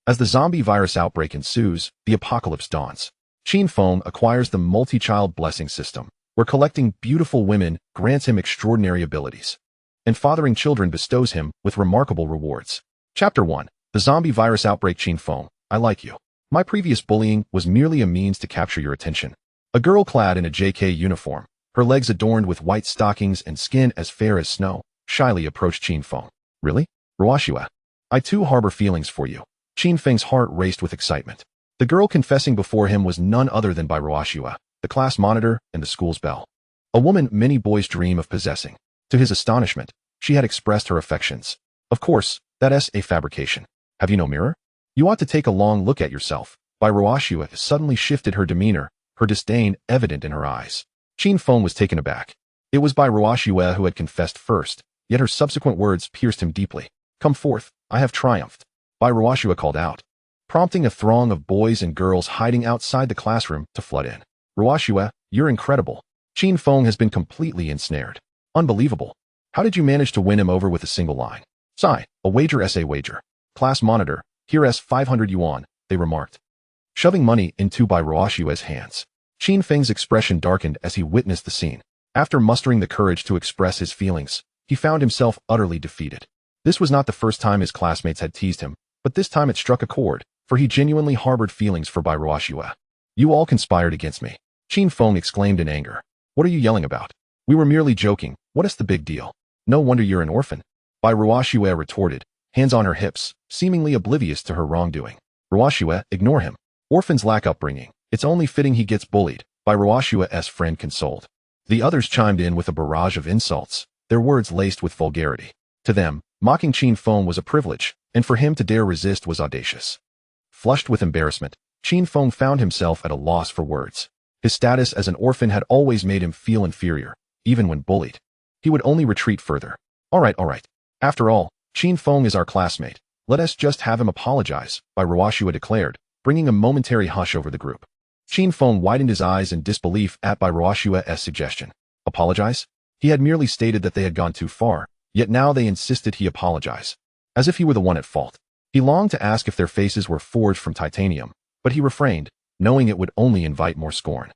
As the zombie virus outbreak ensues, the apocalypse dawns. Qin Feng acquires the multi-child blessing system, where collecting beautiful women grants him extraordinary abilities, and fathering children bestows him with remarkable rewards. Chapter 1. The Zombie Virus Outbreak. Qin Feng, I like you. My previous bullying was merely a means to capture your attention. A girl clad in a JK uniform, her legs adorned with white stockings and skin as fair as snow, shyly approached Qin Feng. Really? Ruoxue. I too harbor feelings for you. Qin Feng's heart raced with excitement. The girl confessing before him was none other than Bai Ruoxue, the class monitor and the school's belle. A woman many boys dream of possessing. To his astonishment, she had expressed her affections. Of course, that's a fabrication. Have you no mirror? You ought to take a long look at yourself. Bai Ruoxue suddenly shifted her demeanor, her disdain evident in her eyes. Qin Feng was taken aback. It was Bai Ruoxue who had confessed first, yet her subsequent words pierced him deeply. Come forth, I have triumphed. Bai Ruoxue called out, prompting a throng of boys and girls hiding outside the classroom to flood in. Ruoxue, you're incredible. Qin Feng has been completely ensnared. Unbelievable. How did you manage to win him over with a single line? Sigh, a wager essay wager. Class monitor, here's 500 yuan, they remarked, shoving money into Bai Ruoxue's hands. Qin Feng's expression darkened as he witnessed the scene. After mustering the courage to express his feelings, he found himself utterly defeated. This was not the first time his classmates had teased him, but this time it struck a chord, for he genuinely harbored feelings for Bai Ruoxue. You all conspired against me. Qin Feng exclaimed in anger. What are you yelling about? We were merely joking. What is the big deal? No wonder you're an orphan. Bai Ruoxue retorted, hands on her hips, seemingly oblivious to her wrongdoing. Ruoxue, ignore him. Orphans lack upbringing. It's only fitting he gets bullied, Bai Ruoxue's friend consoled. The others chimed in with a barrage of insults, their words laced with vulgarity. To them, mocking Qin Feng was a privilege, and for him to dare resist was audacious. Flushed with embarrassment, Qin Feng found himself at a loss for words. His status as an orphan had always made him feel inferior, even when bullied. He would only retreat further. All right. After all, Qin Feng is our classmate. Let us just have him apologize, Bai Ruoxue declared, bringing a momentary hush over the group. Qin Feng widened his eyes in disbelief at Bai Ruoxue's suggestion. Apologize? He had merely stated that they had gone too far, yet now they insisted he apologize. As if he were the one at fault. He longed to ask if their faces were forged from titanium, but he refrained, knowing it would only invite more scorn.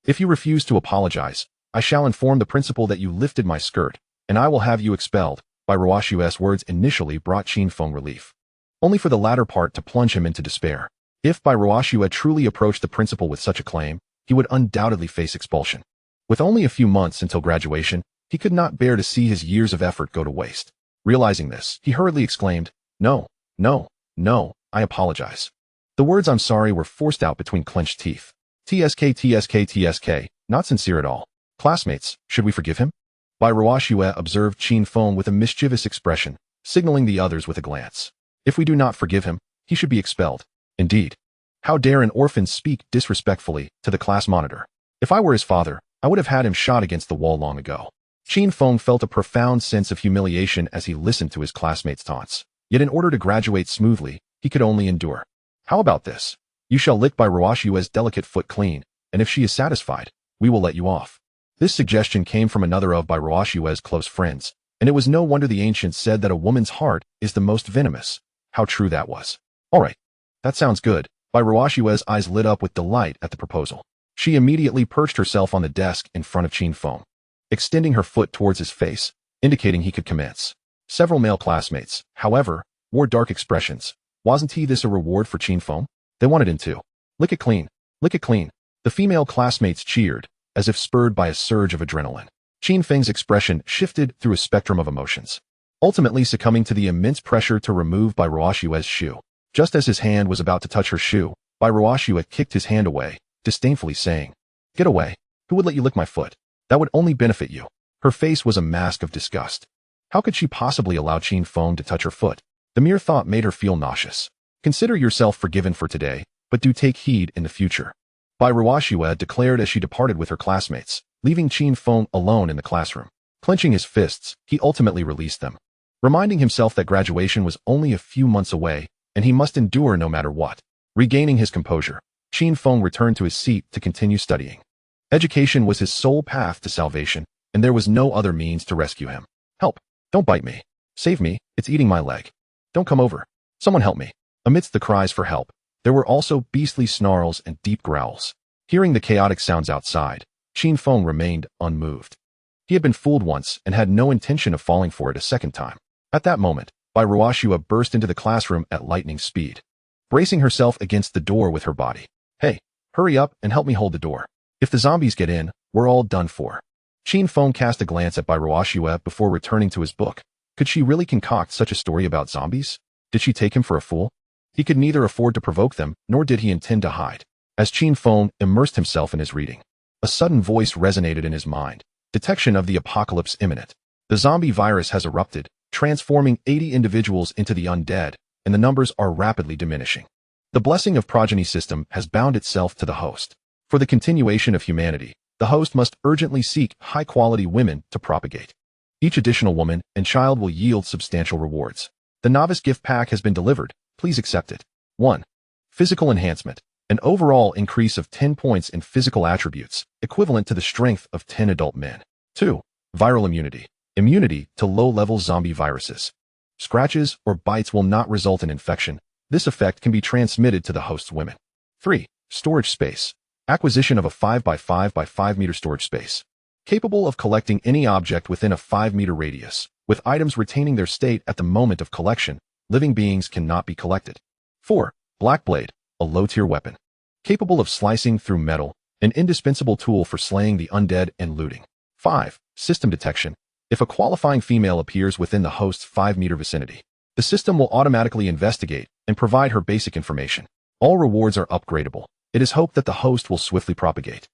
If you refuse to apologize, I shall inform the principal that you lifted my skirt, and I will have you expelled. Bai Ruoxue's words initially brought Qin Feng relief, only for the latter part to plunge him into despair. If Bai Ruoxue truly approached the principal with such a claim, he would undoubtedly face expulsion. With only a few months until graduation, he could not bear to see his years of effort go to waste. Realizing this, he hurriedly exclaimed, No, I apologize. The words I'm sorry were forced out between clenched teeth. TSK, not sincere at all. Classmates, should we forgive him? Bai Ruoxue observed Qin Feng with a mischievous expression, signaling the others with a glance. If we do not forgive him, he should be expelled. Indeed. How dare an orphan speak disrespectfully to the class monitor? If I were his father, I would have had him shot against the wall long ago. Qin Feng felt a profound sense of humiliation as he listened to his classmates' taunts. Yet in order to graduate smoothly, he could only endure. How about this? You shall lick Bai Ruoxue's delicate foot clean, and if she is satisfied, we will let you off. This suggestion came from another of Bai Ruoxue's close friends, and it was no wonder the ancients said that a woman's heart is the most venomous. How true that was. All right. That sounds good. Bai Ruoxue's eyes lit up with delight at the proposal. She immediately perched herself on the desk in front of Qin Feng, extending her foot towards his face, indicating he could commence. Several male classmates, however, wore dark expressions. Wasn't this a reward for Qin Feng? They wanted him to. Lick it clean. Lick it clean. The female classmates cheered, as if spurred by a surge of adrenaline. Qin Feng's expression shifted through a spectrum of emotions, ultimately succumbing to the immense pressure to remove Bai Ruoxue's shoe. Just as his hand was about to touch her shoe, Bai Ruoxue kicked his hand away, disdainfully saying, Get away. Who would let you lick my foot? That would only benefit you. Her face was a mask of disgust. How could she possibly allow Qin Feng to touch her foot? The mere thought made her feel nauseous. Consider yourself forgiven for today, but do take heed in the future. Bai Ruoxue declared as she departed with her classmates, leaving Qin Feng alone in the classroom. Clenching his fists, he ultimately released them, reminding himself that graduation was only a few months away, and he must endure no matter what. Regaining his composure, Qin Feng returned to his seat to continue studying. Education was his sole path to salvation, and there was no other means to rescue him. Help! Don't bite me. Save me, it's eating my leg. Don't come over. Someone help me. Amidst the cries for help, there were also beastly snarls and deep growls. Hearing the chaotic sounds outside, Qin Feng remained unmoved. He had been fooled once and had no intention of falling for it a second time. At that moment, Bai Ruoxue burst into the classroom at lightning speed, bracing herself against the door with her body. Hey, hurry up and help me hold the door. If the zombies get in, we're all done for. Qin Feng cast a glance at Bai Ruoxue before returning to his book. Could she really concoct such a story about zombies? Did she take him for a fool? He could neither afford to provoke them, nor did he intend to hide. As Qin Feng immersed himself in his reading, a sudden voice resonated in his mind. Detection of the apocalypse imminent. The zombie virus has erupted, transforming 80 individuals into the undead, and the numbers are rapidly diminishing. The blessing of progeny system has bound itself to the host. For the continuation of humanity, the host must urgently seek high-quality women to propagate. Each additional woman and child will yield substantial rewards. The Novice Gift Pack has been delivered. Please accept it. 1. Physical enhancement. An overall increase of 10 points in physical attributes, equivalent to the strength of 10 adult men. 2. Viral immunity. Immunity to low-level zombie viruses. Scratches or bites will not result in infection. This effect can be transmitted to the host's women. 3. Storage space. Acquisition of a 5 by 5 by 5 meter storage space, capable of collecting any object within a 5-meter radius, with items retaining their state at the moment of collection. Living beings cannot be collected. 4. Black blade, a low-tier weapon, capable of slicing through metal, an indispensable tool for slaying the undead and looting. 5. System detection. If a qualifying female appears within the host's 5-meter vicinity, the system will automatically investigate and provide her basic information. All rewards are upgradable. It is hoped that the host will swiftly propagate.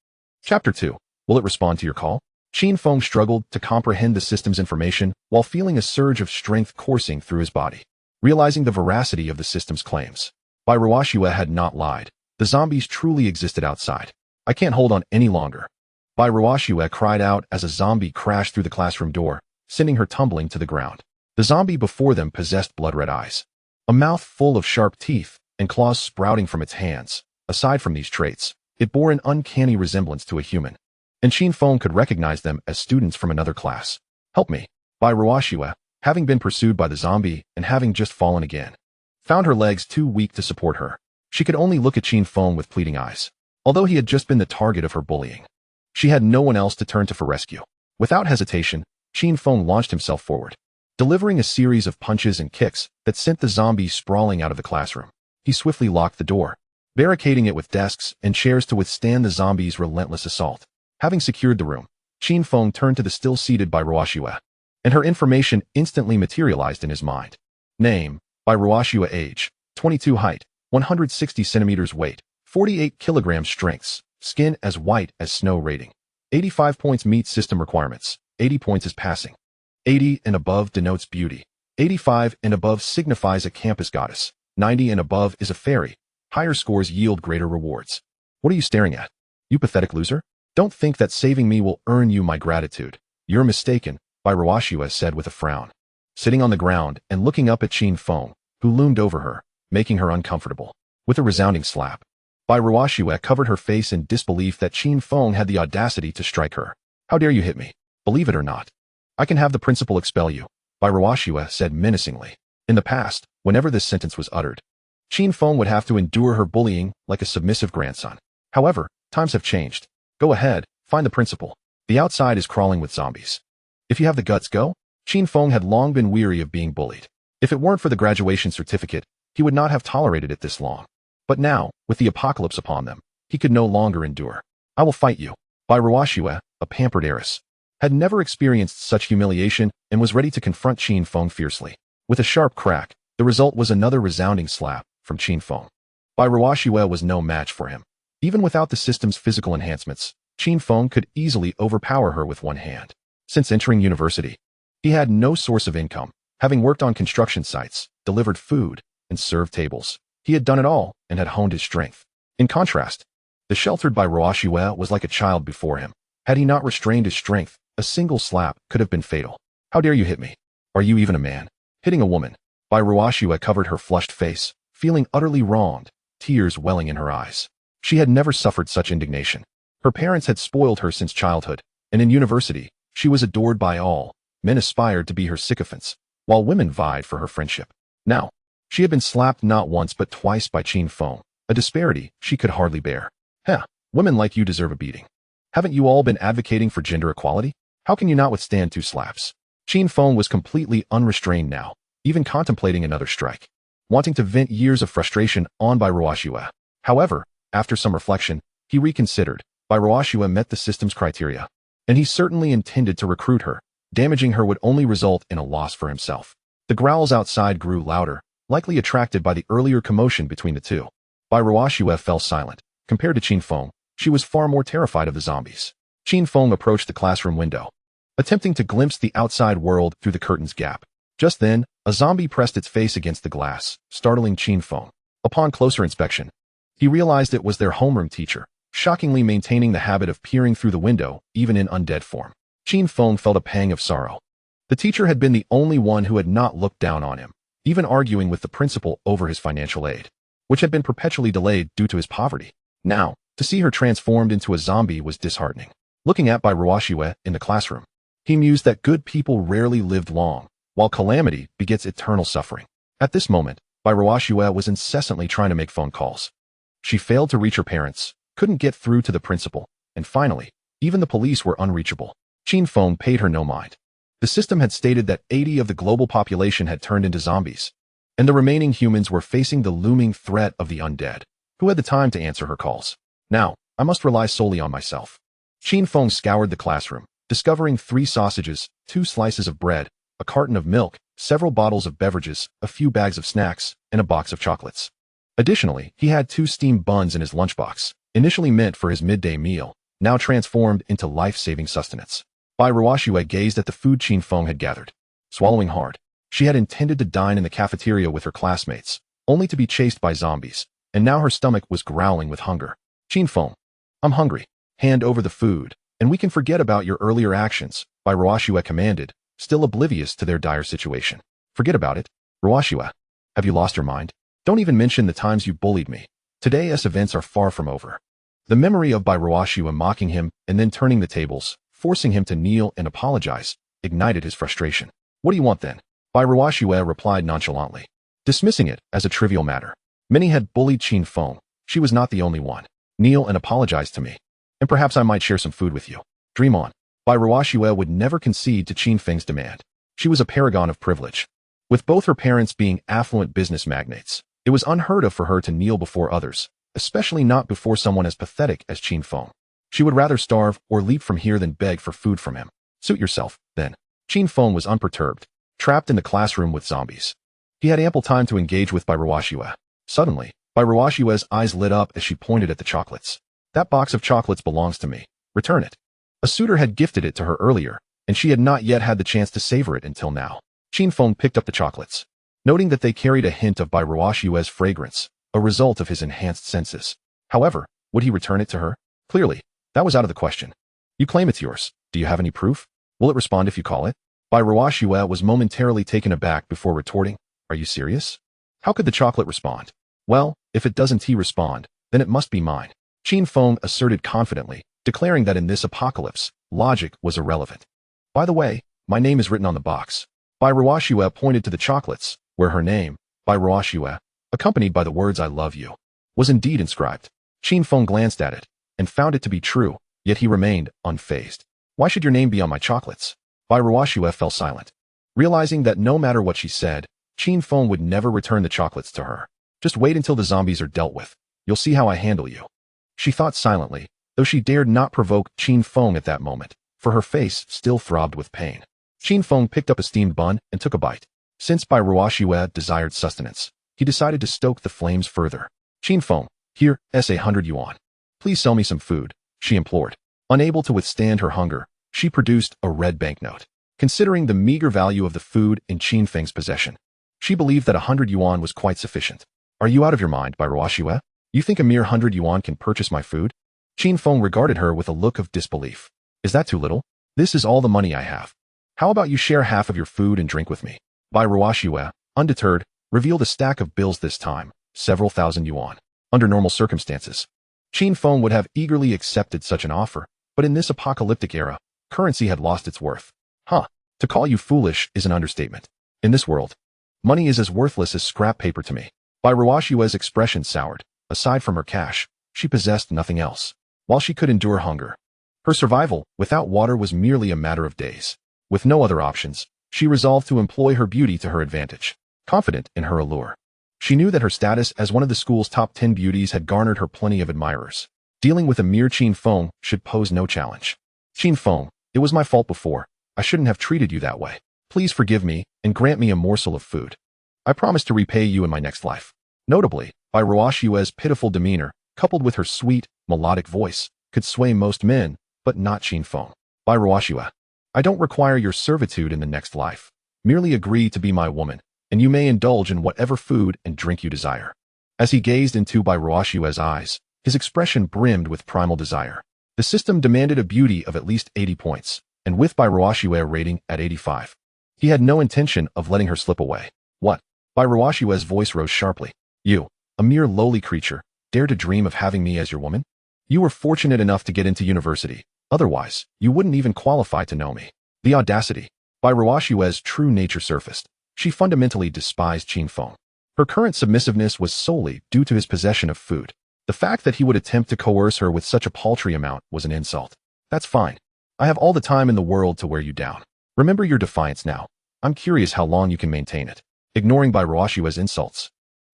Chapter 2. Will it respond to your call? Qin Feng struggled to comprehend the system's information while feeling a surge of strength coursing through his body. Realizing the veracity of the system's claims, Bai Ruoxue had not lied. The zombies truly existed outside. I can't hold on any longer. Bai Ruoxue cried out as a zombie crashed through the classroom door, sending her tumbling to the ground. The zombie before them possessed blood-red eyes, a mouth full of sharp teeth, and claws sprouting from its hands. Aside from these traits, it bore an uncanny resemblance to a human, and Qin Feng could recognize them as students from another class. Help me. Bai Ruoxue, having been pursued by the zombie and having just fallen again, found her legs too weak to support her. She could only look at Qin Feng with pleading eyes. Although he had just been the target of her bullying, she had no one else to turn to for rescue. Without hesitation, Qin Feng launched himself forward, delivering a series of punches and kicks that sent the zombie sprawling out of the classroom. He swiftly locked the door, barricading it with desks and chairs to withstand the zombie's relentless assault. Having secured the room, Qin Feng turned to the still-seated Bai Ruoxue, and her information instantly materialized in his mind. Name: Bai Ruoxue. Age: 22. Height: 160 centimeters. Weight: 48 kilograms. Strengths: skin as white as snow. Rating: 85 points. Meet system requirements. 80 points is passing. 80 and above denotes beauty. 85 and above signifies a campus goddess. 90 and above is a fairy. Higher scores yield greater rewards. What are you staring at? You pathetic loser? Don't think that saving me will earn you my gratitude. You're mistaken, Bai Ruoxue said with a frown, sitting on the ground and looking up at Qin Feng, who loomed over her, making her uncomfortable. With a resounding slap, Bai Ruoxue covered her face in disbelief that Qin Feng had the audacity to strike her. How dare you hit me? Believe it or not, I can have the principal expel you, Bai Ruoxue said menacingly. In the past, whenever this sentence was uttered, Qin Feng would have to endure her bullying like a submissive grandson. However, times have changed. Go ahead, find the principal. The outside is crawling with zombies. If you have the guts, go. Qin Feng had long been weary of being bullied. If it weren't for the graduation certificate, he would not have tolerated it this long. But now, with the apocalypse upon them, he could no longer endure. I will fight you. Bai Ruoxue, a pampered heiress, had never experienced such humiliation and was ready to confront Qin Feng fiercely. With a sharp crack, the result was another resounding slap from Qin Feng. Bai Ruoxue was no match for him. Even without the system's physical enhancements, Qin Feng could easily overpower her with one hand. Since entering university, he had no source of income. Having worked on construction sites, delivered food, and served tables, he had done it all and had honed his strength. In contrast, the sheltered Bai Ruoxue was like a child before him. Had he not restrained his strength, a single slap could have been fatal. How dare you hit me? Are you even a man? Hitting a woman. Bai Ruoxue covered her flushed face, feeling utterly wronged, tears welling in her eyes. She had never suffered such indignation. Her parents had spoiled her since childhood, and in university, she was adored by all. Men aspired to be her sycophants, while women vied for her friendship. Now, She had been slapped not once but twice by Qin Feng, a disparity she could hardly bear. Heh, women like you deserve a beating. Haven't you all been advocating for gender equality? How can you not withstand 2 slaps? Qin Feng was completely unrestrained now, even contemplating another strike, wanting to vent years of frustration on Bai Ruoxue. However, after some reflection, he reconsidered. Bai Ruoxue met the system's criteria, and he certainly intended to recruit her. Damaging her would only result in a loss for himself. The growls outside grew louder, likely attracted by the earlier commotion between the two. Bai Ruoxue fell silent. Compared to Qin Feng, she was far more terrified of the zombies. Qin Feng approached the classroom window, attempting to glimpse the outside world through the curtain's gap. Just then, a zombie pressed its face against the glass, startling Qin Feng. Upon closer inspection, he realized it was their homeroom teacher, shockingly maintaining the habit of peering through the window, even in undead form. Qin Feng felt a pang of sorrow. The teacher had been the only one who had not looked down on him, even arguing with the principal over his financial aid, which had been perpetually delayed due to his poverty. Now, to see her transformed into a zombie was disheartening. Looking at Bai Ruoxue in the classroom, he mused that good people rarely lived long, while calamity begets eternal suffering. At this moment, Bai Ruoxue was incessantly trying to make phone calls. She failed to reach her parents, couldn't get through to the principal, and finally, even the police were unreachable. Qin Feng paid her no mind. The system had stated that 80% of the global population had turned into zombies, and the remaining humans were facing the looming threat of the undead. Who had the time to answer her calls? Now, I must rely solely on myself. Qin Feng scoured the classroom, discovering 3 sausages, 2 slices of bread, a carton of milk, several bottles of beverages, a few bags of snacks, and a box of chocolates. Additionally, he had 2 steamed buns in his lunchbox, initially meant for his midday meal, now transformed into life-saving sustenance. Bai Ruoxue gazed at the food Qin Feng had gathered. Swallowing hard, she had intended to dine in the cafeteria with her classmates, only to be chased by zombies, and now her stomach was growling with hunger. Qin Feng, I'm hungry. Hand over the food, and we can forget about your earlier actions, Bai Ruoxue commanded, still oblivious to their dire situation. Forget about it, Ruoxue. Have you lost your mind? Don't even mention the times you bullied me. Today's events are far from over. The memory of Bai Ruoxue mocking him and then turning the tables, forcing him to kneel and apologize, ignited his frustration. What do you want then? Bai Ruoxue replied nonchalantly, dismissing it as a trivial matter. Many had bullied Qin Feng. She was not the only one. Kneel and apologize to me, and perhaps I might share some food with you. Dream on. Bai Ruoxue would never concede to Qin Feng's demand. She was a paragon of privilege. With both her parents being affluent business magnates, it was unheard of for her to kneel before others, especially not before someone as pathetic as Qin Feng. She would rather starve or leap from here than beg for food from him. Suit yourself, then. Qin Feng was unperturbed, trapped in the classroom with zombies. He had ample time to engage with Bai Ruoxue. Suddenly, Bai Ruoxue's eyes lit up as she pointed at the chocolates. That box of chocolates belongs to me. Return it. A suitor had gifted it to her earlier, and she had not yet had the chance to savor it until now. Qin Feng picked up the chocolates, noting that they carried a hint of Bai Ruoxue's fragrance, a result of his enhanced senses. However, would he return it to her? Clearly, that was out of the question. You claim it's yours. Do you have any proof? Will it respond if you call it? Bai Ruoxue was momentarily taken aback before retorting, Are you serious? How could the chocolate respond? Well, if it doesn't respond, then it must be mine. Qin Feng asserted confidently, declaring that in this apocalypse, logic was irrelevant. By the way, my name is written on the box. Bai Ruoxue pointed to the chocolates, where her name, Bai Ruoxue, accompanied by the words I love you, was indeed inscribed. Qin Feng glanced at it, and found it to be true, yet he remained unfazed. Why should your name be on my chocolates? Bai Ruoxue fell silent, realizing that no matter what she said, Qin Feng would never return the chocolates to her. Just wait until the zombies are dealt with. You'll see how I handle you. She thought silently, though she dared not provoke Qin Feng at that moment, for her face still throbbed with pain. Qin Feng picked up a steamed bun and took a bite. Since Bai Ruoxue desired sustenance, he decided to stoke the flames further. Qin Feng, here's 100 yuan. Please sell me some food, she implored. Unable to withstand her hunger, she produced a red banknote. Considering the meager value of the food in Qin Feng's possession, she believed that 100 yuan was quite sufficient. Are you out of your mind, Bai Ruoxue? You think a mere 100 yuan can purchase my food? Qin Feng regarded her with a look of disbelief. Is that too little? This is all the money I have. How about you share half of your food and drink with me? Bai Ruoxue, undeterred, revealed a stack of bills this time, several thousand yuan. Under normal circumstances, Qin Feng would have eagerly accepted such an offer, but in this apocalyptic era, currency had lost its worth. To call you foolish is an understatement. In this world, Money is as worthless as scrap paper to me. Bai Ruoxue's expression soured. Aside from her cash, she possessed nothing else. While she could endure hunger, her survival without water was merely a matter of days. With no other options, she resolved to employ her beauty to her advantage. Confident in her allure, she knew that her status as one of the school's top 10 beauties had garnered her plenty of admirers. Dealing with a mere Qin Feng should pose no challenge. Qin Feng, it was my fault before. I shouldn't have treated you that way. Please forgive me and grant me a morsel of food. I promise to repay you in my next life. Notably, Bai Ruoxue's pitiful demeanor, coupled with her sweet, melodic voice, could sway most men, but not Qin Feng. Bai Ruoxue, I don't require your servitude in the next life. Merely agree to be my woman, and you may indulge in whatever food and drink you desire. As he gazed into Bai Ruoxue's eyes, his expression brimmed with primal desire. The system demanded a beauty of at least 80 points, and with Bai Ruoxue rating at 85. He had no intention of letting her slip away. What? Bai Ruoxue's voice rose sharply. You, a mere lowly creature, dare to dream of having me as your woman? You were fortunate enough to get into university. Otherwise, you wouldn't even qualify to know me. The audacity. Bai Ruoxue's true nature surfaced. She fundamentally despised Qin Feng. Her current submissiveness was solely due to his possession of food. The fact that he would attempt to coerce her with such a paltry amount was an insult. That's fine. I have all the time in the world to wear you down. Remember your defiance now. I'm curious how long you can maintain it. Ignoring Bai Ruoxue's insults,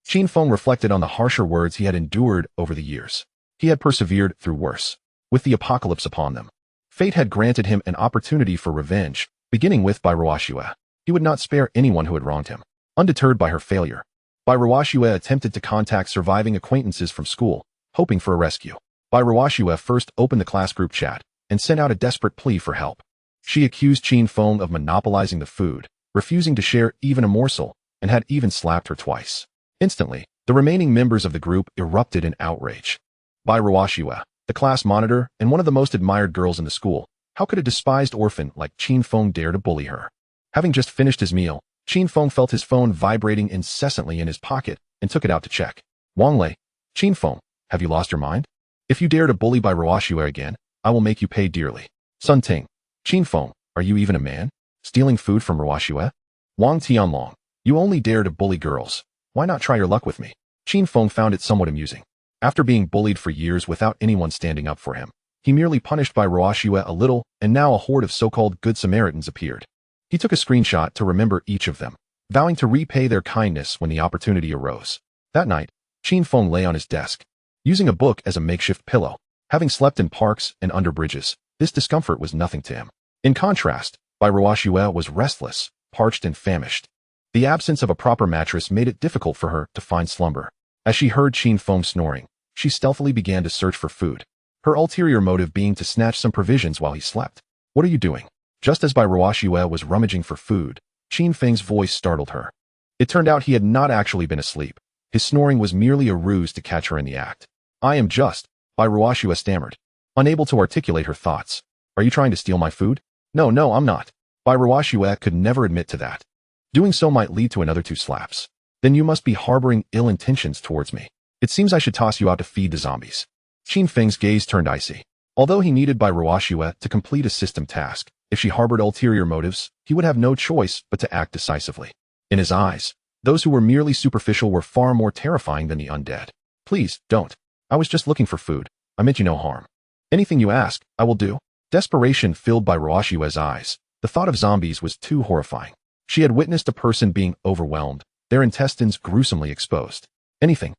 Qin Feng reflected on the harsher words he had endured over the years. He had persevered through worse. With the apocalypse upon them, fate had granted him an opportunity for revenge, beginning with Bai Ruoxue. He would not spare anyone who had wronged him. Undeterred by her failure, Bai Ruoxue attempted to contact surviving acquaintances from school, hoping for a rescue. Bai Ruoxue first opened the class group chat and sent out a desperate plea for help. She accused Qin Feng of monopolizing the food, refusing to share even a morsel, and had even slapped her twice. Instantly, the remaining members of the group erupted in outrage. Bai Ruoxue, the class monitor and one of the most admired girls in the school, how could a despised orphan like Qin Feng dare to bully her? Having just finished his meal, Qin Feng felt his phone vibrating incessantly in his pocket and took it out to check. Wang Lei, Qin Feng, have you lost your mind? If you dare to bully Bai Ruoxue again, I will make you pay dearly. Sun Ting, Qin Feng, are you even a man? Stealing food from Ruoxue? Wang Tianlong, you only dare to bully girls. Why not try your luck with me? Qin Feng found it somewhat amusing. After being bullied for years without anyone standing up for him, he merely punished Bai Ruoxue a little, and now a horde of so-called Good Samaritans appeared. He took a screenshot to remember each of them, vowing to repay their kindness when the opportunity arose. That night, Qin Feng lay on his desk, using a book as a makeshift pillow. Having slept in parks and under bridges, this discomfort was nothing to him. In contrast, Bai Ruoxue was restless, parched and famished. The absence of a proper mattress made it difficult for her to find slumber. As she heard Qin Feng snoring, she stealthily began to search for food, her ulterior motive being to snatch some provisions while he slept. What are you doing? Just as Bai Ruoxue was rummaging for food, Qin Feng's voice startled her. It turned out he had not actually been asleep. His snoring was merely a ruse to catch her in the act. I am just, Bai Ruoxue stammered, unable to articulate her thoughts. Are you trying to steal my food? No, I'm not. Bai Ruoxue could never admit to that. Doing so might lead to another 2 slaps. Then you must be harboring ill intentions towards me. It seems I should toss you out to feed the zombies. Qin Feng's gaze turned icy. Although he needed Bai Ruoxue to complete a system task, if she harbored ulterior motives, he would have no choice but to act decisively. In his eyes, those who were merely superficial were far more terrifying than the undead. Please, don't. I was just looking for food. I meant you no harm. Anything you ask, I will do. Desperation filled Bai Ruoxue's eyes. The thought of zombies was too horrifying. She had witnessed a person being overwhelmed, their intestines gruesomely exposed. Anything,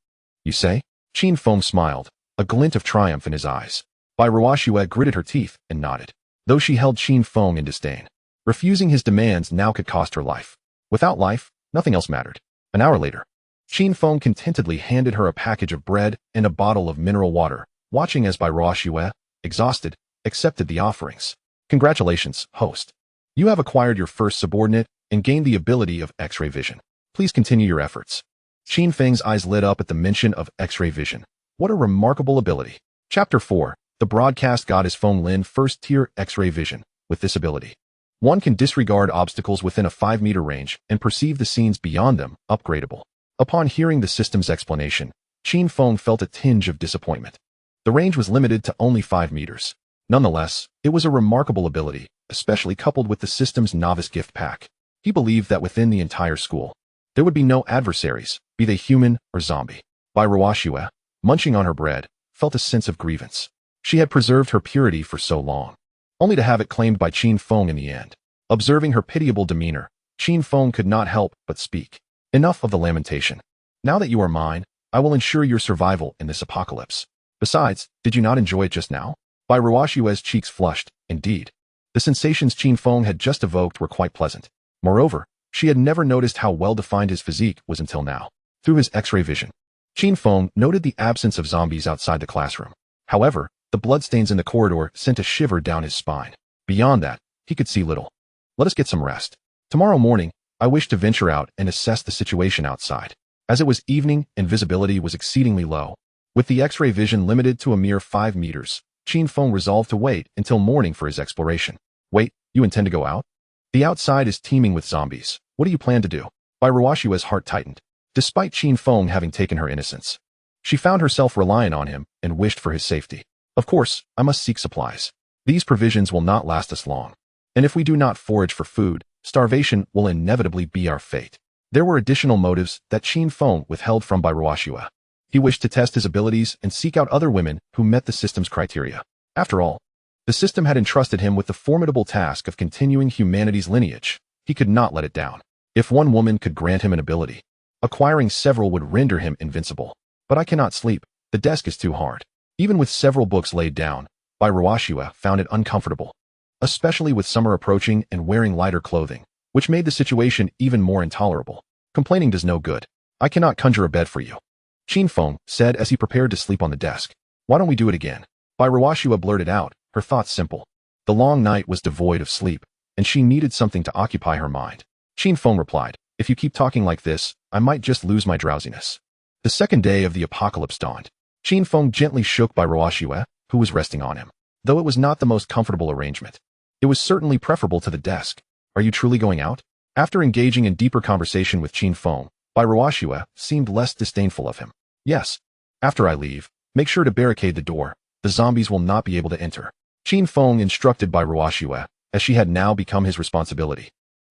you say? Qin Feng smiled, a glint of triumph in his eyes. Bai Ruoxue gritted her teeth and nodded, though she held Qin Feng in disdain. Refusing his demands now could cost her life. Without life, nothing else mattered. An hour later, Qin Feng contentedly handed her a package of bread and a bottle of mineral water, watching as Bai Ruoxue, exhausted, accepted the offerings. Congratulations, host. You have acquired your first subordinate and gained the ability of X-ray vision. Please continue your efforts. Qin Feng's eyes lit up at the mention of X-ray vision. What a remarkable ability. Chapter 4. The broadcast goddess Feng Lin first-tier X-ray vision. With this ability, one can disregard obstacles within a 5-meter range and perceive the scenes beyond them, upgradable. Upon hearing the system's explanation, Qin Feng felt a tinge of disappointment. The range was limited to only 5 meters. Nonetheless, it was a remarkable ability, especially coupled with the system's novice gift pack. He believed that within the entire school, There would be no adversaries, be they human or zombie. Bai Ruoxue, munching on her bread, felt a sense of grievance. She had preserved her purity for so long, only to have it claimed by Qin Feng in the end. Observing her pitiable demeanor, Qin Feng could not help but speak. Enough of the lamentation. Now that you are mine, I will ensure your survival in this apocalypse. Besides, did you not enjoy it just now? Bai Ruoxue's cheeks flushed. Indeed, the sensations Qin Feng had just evoked were quite pleasant. Moreover, she had never noticed how well-defined his physique was until now. Through his X-ray vision, Qin Feng noted the absence of zombies outside the classroom. However, the bloodstains in the corridor sent a shiver down his spine. Beyond that, he could see little. Let us get some rest. Tomorrow morning, I wish to venture out and assess the situation outside. As it was evening and visibility was exceedingly low, with the X-ray vision limited to a mere 5 meters, Qin Feng resolved to wait until morning for his exploration. Wait, you intend to go out? The outside is teeming with zombies. What do you plan to do? Bai Ruoxue's heart tightened. Despite Qin Feng having taken her innocence, she found herself reliant on him and wished for his safety. Of course, I must seek supplies. These provisions will not last us long. And if we do not forage for food, starvation will inevitably be our fate. There were additional motives that Qin Feng withheld from Bai Ruoxue. He wished to test his abilities and seek out other women who met the system's criteria. After all, the system had entrusted him with the formidable task of continuing humanity's lineage. He could not let it down. If one woman could grant him an ability, acquiring several would render him invincible. But I cannot sleep. The desk is too hard. Even with several books laid down, Bai Ruoxue found it uncomfortable, especially with summer approaching and wearing lighter clothing, which made the situation even more intolerable. Complaining does no good. I cannot conjure a bed for you, Qin Feng said as he prepared to sleep on the desk. Why don't we do it again? Bai Ruoxue blurted out, her thoughts simple. The long night was devoid of sleep, and she needed something to occupy her mind. Qin Feng replied, if you keep talking like this, I might just lose my drowsiness. The second day of the apocalypse dawned. Qin Feng gently shook Bai Ruoxue, who was resting on him. Though it was not the most comfortable arrangement, it was certainly preferable to the desk. Are you truly going out? After engaging in deeper conversation with Qin Feng, Bai Ruoxue seemed less disdainful of him. Yes. After I leave, make sure to barricade the door. The zombies will not be able to enter. Qin Feng instructed Bai Ruoxue, as she had now become his responsibility.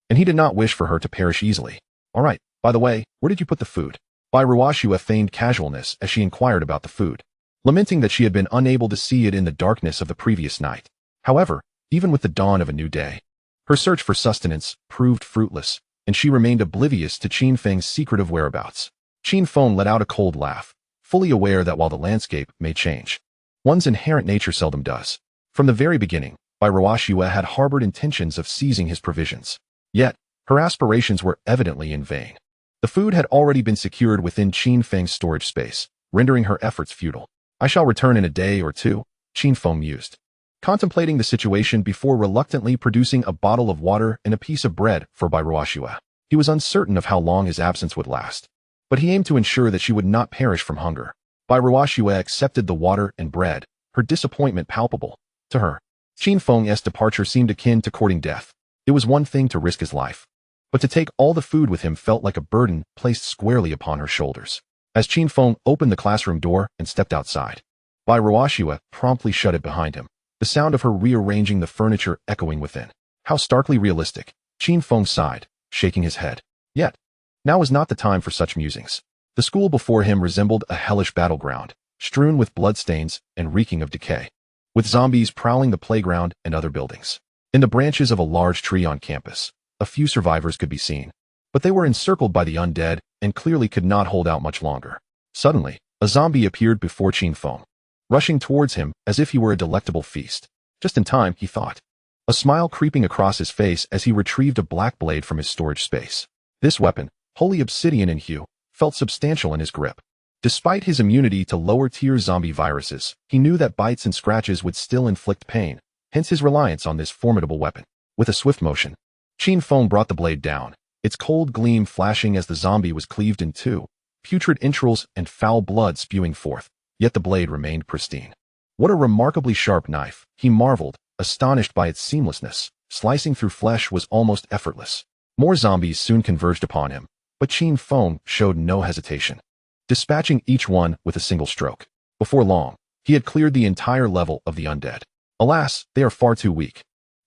And he did not wish for her to perish easily. All right, by the way, where did you put the food? Bai Ruoxue feigned casualness as she inquired about the food, lamenting that she had been unable to see it in the darkness of the previous night. However, even with the dawn of a new day, her search for sustenance proved fruitless, and she remained oblivious to Qin Feng's secretive whereabouts. Qin Feng let out a cold laugh, fully aware that while the landscape may change, one's inherent nature seldom does. From the very beginning, Bai Ruoxue had harbored intentions of seizing his provisions. Yet, her aspirations were evidently in vain. The food had already been secured within Qin Feng's storage space, rendering her efforts futile. I shall return in a day or two, Qin Feng mused, contemplating the situation before reluctantly producing a bottle of water and a piece of bread for Bai Ruoxue. He was uncertain of how long his absence would last, but he aimed to ensure that she would not perish from hunger. Bai Ruoxue accepted the water and bread, her disappointment palpable. To her, Qin Feng's departure seemed akin to courting death. It was one thing to risk his life, but to take all the food with him felt like a burden placed squarely upon her shoulders. As Qin Feng opened the classroom door and stepped outside, Bai Ruoxue promptly shut it behind him, the sound of her rearranging the furniture echoing within. How starkly realistic, Qin Feng sighed, shaking his head. Yet, now was not the time for such musings. The school before him resembled a hellish battleground, strewn with bloodstains and reeking of decay, with zombies prowling the playground and other buildings. In the branches of a large tree on campus, a few survivors could be seen, but they were encircled by the undead and clearly could not hold out much longer. Suddenly, a zombie appeared before Qin Feng, rushing towards him as if he were a delectable feast. Just in time, he thought, a smile creeping across his face as he retrieved a black blade from his storage space. This weapon, wholly obsidian in hue, felt substantial in his grip. Despite his immunity to lower-tier zombie viruses, he knew that bites and scratches would still inflict pain, hence his reliance on this formidable weapon. With a swift motion, Qin Feng brought the blade down, its cold gleam flashing as the zombie was cleaved in two, putrid entrails and foul blood spewing forth, yet the blade remained pristine. What a remarkably sharp knife, he marveled, astonished by its seamlessness. Slicing through flesh was almost effortless. More zombies soon converged upon him, but Qin Feng showed no hesitation, dispatching each one with a single stroke. Before long, he had cleared the entire level of the undead. Alas, they are far too weak.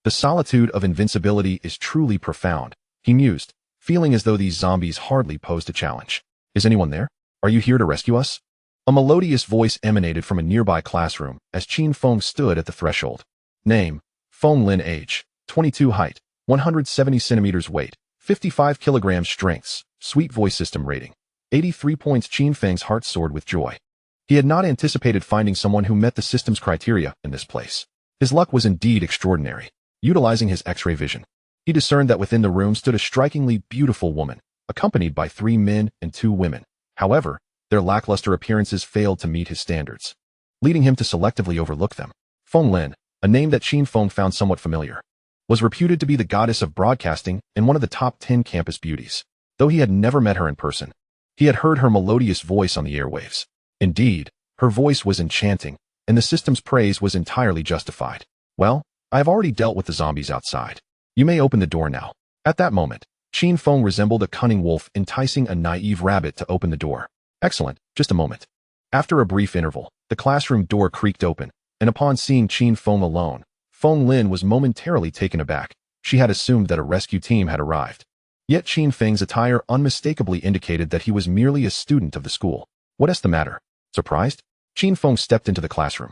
The solitude of invincibility is truly profound, he mused, feeling as though these zombies hardly posed a challenge. Is anyone there? Are you here to rescue us? A melodious voice emanated from a nearby classroom as Qin Feng stood at the threshold. Name: Feng Lin. Age: 22. Height: 170 centimeters. Weight: 55 kilograms. Strengths: Sweet voice system. Rating: 83 points. Qin Feng's heart soared with joy. He had not anticipated finding someone who met the system's criteria in this place. His luck was indeed extraordinary. Utilizing his X-ray vision, he discerned that within the room stood a strikingly beautiful woman, accompanied by 3 men and 2 women. However, their lackluster appearances failed to meet his standards, leading him to selectively overlook them. Feng Lin, a name that Qin Feng found somewhat familiar, was reputed to be the goddess of broadcasting and one of the top 10 campus beauties. Though he had never met her in person, he had heard her melodious voice on the airwaves. Indeed, her voice was enchanting, and the system's praise was entirely justified. Well, I have already dealt with the zombies outside. You may open the door now. At that moment, Qin Feng resembled a cunning wolf enticing a naive rabbit to open the door. Excellent, just a moment. After a brief interval, the classroom door creaked open, and upon seeing Qin Feng alone, Feng Lin was momentarily taken aback. She had assumed that a rescue team had arrived. Yet Qin Feng's attire unmistakably indicated that he was merely a student of the school. What is the matter? Surprised? Qin Feng stepped into the classroom,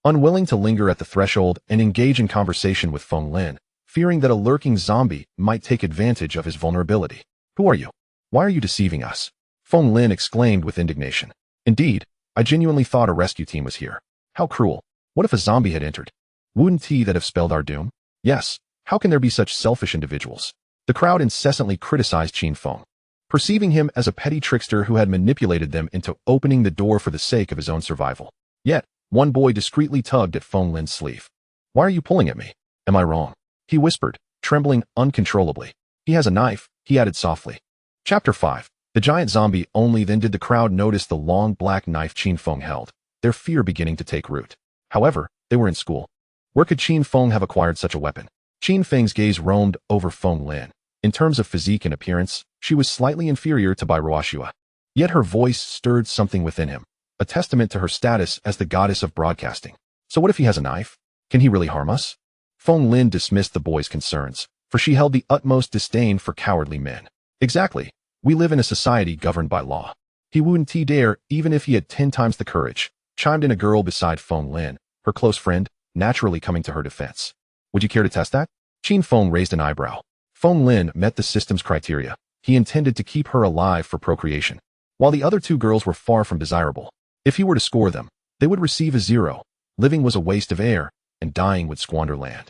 unwilling to linger at the threshold and engage in conversation with Feng Lin, fearing that a lurking zombie might take advantage of his vulnerability. Who are you? Why are you deceiving us? Feng Lin exclaimed with indignation. Indeed, I genuinely thought a rescue team was here. How cruel. What if a zombie had entered? Wouldn't he that have spelled our doom? Yes, how can there be such selfish individuals? The crowd incessantly criticized Qin Feng, perceiving him as a petty trickster who had manipulated them into opening the door for the sake of his own survival. Yet, one boy discreetly tugged at Feng Lin's sleeve. Why are you pulling at me? Am I wrong? He whispered, trembling uncontrollably. He has a knife, he added softly. Chapter 5. The giant zombie. Only then did the crowd notice the long black knife Qin Feng held, their fear beginning to take root. However, they were in school. Where could Qin Feng have acquired such a weapon? Qin Feng's gaze roamed over Feng Lin. In terms of physique and appearance, she was slightly inferior to Bai Ruoxue. Yet her voice stirred something within him, a testament to her status as the goddess of broadcasting. So what if he has a knife? Can he really harm us? Feng Lin dismissed the boy's concerns, for she held the utmost disdain for cowardly men. Exactly. We live in a society governed by law. He wouldn't dare, even if he had 10 times the courage, chimed in a girl beside Feng Lin, her close friend, naturally coming to her defense. Would you care to test that? Qin Feng raised an eyebrow. Feng Lin met the system's criteria. He intended to keep her alive for procreation, while the other 2 girls were far from desirable. If he were to score them, they would receive a 0. Living was a waste of air, and dying would squander land.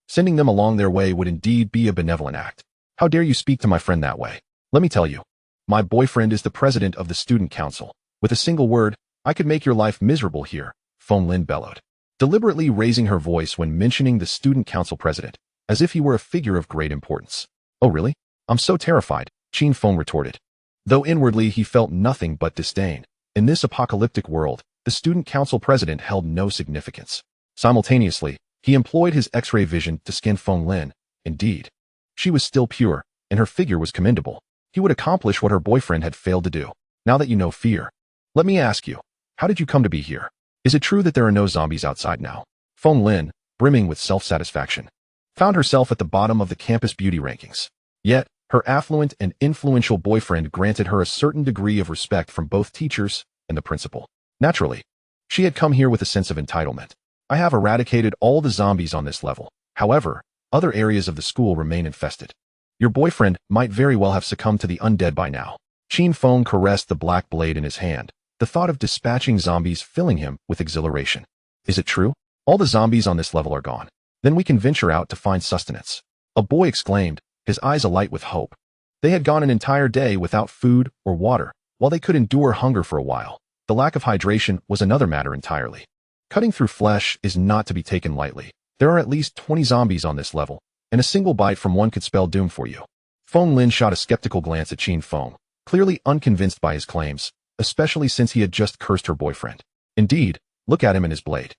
Sending them along their way would indeed be a benevolent act. How dare you speak to my friend that way? Let me tell you. My boyfriend is the president of the student council. With a single word, I could make your life miserable here, Feng Lin bellowed, deliberately raising her voice when mentioning the student council president, as if he were a figure of great importance. Oh really? I'm so terrified, Qin Feng retorted. Though inwardly he felt nothing but disdain. In this apocalyptic world, the student council president held no significance. Simultaneously, he employed his X-ray vision to scan Feng Lin. Indeed, she was still pure, and her figure was commendable. He would accomplish what her boyfriend had failed to do. Now that you know fear, let me ask you, how did you come to be here? Is it true that there are no zombies outside now? Feng Lin, brimming with self-satisfaction, found herself at the bottom of the campus beauty rankings. Yet, her affluent and influential boyfriend granted her a certain degree of respect from both teachers and the principal. Naturally, she had come here with a sense of entitlement. I have eradicated all the zombies on this level. However, other areas of the school remain infested. Your boyfriend might very well have succumbed to the undead by now. Qin Feng caressed the black blade in his hand, the thought of dispatching zombies filling him with exhilaration. Is it true? All the zombies on this level are gone. Then we can venture out to find sustenance. A boy exclaimed, his eyes alight with hope. They had gone an entire day without food or water. While they could endure hunger for a while, the lack of hydration was another matter entirely. Cutting through flesh is not to be taken lightly. There are at least 20 zombies on this level, and a single bite from one could spell doom for you. Feng Lin shot a skeptical glance at Qin Feng, clearly unconvinced by his claims, especially since he had just cursed her boyfriend. Indeed, look at him and his blade.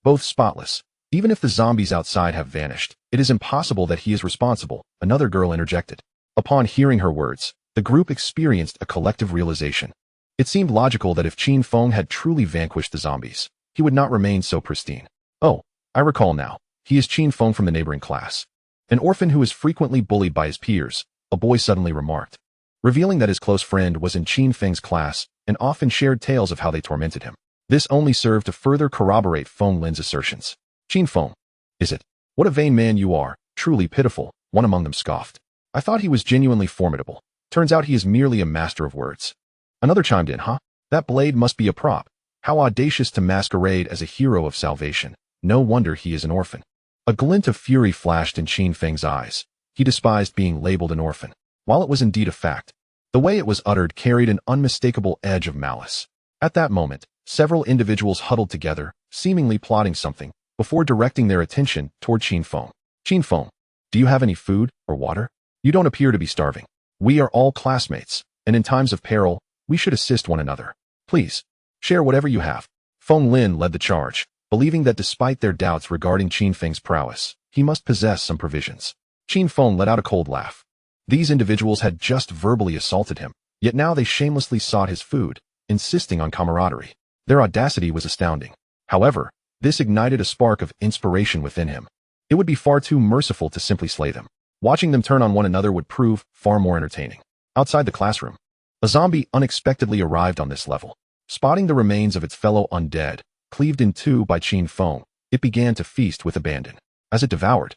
Both spotless. Even if the zombies outside have vanished, it is impossible that he is responsible, another girl interjected. Upon hearing her words, the group experienced a collective realization. It seemed logical that if Qin Feng had truly vanquished the zombies, he would not remain so pristine. Oh, I recall now. He is Qin Feng from the neighboring class. An orphan who is frequently bullied by his peers, a boy suddenly remarked, revealing that his close friend was in Qin Feng's class and often shared tales of how they tormented him. This only served to further corroborate Feng Lin's assertions. Qin Feng, is it? What a vain man you are, truly pitiful, one among them scoffed. I thought he was genuinely formidable. Turns out he is merely a master of words. Another chimed in, huh? That blade must be a prop. How audacious to masquerade as a hero of salvation. No wonder he is an orphan. A glint of fury flashed in Qin Feng's eyes. He despised being labeled an orphan. While it was indeed a fact, the way it was uttered carried an unmistakable edge of malice. At that moment, several individuals huddled together, seemingly plotting something, before directing their attention toward Qin Feng. Qin Feng, do you have any food or water? You don't appear to be starving. We are all classmates, and in times of peril, we should assist one another. Please, share whatever you have. Feng Lin led the charge, believing that despite their doubts regarding Qin Feng's prowess, he must possess some provisions. Qin Feng let out a cold laugh. These individuals had just verbally assaulted him, yet now they shamelessly sought his food, insisting on camaraderie. Their audacity was astounding. However, this ignited a spark of inspiration within him. It would be far too merciful to simply slay them. Watching them turn on one another would prove far more entertaining. Outside the classroom, a zombie unexpectedly arrived on this level. Spotting the remains of its fellow undead, cleaved in two by Qin Feng, it began to feast with abandon. As it devoured,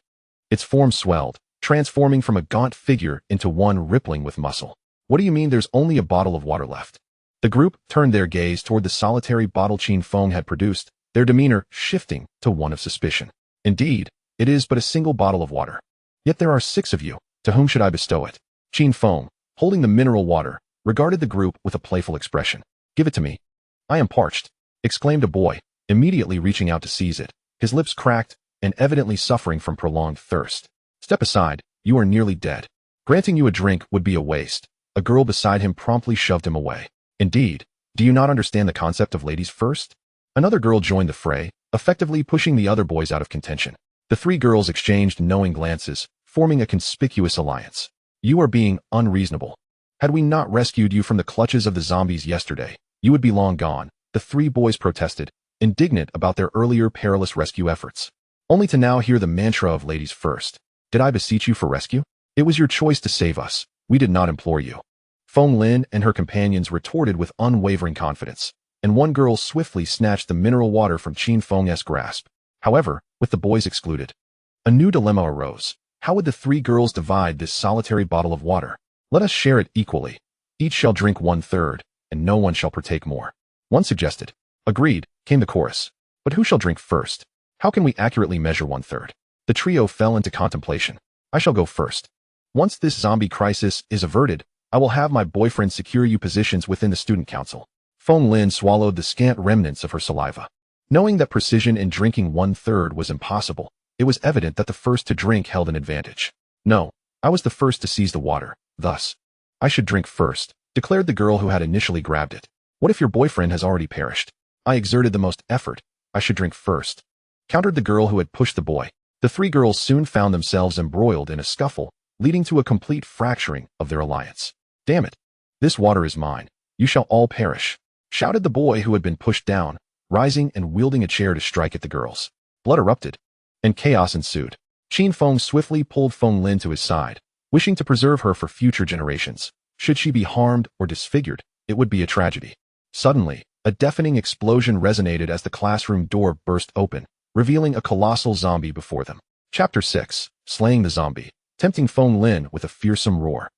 its form swelled, transforming from a gaunt figure into one rippling with muscle. What do you mean there's only a bottle of water left? The group turned their gaze toward the solitary bottle Qin Feng had produced, their demeanor shifting to one of suspicion. Indeed, it is but a single bottle of water. Yet there are 6 of you. To whom should I bestow it? Qin Feng, holding the mineral water, regarded the group with a playful expression. Give it to me. I am parched, exclaimed a boy, immediately reaching out to seize it, his lips cracked and evidently suffering from prolonged thirst. Step aside, you are nearly dead. Granting you a drink would be a waste. A girl beside him promptly shoved him away. Indeed, do you not understand the concept of ladies first? Another girl joined the fray, effectively pushing the other boys out of contention. The 3 girls exchanged knowing glances, forming a conspicuous alliance. You are being unreasonable. Had we not rescued you from the clutches of the zombies yesterday, you would be long gone, the 3 boys protested, indignant about their earlier perilous rescue efforts. Only to now hear the mantra of ladies first. Did I beseech you for rescue? It was your choice to save us. We did not implore you. Feng Lin and her companions retorted with unwavering confidence, and one girl swiftly snatched the mineral water from Qin Feng's grasp. However, with the boys excluded, a new dilemma arose. How would the 3 girls divide this solitary bottle of water? Let us share it equally. Each shall drink 1/3, and no one shall partake more. One suggested. Agreed, came the chorus. But who shall drink first? How can we accurately measure 1/3? The trio fell into contemplation. I shall go first. Once this zombie crisis is averted, I will have my boyfriend secure you positions within the student council. Feng Lin swallowed the scant remnants of her saliva. Knowing that precision in drinking 1/3 was impossible, it was evident that the first to drink held an advantage. No, I was the first to seize the water, thus, I should drink first, declared the girl who had initially grabbed it. What if your boyfriend has already perished? I exerted the most effort. I should drink first, countered the girl who had pushed the boy. The 3 girls soon found themselves embroiled in a scuffle, leading to a complete fracturing of their alliance. Damn it. This water is mine. You shall all perish, shouted the boy who had been pushed down, rising and wielding a chair to strike at the girls. Blood erupted, and chaos ensued. Qin Feng swiftly pulled Feng Lin to his side, wishing to preserve her for future generations. Should she be harmed or disfigured, it would be a tragedy. Suddenly, a deafening explosion resonated as the classroom door burst open, revealing a colossal zombie before them. Chapter 6, Slaying the Zombie, tempting Feng Lin with a fearsome roar.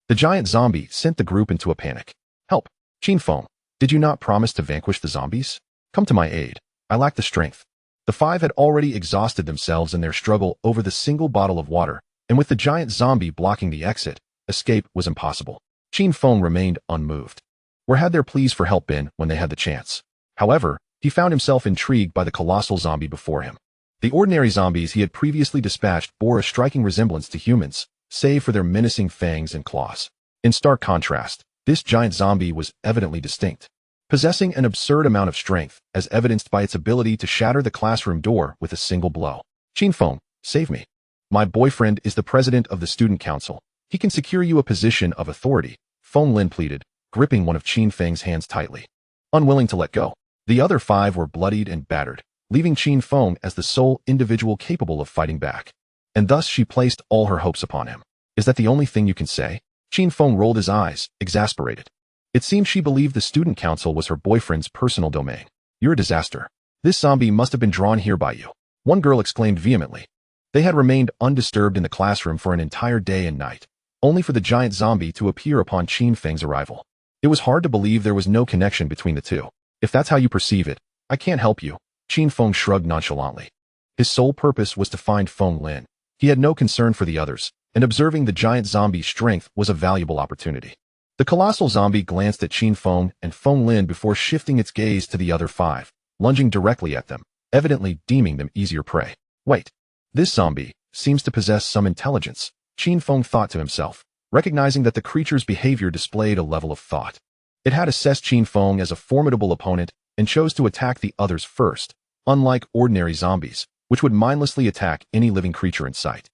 The giant zombie sent the group into a panic. Help! Qin Feng, did you not promise to vanquish the zombies? Come to my aid. I lack the strength. The 5 had already exhausted themselves in their struggle over the single bottle of water, and with the giant zombie blocking the exit, escape was impossible. Qin Feng remained unmoved. Where had their pleas for help been when they had the chance? However, he found himself intrigued by the colossal zombie before him. The ordinary zombies he had previously dispatched bore a striking resemblance to humans, save for their menacing fangs and claws. In stark contrast, this giant zombie was evidently distinct, possessing an absurd amount of strength, as evidenced by its ability to shatter the classroom door with a single blow. Qin Feng, save me. My boyfriend is the president of the student council. He can secure you a position of authority, Feng Lin pleaded, gripping one of Qin Feng's hands tightly. Unwilling to let go, the other 5 were bloodied and battered, leaving Qin Feng as the sole individual capable of fighting back. And thus she placed all her hopes upon him. Is that the only thing you can say? Qin Feng rolled his eyes, exasperated. It seemed she believed the student council was her boyfriend's personal domain. You're a disaster. This zombie must have been drawn here by you. One girl exclaimed vehemently. They had remained undisturbed in the classroom for an entire day and night, only for the giant zombie to appear upon Qin Feng's arrival. It was hard to believe there was no connection between the two. If that's how you perceive it, I can't help you. Qin Feng shrugged nonchalantly. His sole purpose was to find Feng Lin. He had no concern for the others, and observing the giant zombie's strength was a valuable opportunity. The colossal zombie glanced at Qin Feng and Feng Lin before shifting its gaze to the other five, lunging directly at them, evidently deeming them easier prey. Wait, this zombie seems to possess some intelligence, Qin Feng thought to himself, recognizing that the creature's behavior displayed a level of thought. It had assessed Qin Feng as a formidable opponent and chose to attack the others first, unlike ordinary zombies, which would mindlessly attack any living creature in sight.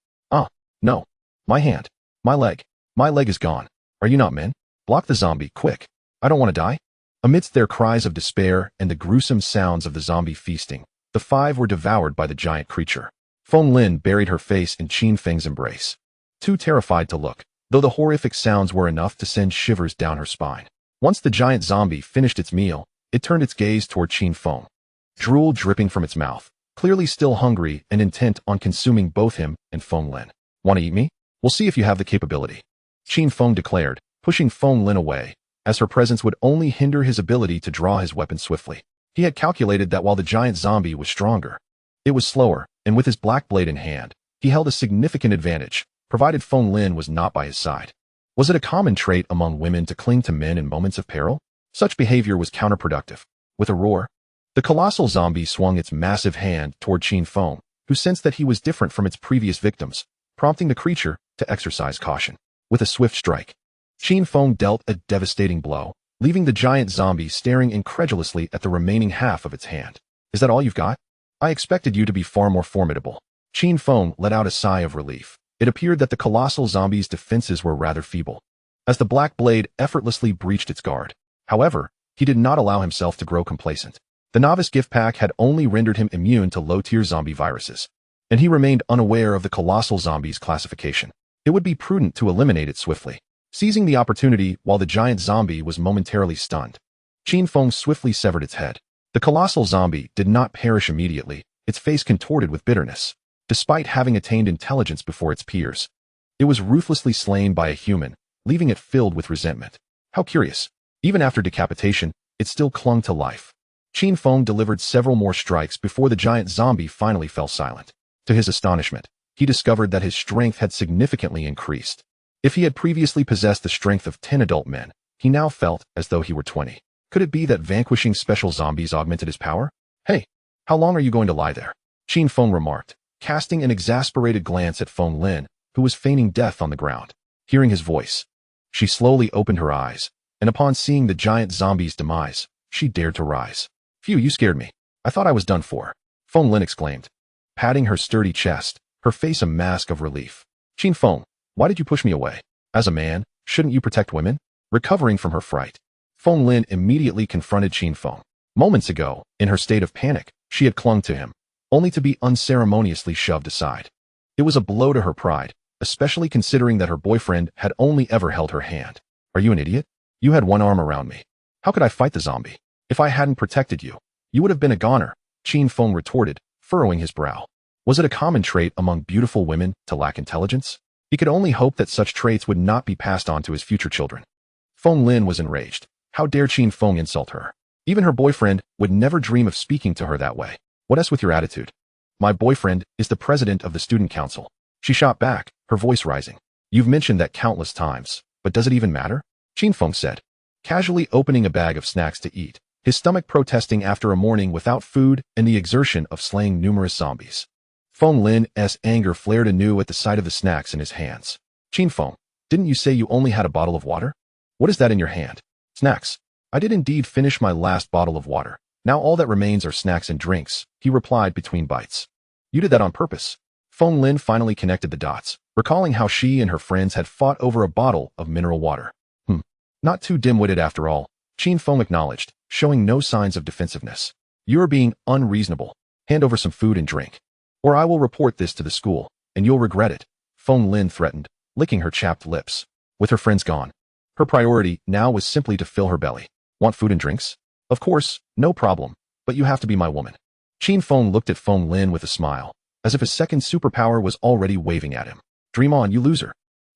No. My hand. My leg. My leg is gone. Are you not men? Block the zombie, quick. I don't want to die. Amidst their cries of despair and the gruesome sounds of the zombie feasting, the five were devoured by the giant creature. Feng Lin buried her face in Qin Feng's embrace, too terrified to look, though the horrific sounds were enough to send shivers down her spine. Once the giant zombie finished its meal, it turned its gaze toward Qin Feng, drool dripping from its mouth, clearly still hungry and intent on consuming both him and Feng Lin. Want to eat me? We'll see if you have the capability, Qin Feng declared, pushing Feng Lin away, as her presence would only hinder his ability to draw his weapon swiftly. He had calculated that while the giant zombie was stronger, it was slower, and with his black blade in hand, he held a significant advantage, provided Feng Lin was not by his side. Was it a common trait among women to cling to men in moments of peril? Such behavior was counterproductive. With a roar, the colossal zombie swung its massive hand toward Qin Feng, who sensed that he was different from its previous victims, prompting the creature to exercise caution. With a swift strike, Qin Feng dealt a devastating blow, leaving the giant zombie staring incredulously at the remaining half of its hand. Is that all you've got? I expected you to be far more formidable. Qin Feng let out a sigh of relief. It appeared that the colossal zombie's defenses were rather feeble, as the black blade effortlessly breached its guard. However, he did not allow himself to grow complacent. The novice gift pack had only rendered him immune to low-tier zombie viruses, and he remained unaware of the colossal zombie's classification. It would be prudent to eliminate it swiftly. Seizing the opportunity while the giant zombie was momentarily stunned, Qin Feng swiftly severed its head. The colossal zombie did not perish immediately, its face contorted with bitterness. Despite having attained intelligence before its peers, it was ruthlessly slain by a human, leaving it filled with resentment. How curious. Even after decapitation, it still clung to life. Qin Feng delivered several more strikes before the giant zombie finally fell silent. To his astonishment, he discovered that his strength had significantly increased. If he had previously possessed the strength of 10 adult men, he now felt as though he were 20. Could it be that vanquishing special zombies augmented his power? Hey, how long are you going to lie there? Qin Feng remarked, casting an exasperated glance at Feng Lin, who was feigning death on the ground. Hearing his voice, she slowly opened her eyes, and upon seeing the giant zombie's demise, she dared to rise. Phew, you scared me. I thought I was done for, Feng Lin exclaimed, patting her sturdy chest, her face a mask of relief. Qin Feng, why did you push me away? As a man, shouldn't you protect women? Recovering from her fright, Feng Lin immediately confronted Qin Feng. Moments ago, in her state of panic, she had clung to him, only to be unceremoniously shoved aside. It was a blow to her pride, especially considering that her boyfriend had only ever held her hand. Are you an idiot? You had one arm around me. How could I fight the zombie? If I hadn't protected you, you would have been a goner, Qin Feng retorted, furrowing his brow. Was it a common trait among beautiful women to lack intelligence? He could only hope that such traits would not be passed on to his future children. Feng Lin was enraged. How dare Qin Feng insult her? Even her boyfriend would never dream of speaking to her that way. What is with your attitude? My boyfriend is the president of the student council. She shot back, her voice rising. You've mentioned that countless times, but does it even matter? Qin Feng said, casually opening a bag of snacks to eat, his stomach protesting after a morning without food and the exertion of slaying numerous zombies. Feng Lin's anger flared anew at the sight of the snacks in his hands. Qin Feng, didn't you say you only had a bottle of water? What is that in your hand? Snacks. I did indeed finish my last bottle of water. Now all that remains are snacks and drinks, he replied between bites. You did that on purpose. Feng Lin finally connected the dots, recalling how she and her friends had fought over a bottle of mineral water. Not too dim-witted after all, Qin Feng acknowledged, showing no signs of defensiveness. You're being unreasonable. Hand over some food and drink, or I will report this to the school, and you'll regret it, Feng Lin threatened, licking her chapped lips. With her friends gone, her priority now was simply to fill her belly. Want food and drinks? Of course, no problem, but you have to be my woman. Qin Feng looked at Feng Lin with a smile, as if his second superpower was already waving at him. Dream on, you loser.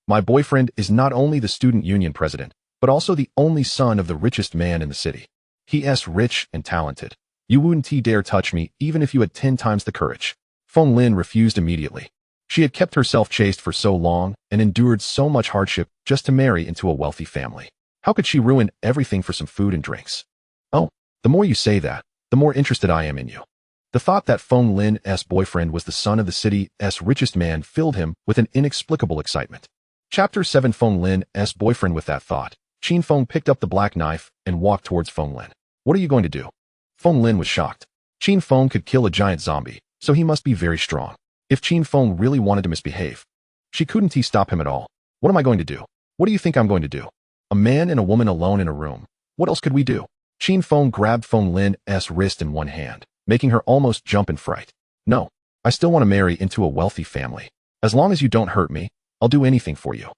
My boyfriend is not only the student union president, but also the only son of the richest man in the city. He is rich and talented. You wouldn't dare touch me even if you had 10 times the courage. Feng Lin refused immediately. She had kept herself chaste for so long and endured so much hardship just to marry into a wealthy family. How could she ruin everything for some food and drinks? Oh, the more you say that, the more interested I am in you. The thought that Feng Lin's boyfriend was the son of the city's richest man filled him with an inexplicable excitement. Chapter 7 Feng Lin's boyfriend. With that thought, Qin Feng picked up the black knife and walked towards Feng Lin. What are you going to do? Feng Lin was shocked. Qin Feng could kill a giant zombie, so he must be very strong. If Qin Feng really wanted to misbehave, she couldn't stop him at all. What am I going to do? What do you think I'm going to do? A man and a woman alone in a room. What else could we do? Qin Feng grabbed Feng Lin's wrist in one hand, making her almost jump in fright. No, I still want to marry into a wealthy family. As long as you don't hurt me, I'll do anything for you.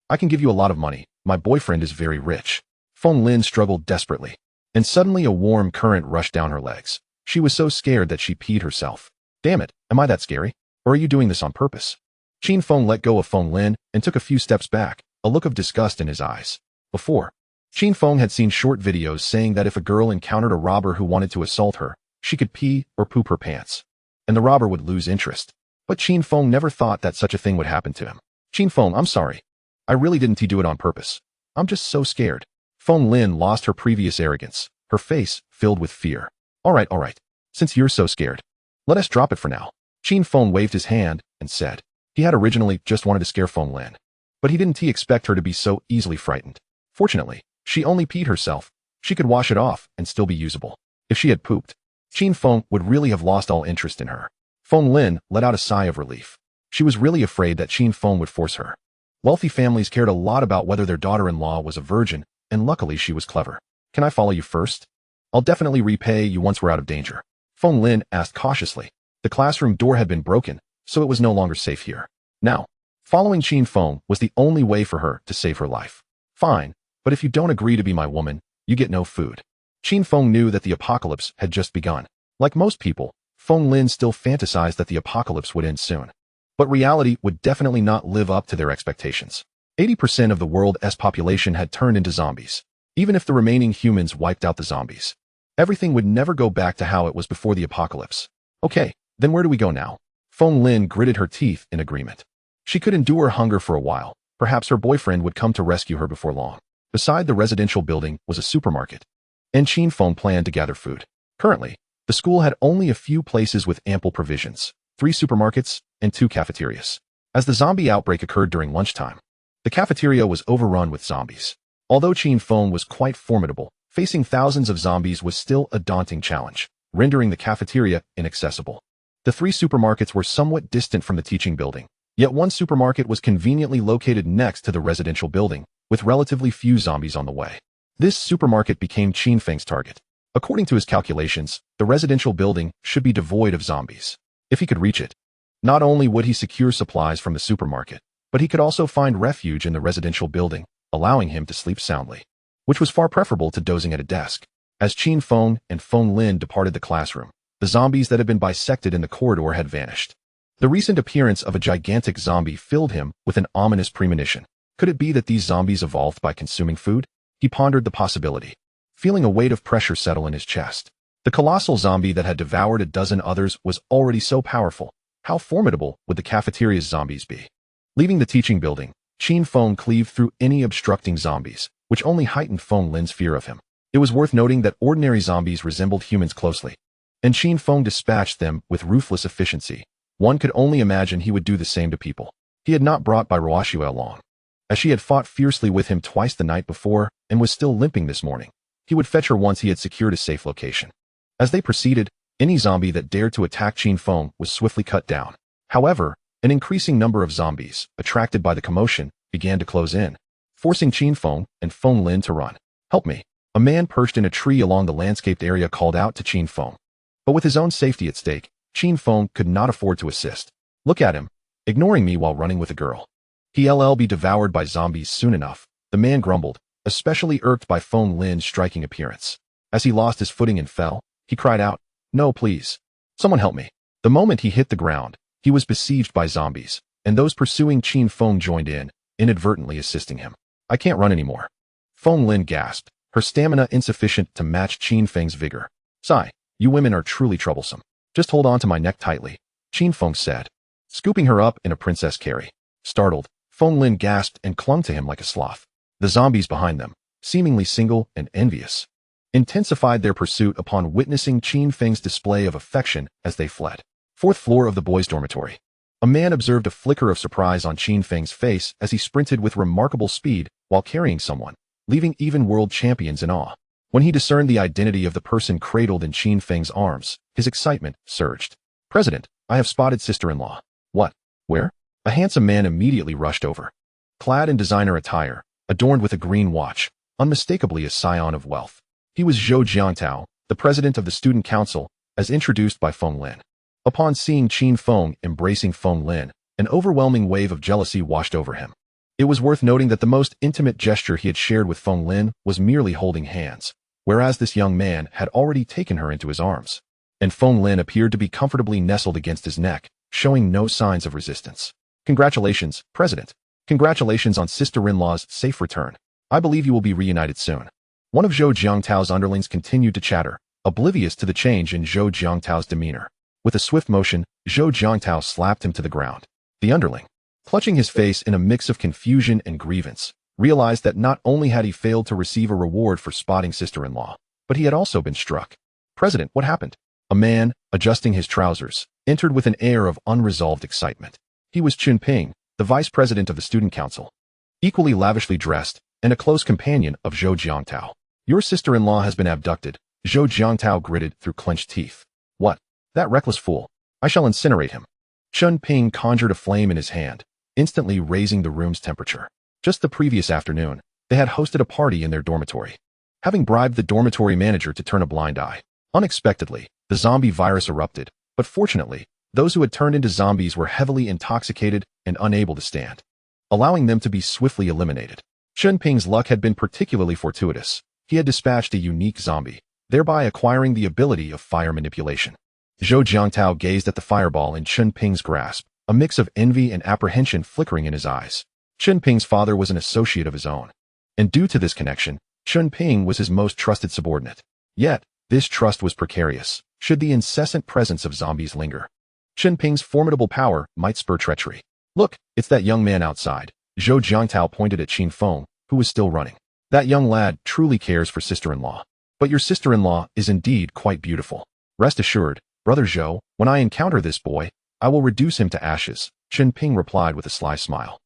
I can give you a lot of money. My boyfriend is very rich. Feng Lin struggled desperately, and suddenly a warm current rushed down her legs. She was so scared that she peed herself. Damn it, am I that scary? Or are you doing this on purpose? Qin Feng let go of Feng Lin and took a few steps back, a look of disgust in his eyes. Before, Qin Feng had seen short videos saying that if a girl encountered a robber who wanted to assault her, she could pee or poop her pants, and the robber would lose interest. But Qin Feng never thought that such a thing would happen to him. Qin Feng, I'm sorry. I really didn't do it on purpose. I'm just so scared. Feng Lin lost her previous arrogance, her face filled with fear. All right. Since you're so scared, let us drop it for now. Qin Feng waved his hand and said. He had originally just wanted to scare Feng Lin, but he didn't expect her to be so easily frightened. Fortunately, she only peed herself. She could wash it off and still be usable. If she had pooped, Qin Feng would really have lost all interest in her. Feng Lin let out a sigh of relief. She was really afraid that Qin Feng would force her. Wealthy families cared a lot about whether their daughter-in-law was a virgin, and luckily she was clever. Can I follow you first? I'll definitely repay you once we're out of danger. Feng Lin asked cautiously. The classroom door had been broken, so it was no longer safe here. Now, following Qin Feng was the only way for her to save her life. Fine, but if you don't agree to be my woman, you get no food. Qin Feng knew that the apocalypse had just begun. Like most people, Feng Lin still fantasized that the apocalypse would end soon. But reality would definitely not live up to their expectations. 80% of the world's population had turned into zombies. Even if the remaining humans wiped out the zombies, everything would never go back to how it was before the apocalypse. Okay, then where do we go now? Feng Lin gritted her teeth in agreement. She could endure hunger for a while. Perhaps her boyfriend would come to rescue her before long. Beside the residential building was a supermarket, and Qin Feng planned to gather food. Currently, the school had only a few places with ample provisions, 3 supermarkets and 2 cafeterias. As the zombie outbreak occurred during lunchtime, the cafeteria was overrun with zombies. Although Qin Feng was quite formidable, facing thousands of zombies was still a daunting challenge, rendering the cafeteria inaccessible. The 3 supermarkets were somewhat distant from the teaching building, yet one supermarket was conveniently located next to the residential building, with relatively few zombies on the way. This supermarket became Qin Feng's target. According to his calculations, the residential building should be devoid of zombies. If he could reach it, not only would he secure supplies from the supermarket, but he could also find refuge in the residential building, allowing him to sleep soundly, which was far preferable to dozing at a desk. As Qin Feng and Feng Lin departed the classroom, the zombies that had been bisected in the corridor had vanished. The recent appearance of a gigantic zombie filled him with an ominous premonition. Could it be that these zombies evolved by consuming food? He pondered the possibility, feeling a weight of pressure settle in his chest. The colossal zombie that had devoured a dozen others was already so powerful. How formidable would the cafeteria's zombies be? Leaving the teaching building, Qin Feng cleaved through any obstructing zombies, which only heightened Feng Lin's fear of him. It was worth noting that ordinary zombies resembled humans closely, and Qin Feng dispatched them with ruthless efficiency. One could only imagine he would do the same to people. He had not brought Bai Ruoxue along, as she had fought fiercely with him twice the night before and was still limping this morning. He would fetch her once he had secured a safe location. As they proceeded, any zombie that dared to attack Qin Feng was swiftly cut down. However, an increasing number of zombies, attracted by the commotion, began to close in, forcing Qin Feng and Feng Lin to run. Help me. A man perched in a tree along the landscaped area called out to Qin Feng. But with his own safety at stake, Qin Feng could not afford to assist. Look at him, ignoring me while running with a girl. He'll be devoured by zombies soon enough, the man grumbled, especially irked by Feng Lin's striking appearance. As he lost his footing and fell, he cried out, "No, please. Someone help me." The moment he hit the ground, he was besieged by zombies, and those pursuing Qin Feng joined in, inadvertently assisting him. "I can't run anymore." Feng Lin gasped, her stamina insufficient to match Qin Feng's vigor. "Sigh, you women are truly troublesome. Just hold on to my neck tightly," Qin Feng said, scooping her up in a princess carry. Startled, Feng Lin gasped and clung to him like a sloth. The zombies behind them, seemingly single and envious, intensified their pursuit upon witnessing Qin Feng's display of affection as they fled. Fourth floor of the boys' dormitory. A man observed a flicker of surprise on Qin Feng's face as he sprinted with remarkable speed while carrying someone, leaving even world champions in awe. When he discerned the identity of the person cradled in Qin Feng's arms, his excitement surged. "President, I have spotted sister-in-law." "What? Where?" A handsome man immediately rushed over. Clad in designer attire, adorned with a green watch, unmistakably a scion of wealth. He was Zhou Jiangtao, the president of the student council, as introduced by Feng Lin. Upon seeing Qin Feng embracing Feng Lin, an overwhelming wave of jealousy washed over him. It was worth noting that the most intimate gesture he had shared with Feng Lin was merely holding hands, whereas this young man had already taken her into his arms. And Feng Lin appeared to be comfortably nestled against his neck, showing no signs of resistance. "Congratulations, President. Congratulations on sister-in-law's safe return. I believe you will be reunited soon." One of Zhou Jiangtao's underlings continued to chatter, oblivious to the change in Zhou Jiangtao's demeanor. With a swift motion, Zhou Jiangtao slapped him to the ground. The underling, clutching his face in a mix of confusion and grievance, realized that not only had he failed to receive a reward for spotting sister-in-law, but he had also been struck. "President, what happened?" A man, adjusting his trousers, entered with an air of unresolved excitement. He was Qin Feng, the vice president of the student council, equally lavishly dressed, and a close companion of Zhou Jiangtao. "Your sister-in-law has been abducted," Zhou Jiangtao gritted through clenched teeth. "What? That reckless fool. I shall incinerate him." Qin Feng conjured a flame in his hand, instantly raising the room's temperature. Just the previous afternoon, they had hosted a party in their dormitory, having bribed the dormitory manager to turn a blind eye. Unexpectedly, the zombie virus erupted, but fortunately, those who had turned into zombies were heavily intoxicated and unable to stand, allowing them to be swiftly eliminated. Qin Feng's luck had been particularly fortuitous. He had dispatched a unique zombie, thereby acquiring the ability of fire manipulation. Zhou Jiangtao gazed at the fireball in Qin Feng's grasp, a mix of envy and apprehension flickering in his eyes. Qin Feng's father was an associate of his own, and due to this connection, Qin Feng was his most trusted subordinate. Yet, this trust was precarious, should the incessant presence of zombies linger. Qin Feng's formidable power might spur treachery. "Look, it's that young man outside." Zhou Jiangtao pointed at Qin Feng, who was still running. "That young lad truly cares for sister-in-law. But your sister-in-law is indeed quite beautiful. Rest assured, Brother Zhou, when I encounter this boy, I will reduce him to ashes," Qin Feng replied with a sly smile.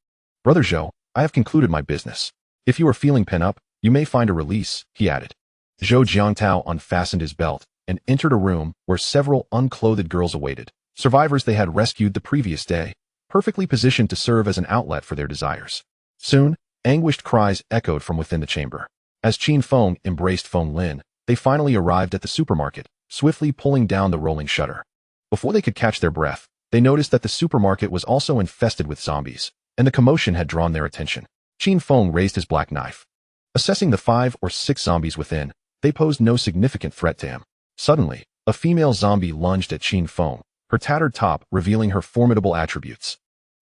"Brother Zhou, I have concluded my business. If you are feeling pent up, you may find a release," he added. Zhou Jiangtao unfastened his belt and entered a room where several unclothed girls awaited, survivors they had rescued the previous day, perfectly positioned to serve as an outlet for their desires. Soon, anguished cries echoed from within the chamber. As Qin Feng embraced Feng Lin, they finally arrived at the supermarket, swiftly pulling down the rolling shutter. Before they could catch their breath, they noticed that the supermarket was also infested with zombies, and the commotion had drawn their attention. Qin Feng raised his black knife. Assessing the 5 or 6 zombies within, they posed no significant threat to him. Suddenly, a female zombie lunged at Qin Feng, her tattered top revealing her formidable attributes,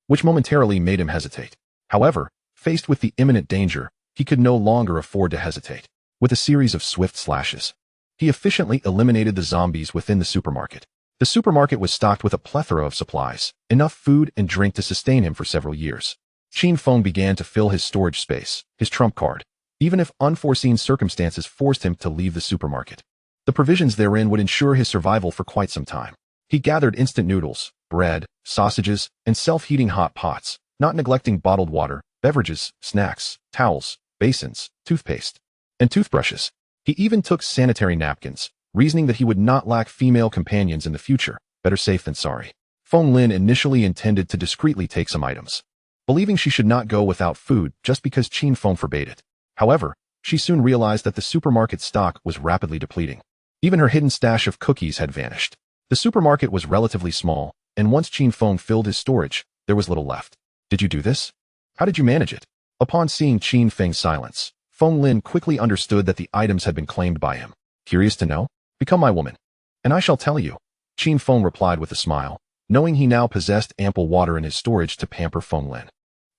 which momentarily made him hesitate. However, faced with the imminent danger, he could no longer afford to hesitate. With a series of swift slashes, he efficiently eliminated the zombies within the supermarket. The supermarket was stocked with a plethora of supplies, enough food and drink to sustain him for several years. Qin Feng began to fill his storage space, his trump card, even if unforeseen circumstances forced him to leave the supermarket. The provisions therein would ensure his survival for quite some time. He gathered instant noodles, bread, sausages, and self-heating hot pots, not neglecting bottled water, beverages, snacks, towels, basins, toothpaste, and toothbrushes. He even took sanitary napkins, reasoning that he would not lack female companions in the future. Better safe than sorry. Feng Lin initially intended to discreetly take some items, believing she should not go without food just because Qin Feng forbade it. However, she soon realized that the supermarket stock was rapidly depleting. Even her hidden stash of cookies had vanished. The supermarket was relatively small, and once Qin Feng filled his storage, there was little left. "Did you do this?" How did you manage it? Upon seeing Qin Feng's silence, Feng Lin quickly understood that the items had been claimed by him. Curious to know? Become my woman, and I shall tell you. Qin Feng replied with a smile, knowing he now possessed ample water in his storage to pamper Feng Lin.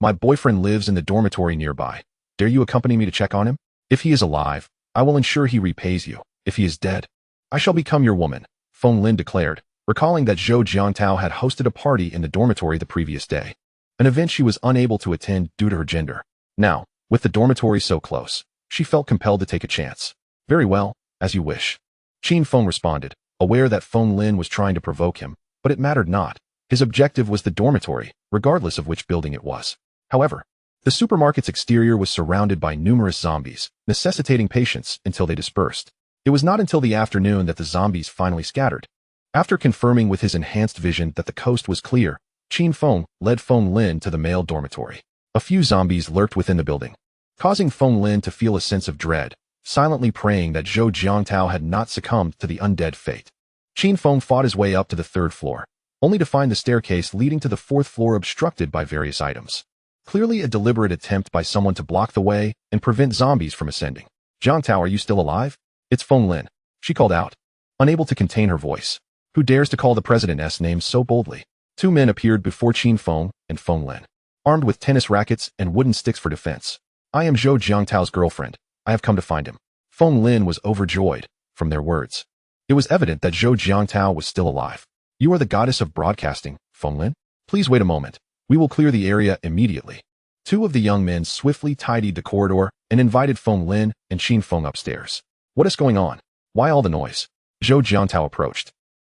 My boyfriend lives in the dormitory nearby. Dare you accompany me to check on him? If he is alive, I will ensure he repays you. If he is dead, I shall become your woman, Feng Lin declared, recalling that Zhou Jiangtao had hosted a party in the dormitory the previous day, an event she was unable to attend due to her gender. Now, with the dormitory so close, she felt compelled to take a chance. Very well, as you wish. Qin Feng responded, aware that Feng Lin was trying to provoke him, but it mattered not. His objective was the dormitory, regardless of which building it was. However, the supermarket's exterior was surrounded by numerous zombies, necessitating patience until they dispersed. It was not until the afternoon that the zombies finally scattered. After confirming with his enhanced vision that the coast was clear, Qin Feng led Feng Lin to the male dormitory. A few zombies lurked within the building, causing Feng Lin to feel a sense of dread, silently praying that Zhou Jiangtao had not succumbed to the undead fate. Qin Feng fought his way up to the 3rd floor, only to find the staircase leading to the 4th floor obstructed by various items. Clearly a deliberate attempt by someone to block the way and prevent zombies from ascending. Jiangtao, are you still alive? It's Feng Lin, she called out, unable to contain her voice. Who dares to call the president's name so boldly? 2 men appeared before Qin Feng and Feng Lin, armed with tennis rackets and wooden sticks for defense. I am Zhou Jiangtao's girlfriend. I have come to find him. Feng Lin was overjoyed from their words. It was evident that Zhou Jiangtao was still alive. You are the goddess of broadcasting, Feng Lin? Please wait a moment. We will clear the area immediately. 2 of the young men swiftly tidied the corridor and invited Feng Lin and Qin Feng upstairs. What is going on? Why all the noise? Zhou Jiangtao approached,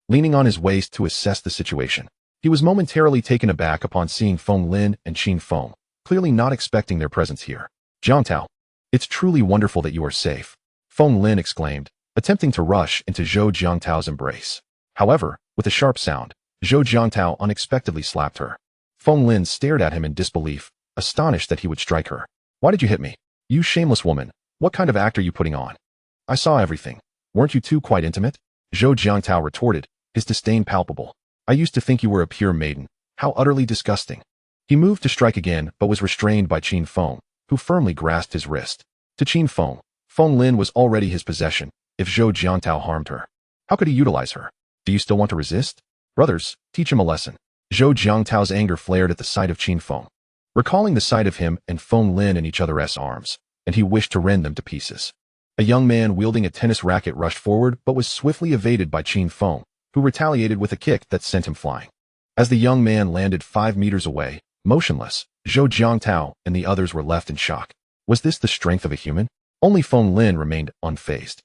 leaning on his waist to assess the situation. He was momentarily taken aback upon seeing Feng Lin and Qin Feng, clearly not expecting their presence here. Jiangtao, it's truly wonderful that you are safe, Feng Lin exclaimed, attempting to rush into Zhou Jiangtao's embrace. However, with a sharp sound, Zhou Jiangtao unexpectedly slapped her. Feng Lin stared at him in disbelief, astonished that he would strike her. Why did you hit me? You shameless woman, what kind of act are you putting on? I saw everything. Weren't you two quite intimate? Zhou Jiangtao retorted, his disdain palpable. I used to think you were a pure maiden. How utterly disgusting. He moved to strike again, but was restrained by Qin Feng, who firmly grasped his wrist. To Qin Feng, Feng Lin was already his possession, if Zhou Jiangtao harmed her. How could he utilize her? Do you still want to resist? Brothers, teach him a lesson. Zhou Jiangtao's anger flared at the sight of Qin Feng, recalling the sight of him and Feng Lin in each other's arms, and he wished to rend them to pieces. A young man wielding a tennis racket rushed forward but was swiftly evaded by Qin Feng, who retaliated with a kick that sent him flying. As the young man landed 5 meters away, motionless, Zhou Jiangtao and the others were left in shock. Was this the strength of a human? Only Feng Lin remained unfazed,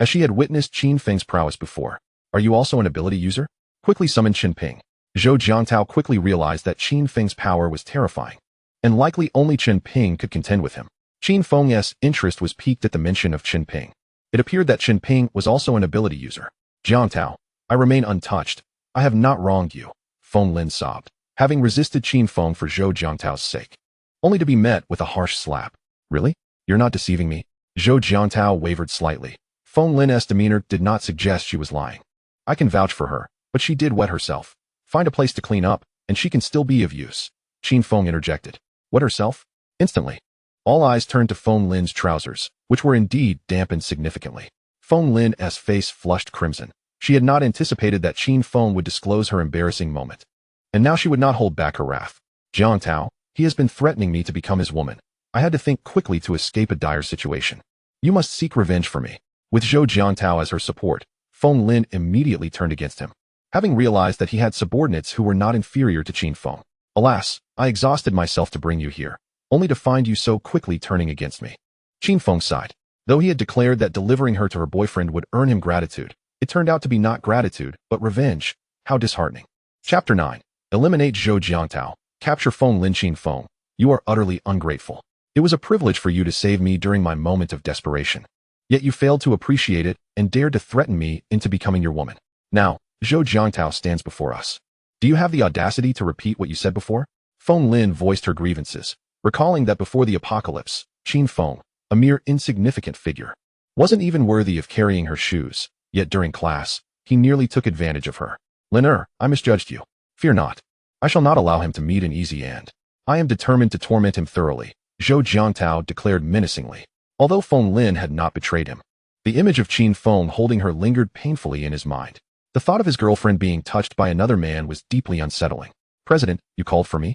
as she had witnessed Qin Feng's prowess before. Are you also an ability user? Quickly summon Qin Ping. Zhou Jiangtao quickly realized that Qin Feng's power was terrifying, and likely only Qin Ping could contend with him. Qin Feng's interest was piqued at the mention of Qin Ping. It appeared that Qin Ping was also an ability user. Jiangtao, I remain untouched. I have not wronged you, Feng Lin sobbed, having resisted Qin Feng for Zhou Jiangtao's sake, only to be met with a harsh slap. Really? You're not deceiving me? Zhou Jiangtao wavered slightly. Feng Lin's demeanor did not suggest she was lying. I can vouch for her, but she did wet herself. Find a place to clean up, and she can still be of use. Qin Feng interjected. Wet herself? Instantly, all eyes turned to Feng Lin's trousers, which were indeed dampened significantly. Feng Lin's face flushed crimson. She had not anticipated that Qin Feng would disclose her embarrassing moment, and now she would not hold back her wrath. Jiangtao, he has been threatening me to become his woman. I had to think quickly to escape a dire situation. You must seek revenge for me. With Zhou Jiangtao as her support, Feng Lin immediately turned against him, having realized that he had subordinates who were not inferior to Qin Feng. Alas, I exhausted myself to bring you here, only to find you so quickly turning against me. Qin Feng sighed. Though he had declared that delivering her to her boyfriend would earn him gratitude, it turned out to be not gratitude, but revenge. How disheartening. Chapter 9. Eliminate Zhou Jiangtao. Capture Feng Lin. Qin Feng, you are utterly ungrateful. It was a privilege for you to save me during my moment of desperation. Yet you failed to appreciate it and dared to threaten me into becoming your woman. Now, Zhou Jiangtao stands before us. Do you have the audacity to repeat what you said before? Feng Lin voiced her grievances, recalling that before the apocalypse, Qin Feng, a mere insignificant figure, wasn't even worthy of carrying her shoes, yet during class, he nearly took advantage of her. Lin, I misjudged you. Fear not. I shall not allow him to meet an easy end. I am determined to torment him thoroughly, Zhou Jiangtao declared menacingly. Although Feng Lin had not betrayed him, the image of Qin Feng holding her lingered painfully in his mind. The thought of his girlfriend being touched by another man was deeply unsettling. President, you called for me?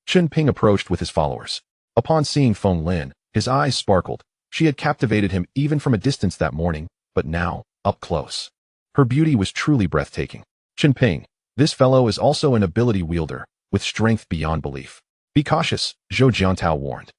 Qin Ping approached with his followers. Upon seeing Feng Lin, his eyes sparkled. She had captivated him even from a distance that morning, but now, up close. Her beauty was truly breathtaking. Qin Ping, this fellow is also an ability wielder, with strength beyond belief. Be cautious, Zhou Jiantao warned,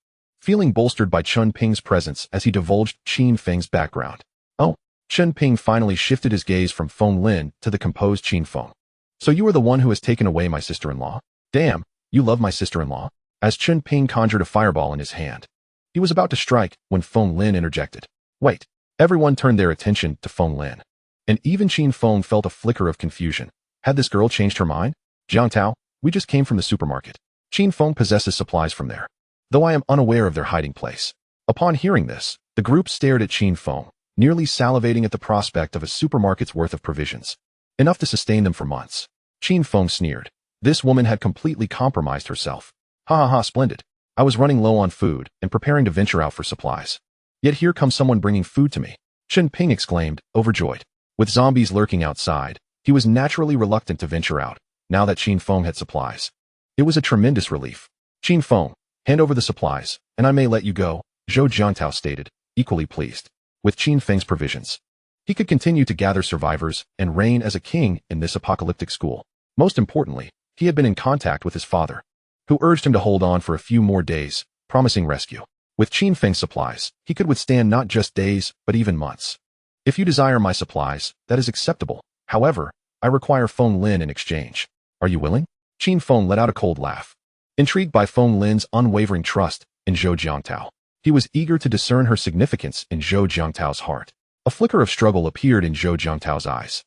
feeling bolstered by Qin Ping's presence as he divulged Qin Feng's background. Oh, Qin Ping finally shifted his gaze from Feng Lin to the composed Qin Feng. So you are the one who has taken away my sister-in-law? Damn, you love my sister-in-law? As Qin Ping conjured a fireball in his hand. He was about to strike when Feng Lin interjected. Wait. Everyone turned their attention to Feng Lin. And even Qin Feng felt a flicker of confusion. Had this girl changed her mind? Jiangtao, we just came from the supermarket. Qin Feng possesses supplies from there, though I am unaware of their hiding place. Upon hearing this, the group stared at Qin Feng, nearly salivating at the prospect of a supermarket's worth of provisions. Enough to sustain them for months. Qin Feng sneered. This woman had completely compromised herself. Ha ha ha, splendid. I was running low on food and preparing to venture out for supplies. Yet here comes someone bringing food to me, Qin Ping exclaimed, overjoyed. With zombies lurking outside, he was naturally reluctant to venture out, now that Qin Feng had supplies. It was a tremendous relief. Qin Feng, hand over the supplies, and I may let you go, Zhou Jiantao stated, equally pleased. With Qin Feng's provisions, he could continue to gather survivors and reign as a king in this apocalyptic school. Most importantly, he had been in contact with his father, who urged him to hold on for a few more days, promising rescue. With Qin Feng's supplies, he could withstand not just days, but even months. If you desire my supplies, that is acceptable. However, I require Feng Lin in exchange. Are you willing? Qin Feng let out a cold laugh. Intrigued by Feng Lin's unwavering trust in Zhou Jiangtao, he was eager to discern her significance in Zhou Jiangtao's heart. A flicker of struggle appeared in Zhou Jiangtao's eyes.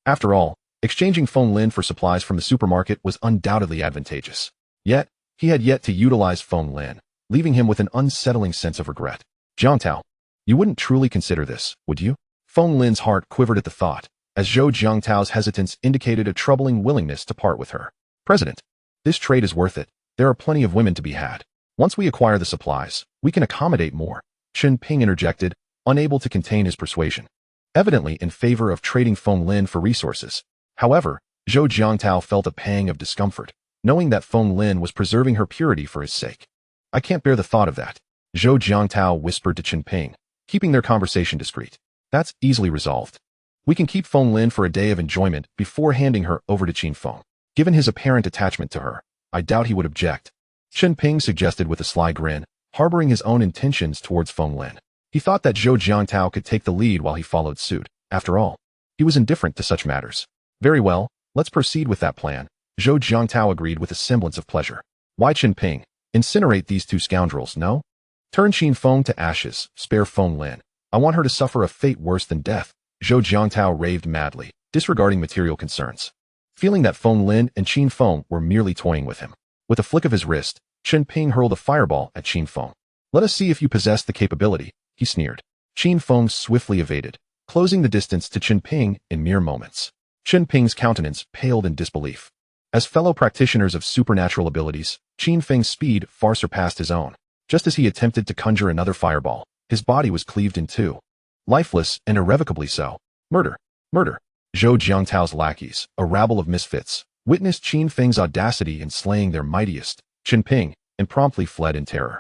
After all, exchanging Feng Lin for supplies from the supermarket was undoubtedly advantageous. Yet, he had yet to utilize Feng Lin, leaving him with an unsettling sense of regret. Jiangtao, you wouldn't truly consider this, would you? Feng Lin's heart quivered at the thought, as Zhou Jiangtao's hesitance indicated a troubling willingness to part with her. President, this trade is worth it. There are plenty of women to be had. Once we acquire the supplies, we can accommodate more, Qin Ping interjected, unable to contain his persuasion. Evidently in favor of trading Feng Lin for resources. However, Zhou Jiangtao felt a pang of discomfort, knowing that Feng Lin was preserving her purity for his sake. I can't bear the thought of that, Zhou Jiangtao whispered to Qin Ping, keeping their conversation discreet. That's easily resolved. We can keep Feng Lin for a day of enjoyment before handing her over to Qin Feng. Given his apparent attachment to her, I doubt he would object, Qin Ping suggested with a sly grin, harboring his own intentions towards Feng Lin. He thought that Zhou Jiangtao could take the lead while he followed suit. After all, he was indifferent to such matters. Very well, let's proceed with that plan, Zhou Jiangtao agreed with a semblance of pleasure. Why Qin Ping? Incinerate these two scoundrels, no? Turn Qin Feng to ashes, spare Feng Lin. I want her to suffer a fate worse than death, Zhou Jiangtao raved madly, disregarding material concerns. Feeling that Feng Lin and Qin Feng were merely toying with him. With a flick of his wrist, Qin Ping hurled a fireball at Qin Feng. Let us see if you possess the capability, he sneered. Qin Feng swiftly evaded, closing the distance to Qin Ping in mere moments. Qin Ping's countenance paled in disbelief. As fellow practitioners of supernatural abilities, Qin Feng's speed far surpassed his own. Just as he attempted to conjure another fireball, his body was cleaved in two. Lifeless and irrevocably so. Murder! Murder! Zhou Jiangtao's lackeys, a rabble of misfits, witnessed Qin Feng's audacity in slaying their mightiest, Qin Ping, and promptly fled in terror.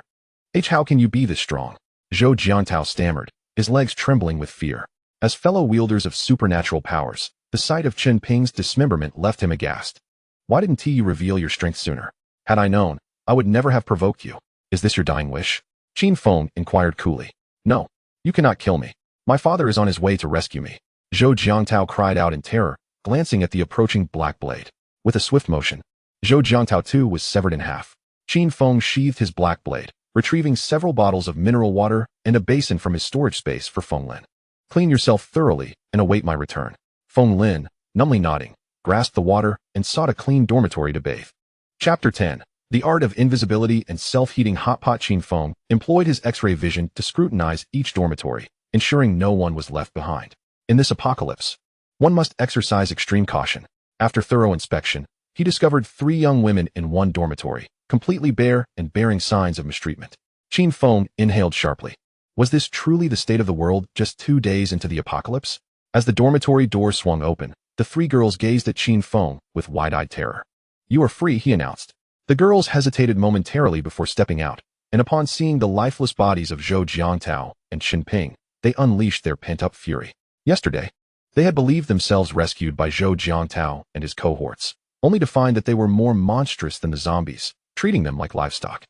How can you be this strong? Zhou Jiangtao stammered, his legs trembling with fear. As fellow wielders of supernatural powers, the sight of Qin Ping's dismemberment left him aghast. Why didn't you reveal your strength sooner? Had I known, I would never have provoked you. Is this your dying wish? Qin Feng inquired coolly. No, you cannot kill me. My father is on his way to rescue me. Zhou Jiangtao cried out in terror, glancing at the approaching black blade. With a swift motion, Zhou Jiangtao too was severed in half. Qin Feng sheathed his black blade, retrieving several bottles of mineral water and a basin from his storage space for Feng Lin. Clean yourself thoroughly and await my return. Feng Lin, numbly nodding, grasped the water and sought a clean dormitory to bathe. Chapter 10. The art of invisibility and self-heating hot pot. Qin Feng employed his X-ray vision to scrutinize each dormitory, ensuring no one was left behind. In this apocalypse, one must exercise extreme caution. After thorough inspection, he discovered 3 young women in one dormitory, completely bare and bearing signs of mistreatment. Qin Feng inhaled sharply. Was this truly the state of the world just 2 days into the apocalypse? As the dormitory door swung open, the 3 girls gazed at Qin Feng with wide-eyed terror. "You are free," he announced. The girls hesitated momentarily before stepping out, and upon seeing the lifeless bodies of Zhou Jiangtao and Qin Ping, they unleashed their pent-up fury. Yesterday, they had believed themselves rescued by Zhou Jiangtao and his cohorts, only to find that they were more monstrous than the zombies, treating them like livestock,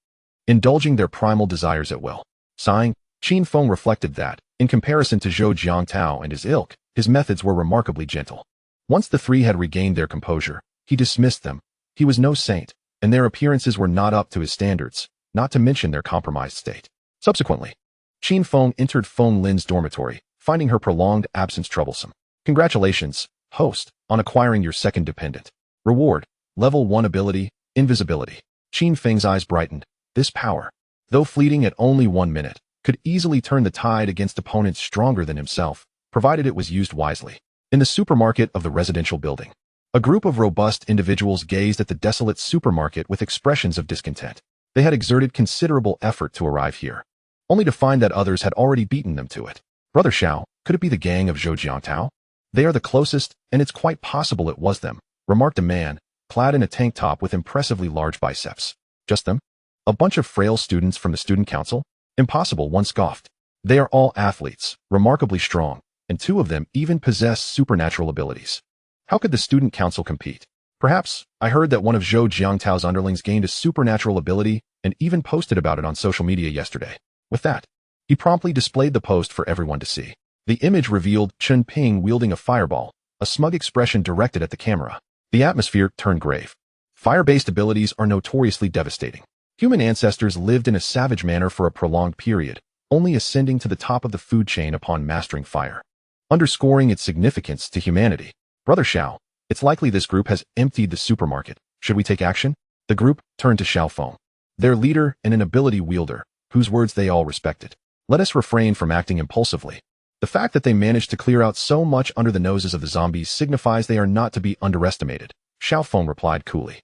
indulging their primal desires at will. Sighing, Qin Feng reflected that, in comparison to Zhou Jiangtao and his ilk, his methods were remarkably gentle. Once the 3 had regained their composure, he dismissed them. He was no saint, and their appearances were not up to his standards, not to mention their compromised state. Subsequently, Qin Feng entered Feng Lin's dormitory, finding her prolonged absence troublesome. "Congratulations, host, on acquiring your second dependent. Reward, level 1 ability, invisibility." Qin Feng's eyes brightened. This power, though fleeting at only 1 minute, could easily turn the tide against opponents stronger than himself, provided it was used wisely. In the supermarket of the residential building, a group of robust individuals gazed at the desolate supermarket with expressions of discontent. They had exerted considerable effort to arrive here, only to find that others had already beaten them to it. "Brother Xiao, could it be the gang of Zhou Jiangtao? They are the closest, and it's quite possible it was them," remarked a man, clad in a tank top with impressively large biceps. "Just them? A bunch of frail students from the student council? Impossible," one scoffed. "They are all athletes, remarkably strong, and 2 of them even possess supernatural abilities. How could the student council compete? Perhaps, I heard that one of Zhou Jiangtao's underlings gained a supernatural ability and even posted about it on social media yesterday." With that, he promptly displayed the post for everyone to see. The image revealed Qin Ping wielding a fireball, a smug expression directed at the camera. The atmosphere turned grave. Fire-based abilities are notoriously devastating. Human ancestors lived in a savage manner for a prolonged period, only ascending to the top of the food chain upon mastering fire, underscoring its significance to humanity. "Brother Xiao, it's likely this group has emptied the supermarket. Should we take action?" The group turned to Xiao Feng, their leader and an ability wielder, whose words they all respected. "Let us refrain from acting impulsively. The fact that they managed to clear out so much under the noses of the zombies signifies they are not to be underestimated," Xiao Feng replied coolly.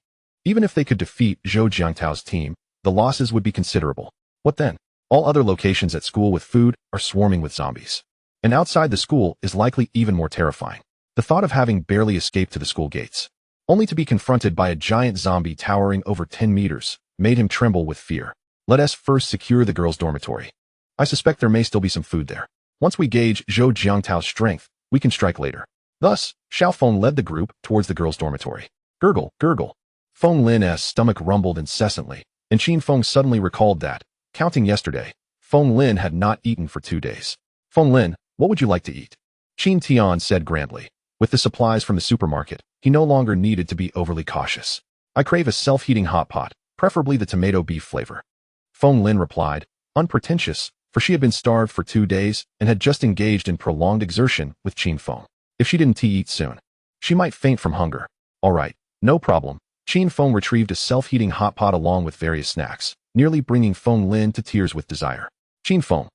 "Even if they could defeat Zhou Jiangtao's team, the losses would be considerable. What then? All other locations at school with food are swarming with zombies. And outside the school is likely even more terrifying. The thought of having barely escaped to the school gates, only to be confronted by a giant zombie towering over 10 meters, made him tremble with fear. Let us first secure the girls' dormitory. I suspect there may still be some food there. Once we gauge Zhou Jiangtao's strength, we can strike later." Thus, Xiao Feng led the group towards the girls' dormitory. Gurgle, gurgle. Feng Lin's stomach rumbled incessantly, and Qin Feng suddenly recalled that, counting yesterday, Feng Lin had not eaten for 2 days. "Feng Lin, what would you like to eat?" Qin Tian said grandly. With the supplies from the supermarket, he no longer needed to be overly cautious. "I crave a self-heating hot pot, preferably the tomato beef flavor." Feng Lin replied, unpretentious, for she had been starved for 2 days and had just engaged in prolonged exertion with Qin Feng. If she didn't eat soon, she might faint from hunger. "All right, no problem." Qin Feng retrieved a self-heating hot pot along with various snacks, nearly bringing Feng Lin to tears with desire. "Qin Feng,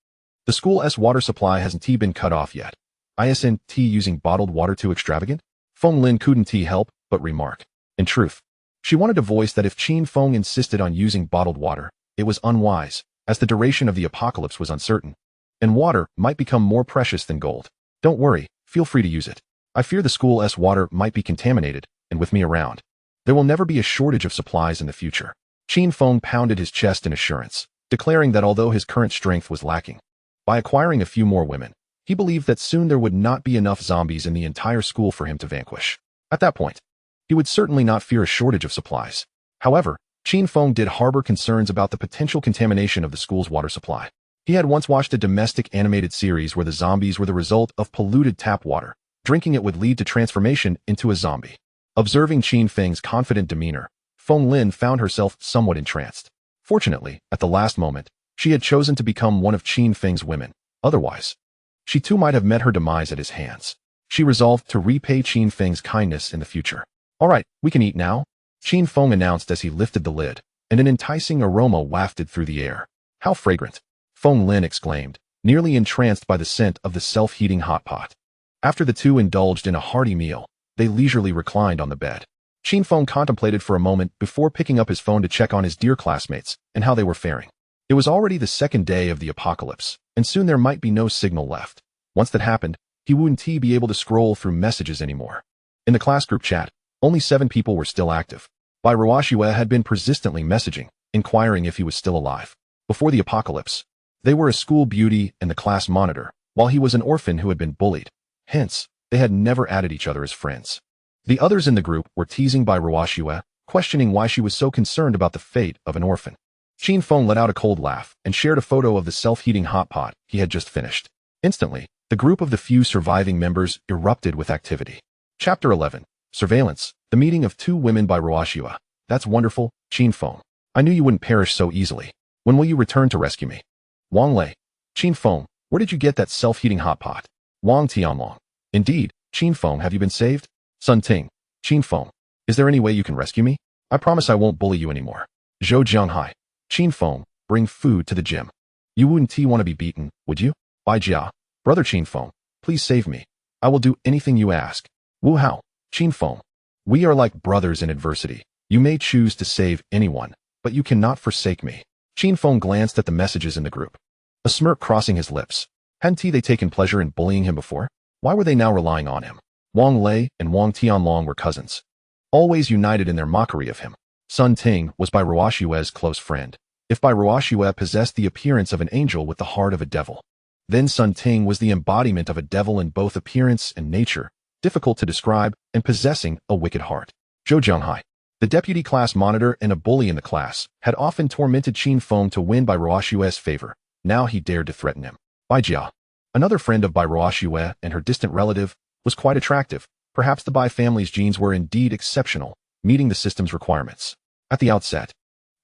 the school's water supply hasn't been cut off yet. Isn't using bottled water too extravagant?" Feng Lin couldn't help but remark. In truth, she wanted to voice that if Qin Feng insisted on using bottled water, it was unwise, as the duration of the apocalypse was uncertain, and water might become more precious than gold. "Don't worry, feel free to use it. I fear the school's water might be contaminated, and with me around, there will never be a shortage of supplies in the future." Qin Feng pounded his chest in assurance, declaring that although his current strength was lacking, by acquiring a few more women, he believed that soon there would not be enough zombies in the entire school for him to vanquish. At that point, he would certainly not fear a shortage of supplies. However, Qin Feng did harbor concerns about the potential contamination of the school's water supply. He had once watched a domestic animated series where the zombies were the result of polluted tap water. Drinking it would lead to transformation into a zombie. Observing Qin Feng's confident demeanor, Feng Lin found herself somewhat entranced. Fortunately, at the last moment, she had chosen to become one of Qin Feng's women. Otherwise, she too might have met her demise at his hands. She resolved to repay Qin Feng's kindness in the future. "All right, we can eat now," Qin Feng announced as he lifted the lid, and an enticing aroma wafted through the air. "How fragrant!" Feng Lin exclaimed, nearly entranced by the scent of the self-heating hot pot. After the two indulged in a hearty meal, they leisurely reclined on the bed. Qin Feng contemplated for a moment before picking up his phone to check on his dear classmates and how they were faring. It was already the second day of the apocalypse, and soon there might be no signal left. Once that happened, he wouldn't be able to scroll through messages anymore. In the class group chat, only 7 people were still active. Bai Ruoxue had been persistently messaging, inquiring if he was still alive. Before the apocalypse, they were a school beauty and the class monitor, while he was an orphan who had been bullied. Hence, they had never added each other as friends. The others in the group were teasing Bai Ruoxue, questioning why she was so concerned about the fate of an orphan. Qin Feng let out a cold laugh and shared a photo of the self-heating hot pot he had just finished. Instantly, the group of the few surviving members erupted with activity. Chapter 11. Surveillance. The meeting of 2 women by Ruoxue. That's wonderful, Qin Feng. I knew you wouldn't perish so easily. When will you return to rescue me? Wang Lei. Qin Feng, where did you get that self-heating hot pot? Wang Tianlong. Indeed, Qin Feng, have you been saved? Sun Ting. Qin Feng, is there any way you can rescue me? I promise I won't bully you anymore. Zhou Jianghai. Qin Feng, bring food to the gym. You wouldn't want to be beaten, would you? Bai Jia. Brother Qin Feng, please save me. I will do anything you ask. Wu Hao. Qin Feng, we are like brothers in adversity. You may choose to save anyone, but you cannot forsake me. Qin Feng glanced at the messages in the group, a smirk crossing his lips. Hadn't they taken pleasure in bullying him before? Why were they now relying on him? Wang Lei and Wang Tianlong were cousins, always united in their mockery of him. Sun Ting was Bai Ruoxue's close friend. If Bai Ruoxue possessed the appearance of an angel with the heart of a devil, then Sun Ting was the embodiment of a devil in both appearance and nature, difficult to describe and possessing a wicked heart. Zhou Jianghai, the deputy class monitor and a bully in the class, had often tormented Qin Feng to win Bai Ruoxue's favor. Now he dared to threaten him. Bai Jia, another friend of Bai Ruoxue and her distant relative, was quite attractive. Perhaps the Bai family's genes were indeed exceptional, meeting the system's requirements. At the outset,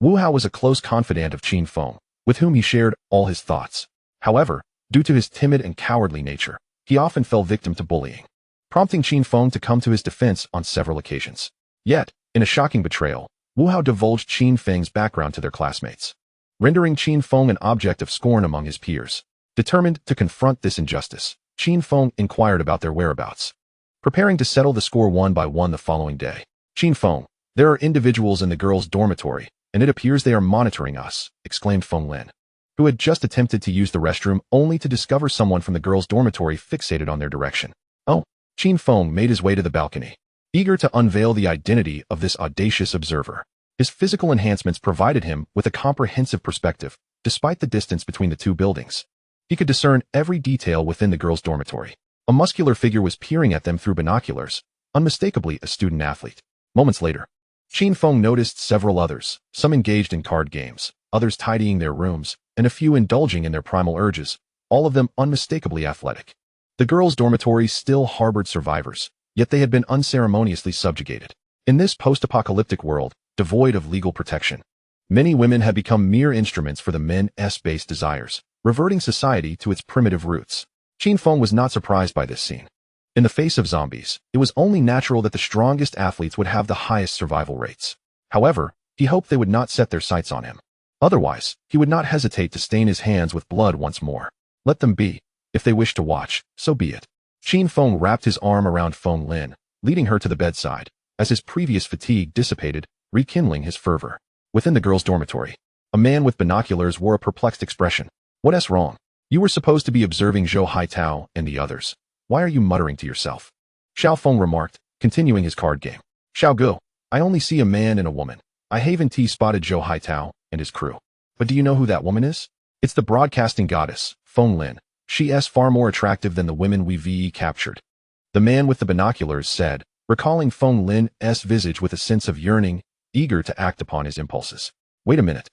Wu Hao was a close confidant of Qin Feng, with whom he shared all his thoughts. However, due to his timid and cowardly nature, he often fell victim to bullying, prompting Qin Feng to come to his defense on several occasions. Yet, in a shocking betrayal, Wu Hao divulged Qin Feng's background to their classmates, rendering Qin Feng an object of scorn among his peers. Determined to confront this injustice, Qin Feng inquired about their whereabouts, preparing to settle the score 1-1 the following day. Qin Feng, there are individuals in the girls' dormitory, and it appears they are monitoring us, exclaimed Feng Lin, who had just attempted to use the restroom only to discover someone from the girls' dormitory fixated on their direction. Oh, Qin Feng made his way to the balcony, eager to unveil the identity of this audacious observer. His physical enhancements provided him with a comprehensive perspective, despite the distance between the 2 buildings. He could discern every detail within the girls' dormitory. A muscular figure was peering at them through binoculars, unmistakably a student athlete. Moments later, Qin Feng noticed several others, some engaged in card games, others tidying their rooms, and a few indulging in their primal urges, all of them unmistakably athletic. The girls' dormitory still harbored survivors, yet they had been unceremoniously subjugated. In this post-apocalyptic world, devoid of legal protection, many women had become mere instruments for the men's base desires, reverting society to its primitive roots. Qin Feng was not surprised by this scene. In the face of zombies, it was only natural that the strongest athletes would have the highest survival rates. However, he hoped they would not set their sights on him. Otherwise, he would not hesitate to stain his hands with blood once more. Let them be. If they wish to watch, so be it. Qin Feng wrapped his arm around Feng Lin, leading her to the bedside, as his previous fatigue dissipated, rekindling his fervor. Within the girls' dormitory, a man with binoculars wore a perplexed expression. What's wrong? You were supposed to be observing Zhou Haitao and the others. Why are you muttering to yourself? Xiao Feng remarked, continuing his card game. Xiao Go, I only see a man and a woman. I haven't spotted Zhou Haitao and his crew. But do you know who that woman is? It's the broadcasting goddess, Feng Lin. She is far more attractive than the women we've captured. The man with the binoculars said, recalling Feng Lin's visage with a sense of yearning, eager to act upon his impulses. Wait a minute.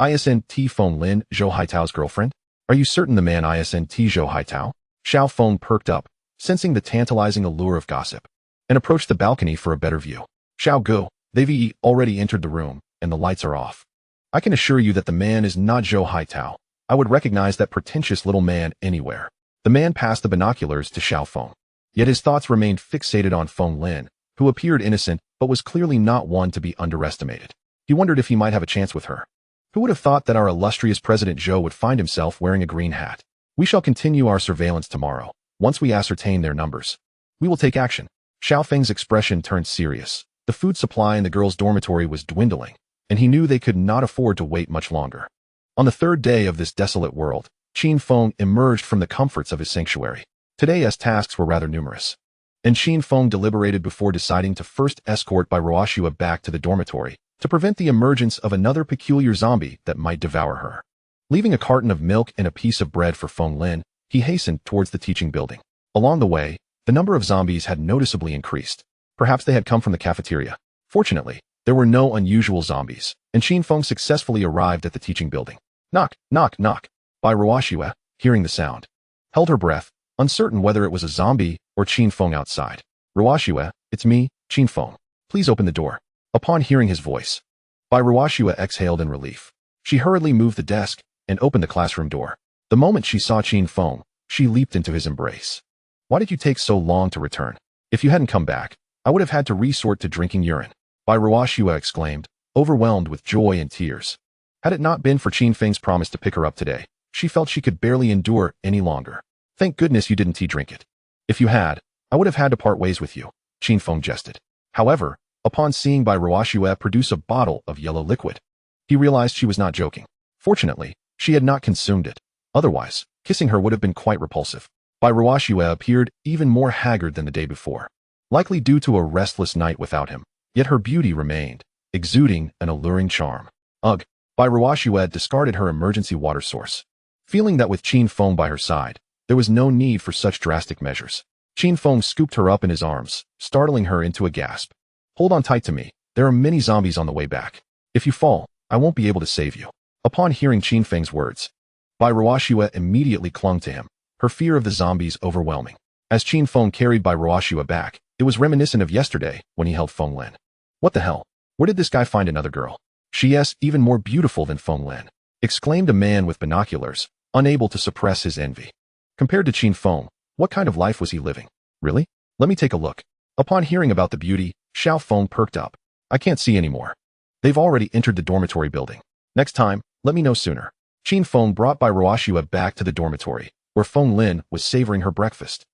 Isn't Feng Lin Zhou Haitao's girlfriend? Are you certain the man isn't Zhou Haitao? Xiao Feng perked up, sensing the tantalizing allure of gossip, and approached the balcony for a better view. Xiao Go, they've already entered the room, and the lights are off. I can assure you that the man is not Zhou Haitao. I would recognize that pretentious little man anywhere. The man passed the binoculars to Xiao Feng. Yet his thoughts remained fixated on Feng Lin, who appeared innocent but was clearly not one to be underestimated. He wondered if he might have a chance with her. Who would have thought that our illustrious President Zhou would find himself wearing a green hat? We shall continue our surveillance tomorrow. Once we ascertain their numbers, we will take action. Xiao Feng's expression turned serious. The food supply in the girls' dormitory was dwindling, and he knew they could not afford to wait much longer. On the third day of this desolate world, Qin Feng emerged from the comforts of his sanctuary. Today's tasks were rather numerous, and Qin Feng deliberated before deciding to first escort Bai Ruoxue back to the dormitory to prevent the emergence of another peculiar zombie that might devour her. Leaving a carton of milk and a piece of bread for Feng Lin, he hastened towards the teaching building. Along the way, the number of zombies had noticeably increased. Perhaps they had come from the cafeteria. Fortunately, there were no unusual zombies, and Qin Feng successfully arrived at the teaching building. Knock, knock, knock. Bai Ruoxue, hearing the sound, held her breath, uncertain whether it was a zombie or Qin Feng outside. Ruoxue, it's me, Qin Feng. Please open the door. Upon hearing his voice, Bai Ruoxue exhaled in relief. She hurriedly moved the desk and opened the classroom door. The moment she saw Qin Feng, she leaped into his embrace. Why did you take so long to return? If you hadn't come back, I would have had to resort to drinking urine. Bai Ruoxue exclaimed, overwhelmed with joy and tears. Had it not been for Qin Feng's promise to pick her up today, she felt she could barely endure any longer. Thank goodness you didn't tea-drink it. If you had, I would have had to part ways with you, Qin Feng jested. However, upon seeing Bai Ruoxue produce a bottle of yellow liquid, he realized she was not joking. Fortunately, she had not consumed it. Otherwise, kissing her would have been quite repulsive. Bai Ruoxue appeared even more haggard than the day before, likely due to a restless night without him, yet her beauty remained, exuding an alluring charm. Ugh, Bai Ruoxue discarded her emergency water source, feeling that with Qin Feng by her side, there was no need for such drastic measures. Qin Feng scooped her up in his arms, startling her into a gasp. Hold on tight to me, there are many zombies on the way back. If you fall, I won't be able to save you. Upon hearing Qin Feng's words, Bai Ruoxue immediately clung to him, her fear of the zombies overwhelming. As Qin Feng carried Bai Ruoxue back, it was reminiscent of yesterday when he held Feng Lin. What the hell? Where did this guy find another girl? She is even more beautiful than Feng Lin, exclaimed a man with binoculars, unable to suppress his envy. Compared to Qin Feng, what kind of life was he living? Really? Let me take a look. Upon hearing about the beauty, Xiao Feng perked up. I can't see anymore. They've already entered the dormitory building. Next time, let me know sooner. Qin Feng brought Bai Ruoxue back to the dormitory, where Feng Lin was savoring her breakfast.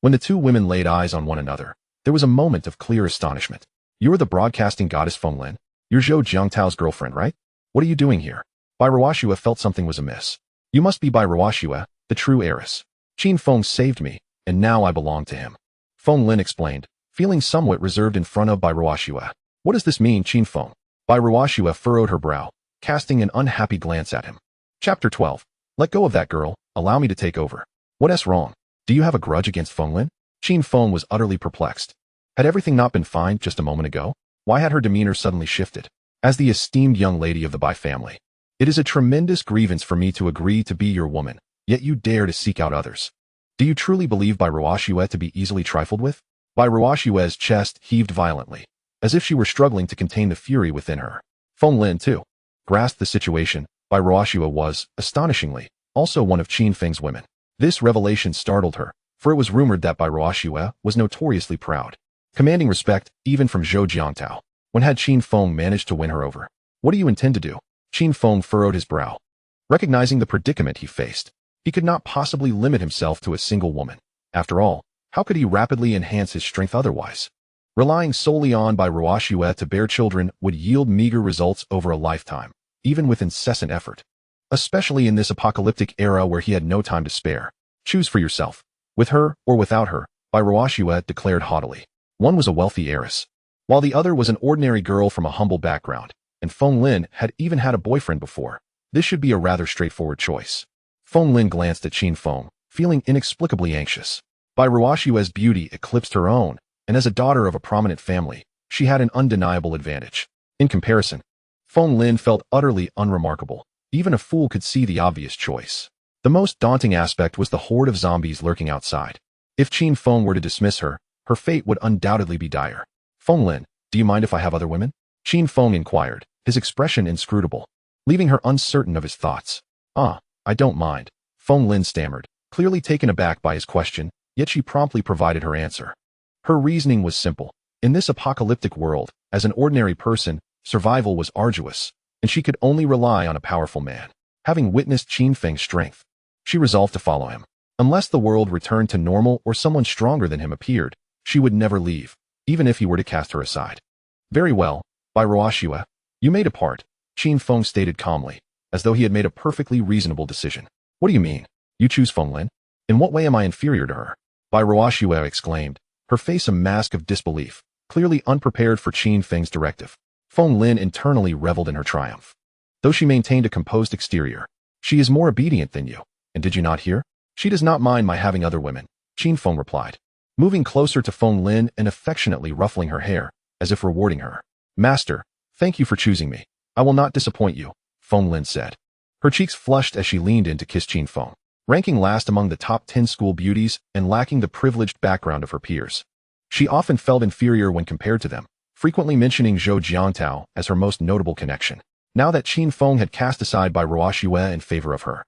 When the two women laid eyes on one another, there was a moment of clear astonishment. You're the broadcasting goddess Feng Lin. You're Zhou Jiangtao's girlfriend, right? What are you doing here? Bai Ruoxue felt something was amiss. You must be Bai Ruoxue, the true heiress. Qin Feng saved me, and now I belong to him. Feng Lin explained, feeling somewhat reserved in front of Bai Ruoxue. What does this mean, Qin Feng? Bai Ruoxue furrowed her brow, casting an unhappy glance at him. Chapter 12. Let go of that girl, allow me to take over. What's wrong? Do you have a grudge against Feng Lin? Qin Feng was utterly perplexed. Had everything not been fine just a moment ago? Why had her demeanor suddenly shifted? As the esteemed young lady of the Bai family, it is a tremendous grievance for me to agree to be your woman, yet you dare to seek out others. Do you truly believe Bai Ruoxue to be easily trifled with? Bai Ruoxue's chest heaved violently, as if she were struggling to contain the fury within her. Feng Lin, too, grasped the situation. Bai Ruoxue was, astonishingly, also one of Qin Feng's women. This revelation startled her, for it was rumored that Bai Ruoxue was notoriously proud, commanding respect even from Zhou Jiangtao. When had Qin Feng managed to win her over? What do you intend to do? Qin Feng furrowed his brow. Recognizing the predicament he faced, he could not possibly limit himself to a single woman. After all, how could he rapidly enhance his strength otherwise? Relying solely on Bai Ruoxue to bear children would yield meager results over a lifetime, even with incessant effort. Especially in this apocalyptic era where he had no time to spare. Choose for yourself. With her or without her, Bai Ruoxue declared haughtily. One was a wealthy heiress, while the other was an ordinary girl from a humble background, and Feng Lin had even had a boyfriend before. This should be a rather straightforward choice. Feng Lin glanced at Qin Feng, feeling inexplicably anxious. Bai Ruoxue's beauty eclipsed her own, and as a daughter of a prominent family, she had an undeniable advantage. In comparison, Feng Lin felt utterly unremarkable. Even a fool could see the obvious choice. The most daunting aspect was the horde of zombies lurking outside. If Qin Feng were to dismiss her, her fate would undoubtedly be dire. Feng Lin, do you mind if I have other women? Qin Feng inquired, his expression inscrutable, leaving her uncertain of his thoughts. I don't mind, Feng Lin stammered, clearly taken aback by his question, yet she promptly provided her answer. Her reasoning was simple. In this apocalyptic world, as an ordinary person, survival was arduous, and she could only rely on a powerful man. Having witnessed Qin Feng's strength, she resolved to follow him. Unless the world returned to normal or someone stronger than him appeared, she would never leave, even if he were to cast her aside. Very well, Bai Ruoxue. You may depart, Qin Feng stated calmly, as though he had made a perfectly reasonable decision. What do you mean? You choose Feng Lin? In what way am I inferior to her? Bai Ruoxue exclaimed, her face a mask of disbelief, clearly unprepared for Qin Feng's directive. Feng Lin internally reveled in her triumph. Though she maintained a composed exterior, she is more obedient than you, and did you not hear? She does not mind my having other women, Qin Feng replied, moving closer to Feng Lin and affectionately ruffling her hair, as if rewarding her. Master, thank you for choosing me. I will not disappoint you, Feng Lin said. Her cheeks flushed as she leaned in to kiss Qin Feng, ranking last among the top 10 school beauties and lacking the privileged background of her peers. She often felt inferior when compared to them, frequently mentioning Zhou Jiantao as her most notable connection. Now that Qin Feng had cast aside Bai Ruoxue in favor of her,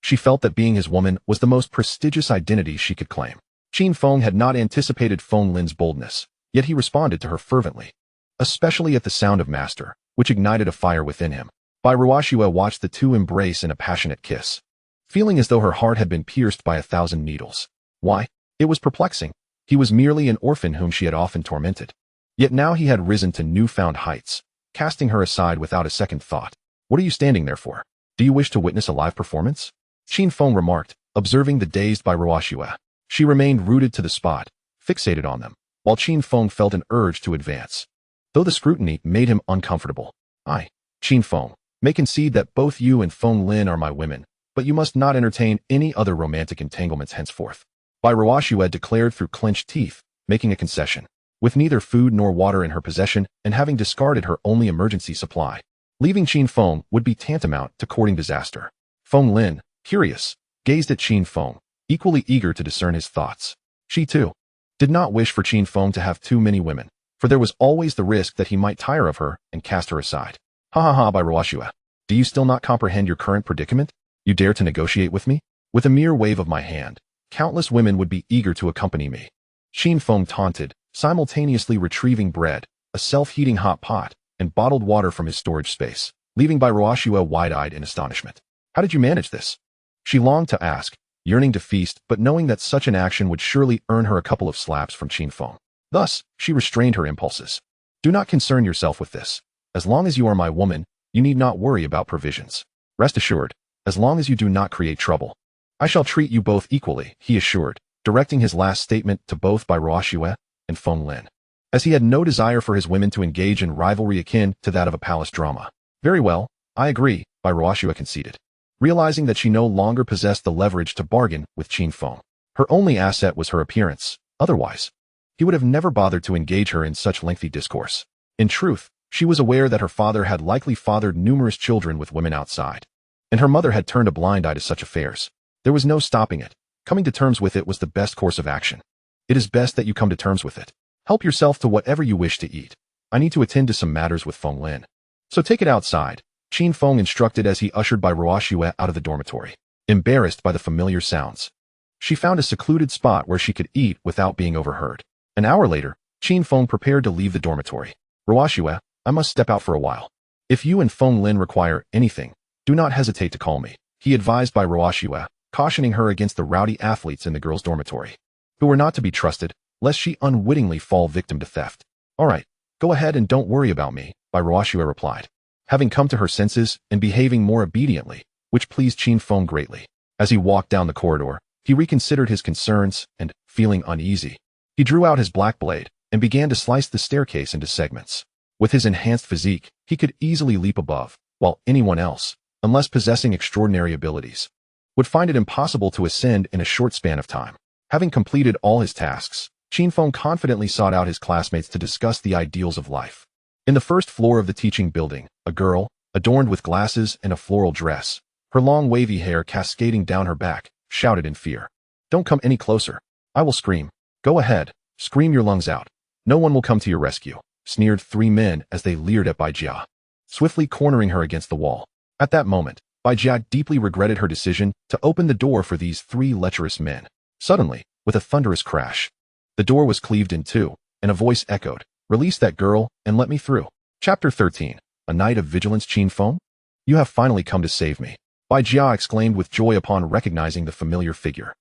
she felt that being his woman was the most prestigious identity she could claim. Qin Feng had not anticipated Feng Lin's boldness, yet he responded to her fervently, especially at the sound of master, which ignited a fire within him. Bai Ruoxue watched the two embrace in a passionate kiss, feeling as though her heart had been pierced by 1,000 needles. Why? It was perplexing. He was merely an orphan whom she had often tormented. Yet now he had risen to newfound heights, casting her aside without a second thought. What are you standing there for? Do you wish to witness a live performance? Qin Feng remarked, observing the dazed Bai Ruoxue. She remained rooted to the spot, fixated on them, while Qin Feng felt an urge to advance, though the scrutiny made him uncomfortable. I, Qin Feng, may concede that both you and Feng Lin are my women, but you must not entertain any other romantic entanglements henceforth. Bai Ruoxue declared through clenched teeth, making a concession. With neither food nor water in her possession and having discarded her only emergency supply, leaving Qin Feng would be tantamount to courting disaster. Feng Lin, curious, gazed at Qin Feng, equally eager to discern his thoughts. She, too, did not wish for Qin Feng to have too many women, for there was always the risk that he might tire of her and cast her aside. Ha ha ha, Bai Ruoxue. Do you still not comprehend your current predicament? You dare to negotiate with me? With a mere wave of my hand, countless women would be eager to accompany me. Qin Feng taunted, simultaneously retrieving bread, a self-heating hot pot, and bottled water from his storage space, leaving Bai Ruoxue wide-eyed in astonishment. How did you manage this? She longed to ask, yearning to feast, but knowing that such an action would surely earn her a couple of slaps from Qin Feng. Thus, she restrained her impulses. Do not concern yourself with this. As long as you are my woman, you need not worry about provisions. Rest assured, as long as you do not create trouble, I shall treat you both equally, he assured, directing his last statement to both Bai Ruoxue and Feng Lin, as he had no desire for his women to engage in rivalry akin to that of a palace drama. Very well, I agree, Bai Ruoxue conceded, realizing that she no longer possessed the leverage to bargain with Qin Feng. Her only asset was her appearance. Otherwise, he would have never bothered to engage her in such lengthy discourse. In truth, she was aware that her father had likely fathered numerous children with women outside, and her mother had turned a blind eye to such affairs. There was no stopping it. Coming to terms with it was the best course of action. It is best that you come to terms with it. Help yourself to whatever you wish to eat. I need to attend to some matters with Feng Lin. So take it outside, Qin Feng instructed as he ushered Bai Ruoxue out of the dormitory, embarrassed by the familiar sounds. She found a secluded spot where she could eat without being overheard. An hour later, Qin Feng prepared to leave the dormitory. Ruoxue, I must step out for a while. If you and Feng Lin require anything, do not hesitate to call me, he advised Bai Ruoxue, cautioning her against the rowdy athletes in the girls' dormitory, who were not to be trusted, lest she unwittingly fall victim to theft. All right, go ahead and don't worry about me, Bai Ruoxue replied, having come to her senses and behaving more obediently, which pleased Qin Feng greatly. As he walked down the corridor, he reconsidered his concerns and, feeling uneasy, he drew out his black blade and began to slice the staircase into segments. With his enhanced physique, he could easily leap above, while anyone else, unless possessing extraordinary abilities, would find it impossible to ascend in a short span of time. Having completed all his tasks, Qin Feng confidently sought out his classmates to discuss the ideals of life. In the first floor of the teaching building, a girl, adorned with glasses and a floral dress, her long wavy hair cascading down her back, shouted in fear. Don't come any closer. I will scream. Go ahead, scream your lungs out. No one will come to your rescue, sneered three men as they leered at Bai Jia, swiftly cornering her against the wall. At that moment, Bai Jia deeply regretted her decision to open the door for these three lecherous men. Suddenly, with a thunderous crash, the door was cleaved in two, and a voice echoed, "Release that girl, and let me through." Chapter 13. A Night of Vigilance. Qin Feng? You have finally come to save me, Bai Jia exclaimed with joy upon recognizing the familiar figure.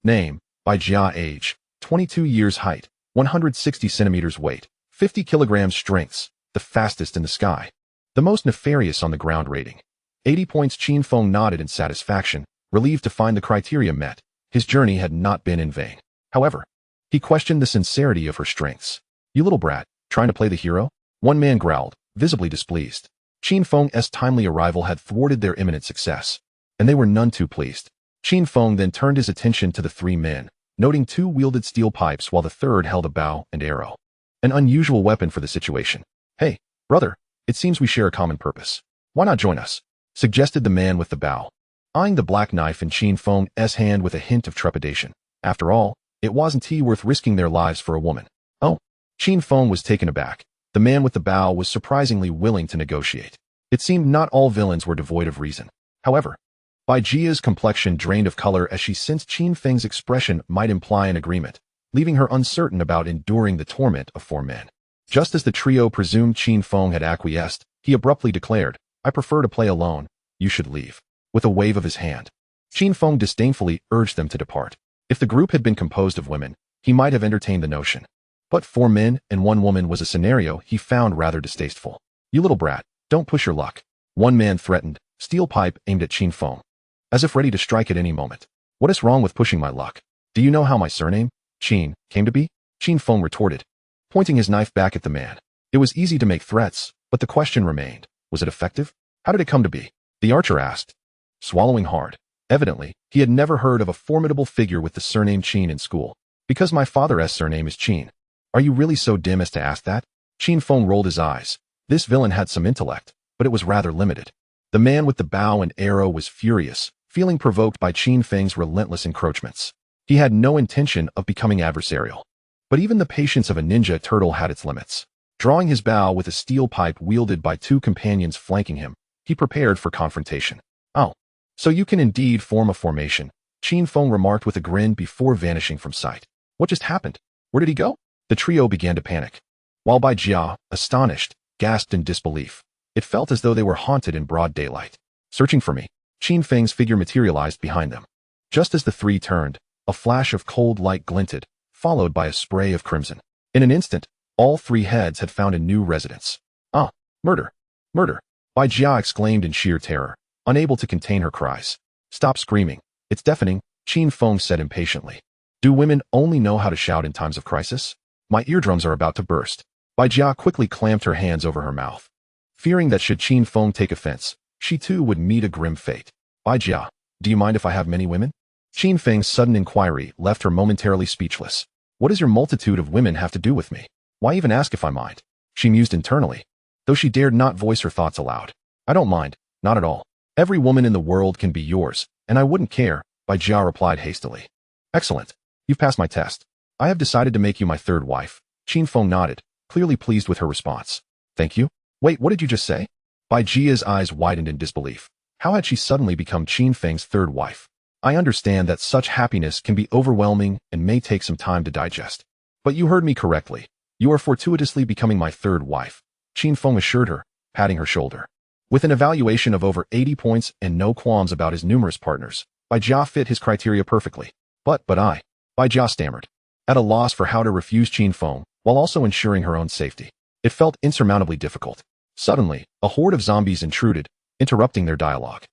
Name, Bai Jia. Age, 22 years. Height, 160 centimeters. Weight, 50 kilograms. Strengths, the fastest in the sky. The most nefarious on the ground rating. 80 points. Qin Feng nodded in satisfaction, relieved to find the criteria met. His journey had not been in vain. However, he questioned the sincerity of her strengths. You little brat, trying to play the hero? One man growled, visibly displeased. Qin Feng's timely arrival had thwarted their imminent success, and they were none too pleased. Qin Feng then turned his attention to the three men, noting two wielded steel pipes while the third held a bow and arrow. An unusual weapon for the situation. Hey, brother, it seems we share a common purpose. Why not join us? Suggested the man with the bow, eyeing the black knife in Qin Feng's hand with a hint of trepidation. After all, it wasn't worth risking their lives for a woman. Oh, Qin Feng was taken aback. The man with the bow was surprisingly willing to negotiate. It seemed not all villains were devoid of reason. However, Bai Jia's complexion drained of color as she sensed Qin Feng's expression might imply an agreement, leaving her uncertain about enduring the torment of four men. Just as the trio presumed Qin Feng had acquiesced, he abruptly declared, I prefer to play alone. You should leave. With a wave of his hand, Qin Feng disdainfully urged them to depart. If the group had been composed of women, he might have entertained the notion. But 4 men and 1 woman was a scenario he found rather distasteful. You little brat, don't push your luck. One man threatened, steel pipe aimed at Qin Feng, as if ready to strike at any moment. What is wrong with pushing my luck? Do you know how my surname, Qin, came to be? Qin Feng retorted, pointing his knife back at the man. It was easy to make threats, but the question remained, was it effective? How did it come to be? The archer asked, swallowing hard. Evidently, he had never heard of a formidable figure with the surname Qin in school. Because my father's surname is Qin. Are you really so dim as to ask that? Qin Feng rolled his eyes. This villain had some intellect, but it was rather limited. The man with the bow and arrow was furious, feeling provoked by Qin Feng's relentless encroachments. He had no intention of becoming adversarial. But even the patience of a ninja turtle had its limits. Drawing his bow with a steel pipe wielded by 2 companions flanking him, he prepared for confrontation. Oh, so you can indeed form a formation, Qin Feng remarked with a grin before vanishing from sight. What just happened? Where did he go? The trio began to panic. While Bai Jia, astonished, gasped in disbelief. It felt as though they were haunted in broad daylight. Searching for me, Qin Feng's figure materialized behind them. Just as the 3 turned, a flash of cold light glinted, followed by a spray of crimson. In an instant, all 3 heads had found a new residence. Ah, murder! Murder! Bai Jia exclaimed in sheer terror, unable to contain her cries. Stop screaming. It's deafening, Qin Feng said impatiently. Do women only know how to shout in times of crisis? My eardrums are about to burst. Bai Jia quickly clamped her hands over her mouth, fearing that should Qin Feng take offense, she too would meet a grim fate. Bai Jia, do you mind if I have many women? Qin Feng's sudden inquiry left her momentarily speechless. What does your multitude of women have to do with me? Why even ask if I mind? She mused internally, though she dared not voice her thoughts aloud. I don't mind, not at all. Every woman in the world can be yours, and I wouldn't care, Bai Jia replied hastily. Excellent. You've passed my test. I have decided to make you my 3rd wife. Qin Feng nodded, clearly pleased with her response. Thank you? Wait, what did you just say? Bai Jia's eyes widened in disbelief. How had she suddenly become Qin Feng's 3rd wife? I understand that such happiness can be overwhelming and may take some time to digest. But you heard me correctly. You are fortuitously becoming my 3rd wife, Qin Feng assured her, patting her shoulder. With an evaluation of over 80 points and no qualms about his numerous partners, Bai Jia fit his criteria perfectly. But Bai Jia stammered, at a loss for how to refuse Qin Feng, while also ensuring her own safety. It felt insurmountably difficult. Suddenly, a horde of zombies intruded, interrupting their dialogue.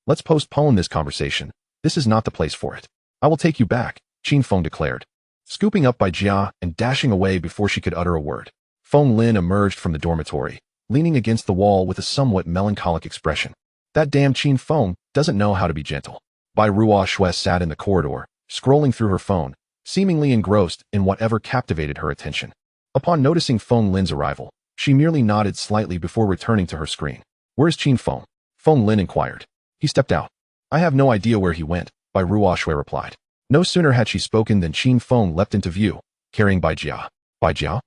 Let's postpone this conversation. This is not the place for it. I will take you back, Qin Feng declared, scooping up Bai Jia and dashing away before she could utter a word. Feng Lin emerged from the dormitory, leaning against the wall with a somewhat melancholic expression. That damn Qin Feng doesn't know how to be gentle. Bai Ruoxue sat in the corridor, scrolling through her phone, seemingly engrossed in whatever captivated her attention. Upon noticing Feng Lin's arrival, she merely nodded slightly before returning to her screen. Where's Qin Feng? Feng Lin inquired. He stepped out. I have no idea where he went, Bai Ruoxue replied. No sooner had she spoken than Qin Feng leapt into view, carrying Bai Jia. Bai Jia?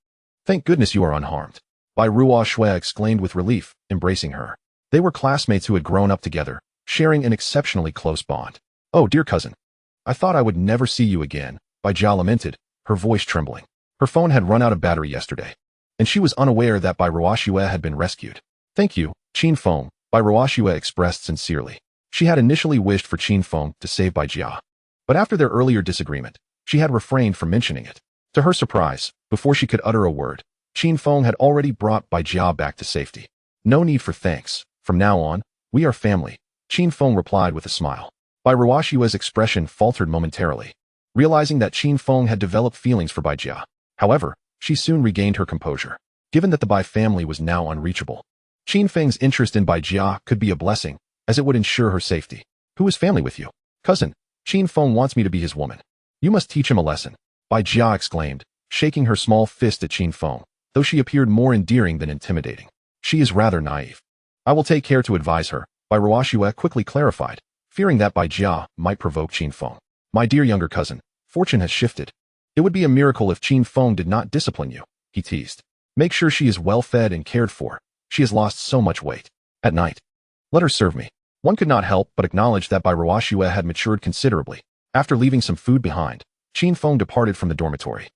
Thank goodness you are unharmed. Bai Ruoxue exclaimed with relief, embracing her. They were classmates who had grown up together, sharing an exceptionally close bond. Oh, dear cousin. I thought I would never see you again, Bai Jia lamented, her voice trembling. Her phone had run out of battery yesterday, and she was unaware that Bai Ruoxue had been rescued. Thank you, Qin Feng, Bai Ruoxue expressed sincerely. She had initially wished for Qin Feng to save Bai Jia, but after their earlier disagreement, she had refrained from mentioning it. To her surprise, before she could utter a word, Qin Feng had already brought Bai Jia back to safety. No need for thanks. From now on, we are family, Qin Feng replied with a smile. Bai Ruoxue's expression faltered momentarily, realizing that Qin Feng had developed feelings for Bai Jia. However, she soon regained her composure, given that the Bai family was now unreachable. Qin Feng's interest in Bai Jia could be a blessing, as it would ensure her safety. Who is family with you? Cousin, Qin Feng wants me to be his woman. You must teach him a lesson, Bai Jia exclaimed, shaking her small fist at Qin Feng, though she appeared more endearing than intimidating. She is rather naive. I will take care to advise her, Bai Ruoxue quickly clarified, fearing that Bai Jia might provoke Qin Feng. My dear younger cousin, fortune has shifted. It would be a miracle if Qin Feng did not discipline you, he teased. Make sure she is well fed and cared for. She has lost so much weight. At night, let her serve me. One could not help but acknowledge that Bai Ruoxue had matured considerably. After leaving some food behind, Qin Feng departed from the dormitory.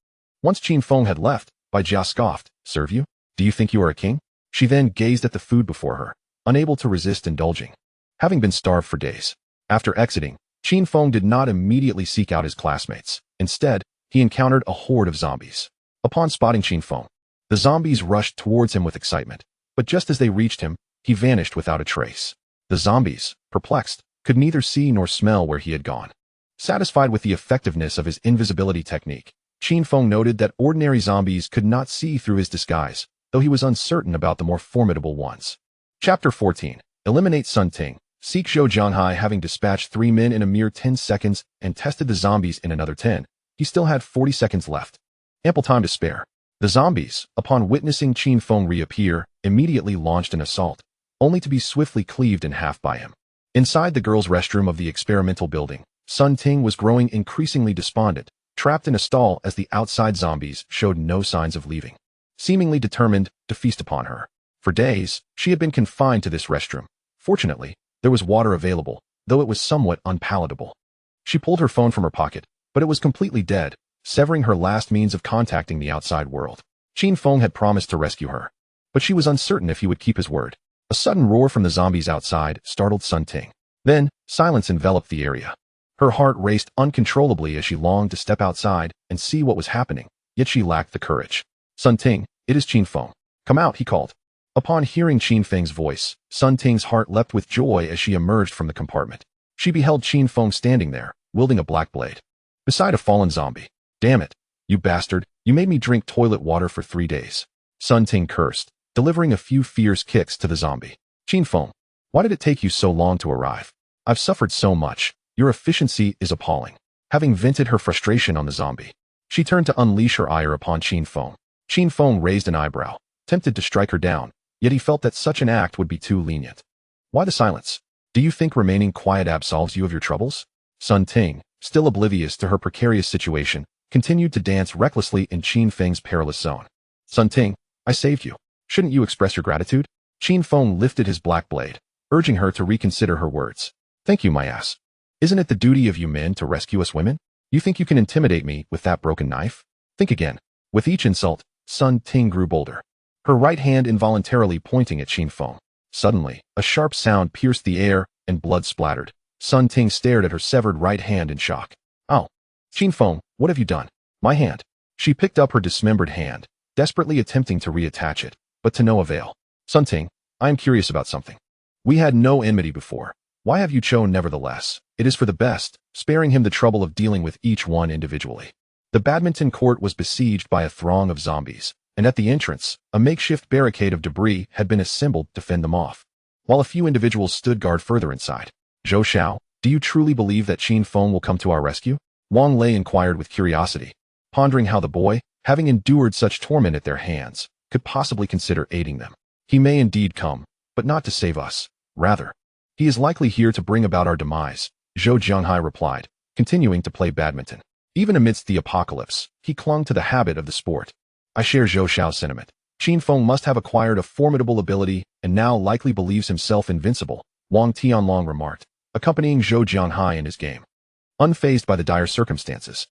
Once Qin Feng had left, Bai Jia scoffed, serve you? Do you think you are a king? She then gazed at the food before her, unable to resist indulging. Having been starved for days. After exiting, Qin Feng did not immediately seek out his classmates. Instead, he encountered a horde of zombies. Upon spotting Qin Feng, the zombies rushed towards him with excitement, but just as they reached him, he vanished without a trace. The zombies, perplexed, could neither see nor smell where he had gone. Satisfied with the effectiveness of his invisibility technique, Qin Feng noted that ordinary zombies could not see through his disguise, though he was uncertain about the more formidable ones. Chapter 14. Eliminate Sun Ting. Seek Zhou Jianhai. Having dispatched 3 men in a mere 10 seconds and tested the zombies in another 10, he still had 40 seconds left. Ample time to spare. The zombies, upon witnessing Qin Feng reappear, immediately launched an assault, only to be swiftly cleaved in half by him. Inside the girls' restroom of the experimental building, Sun Ting was growing increasingly despondent, trapped in a stall as the outside zombies showed no signs of leaving, seemingly determined to feast upon her. For days, she had been confined to this restroom. Fortunately, there was water available, though it was somewhat unpalatable. She pulled her phone from her pocket, but it was completely dead, severing her last means of contacting the outside world. Qin Feng had promised to rescue her, but she was uncertain if he would keep his word. A sudden roar from the zombies outside startled Sun Ting. Then, silence enveloped the area. Her heart raced uncontrollably as she longed to step outside and see what was happening, yet she lacked the courage. Sun Ting, it is Qin Feng. Come out, he called. Upon hearing Qin Feng's voice, Sun Ting's heart leapt with joy as she emerged from the compartment. She beheld Qin Feng standing there, wielding a black blade, beside a fallen zombie. Damn it, you bastard, you made me drink toilet water for 3 days. Sun Ting cursed, delivering a few fierce kicks to the zombie. Qin Feng, why did it take you so long to arrive? I've suffered so much. Your efficiency is appalling. Having vented her frustration on the zombie, she turned to unleash her ire upon Qin Feng. Qin Feng raised an eyebrow, tempted to strike her down, yet he felt that such an act would be too lenient. Why the silence? Do you think remaining quiet absolves you of your troubles? Sun Ting, still oblivious to her precarious situation, continued to dance recklessly in Qin Feng's perilous zone. Sun Ting, I saved you. Shouldn't you express your gratitude? Qin Feng lifted his black blade, urging her to reconsider her words. Thank you, my ass. Isn't it the duty of you men to rescue us women? You think you can intimidate me with that broken knife? Think again. With each insult, Sun Ting grew bolder, her right hand involuntarily pointing at Qin Feng. Suddenly, a sharp sound pierced the air, and blood splattered. Sun Ting stared at her severed right hand in shock. Oh. Qin Feng, what have you done? My hand. She picked up her dismembered hand, desperately attempting to reattach it, but to no avail. Sun Ting, I am curious about something. We had no enmity before. Why have you chosen nevertheless? It is for the best, sparing him the trouble of dealing with each one individually. The badminton court was besieged by a throng of zombies, and at the entrance, a makeshift barricade of debris had been assembled to fend them off, while a few individuals stood guard further inside. Zhou Xiao, do you truly believe that Qin Feng will come to our rescue? Wang Lei inquired with curiosity, pondering how the boy, having endured such torment at their hands, could possibly consider aiding them. He may indeed come, but not to save us. Rather, he is likely here to bring about our demise, Zhou Jianhai replied, continuing to play badminton. Even amidst the apocalypse, he clung to the habit of the sport. I share Zhou Xiao's sentiment. Qin Feng must have acquired a formidable ability and now likely believes himself invincible, Wang Tianlong remarked, accompanying Zhou Jianhai in his game. Unfazed by the dire circumstances.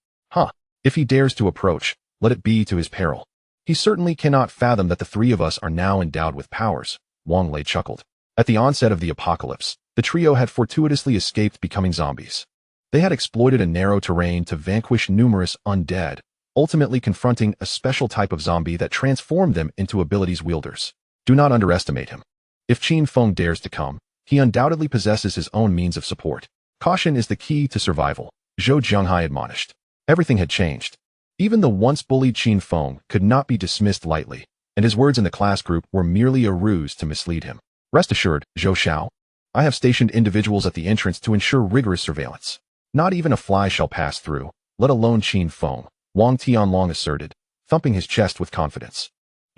If he dares to approach, let it be to his peril. He certainly cannot fathom that the 3 of us are now endowed with powers, Wang Lei chuckled. At the onset of the apocalypse, the trio had fortuitously escaped becoming zombies. They had exploited a narrow terrain to vanquish numerous undead, ultimately confronting a special type of zombie that transformed them into abilities wielders. Do not underestimate him. If Qin Feng dares to come, he undoubtedly possesses his own means of support. Caution is the key to survival, Zhou Jianghai admonished. Everything had changed. Even the once bullied Qin Feng could not be dismissed lightly, and his words in the class group were merely a ruse to mislead him. Rest assured, Zhou Xiao, I have stationed individuals at the entrance to ensure rigorous surveillance. Not even a fly shall pass through, let alone Qin Feng, Wang Tianlong asserted, thumping his chest with confidence.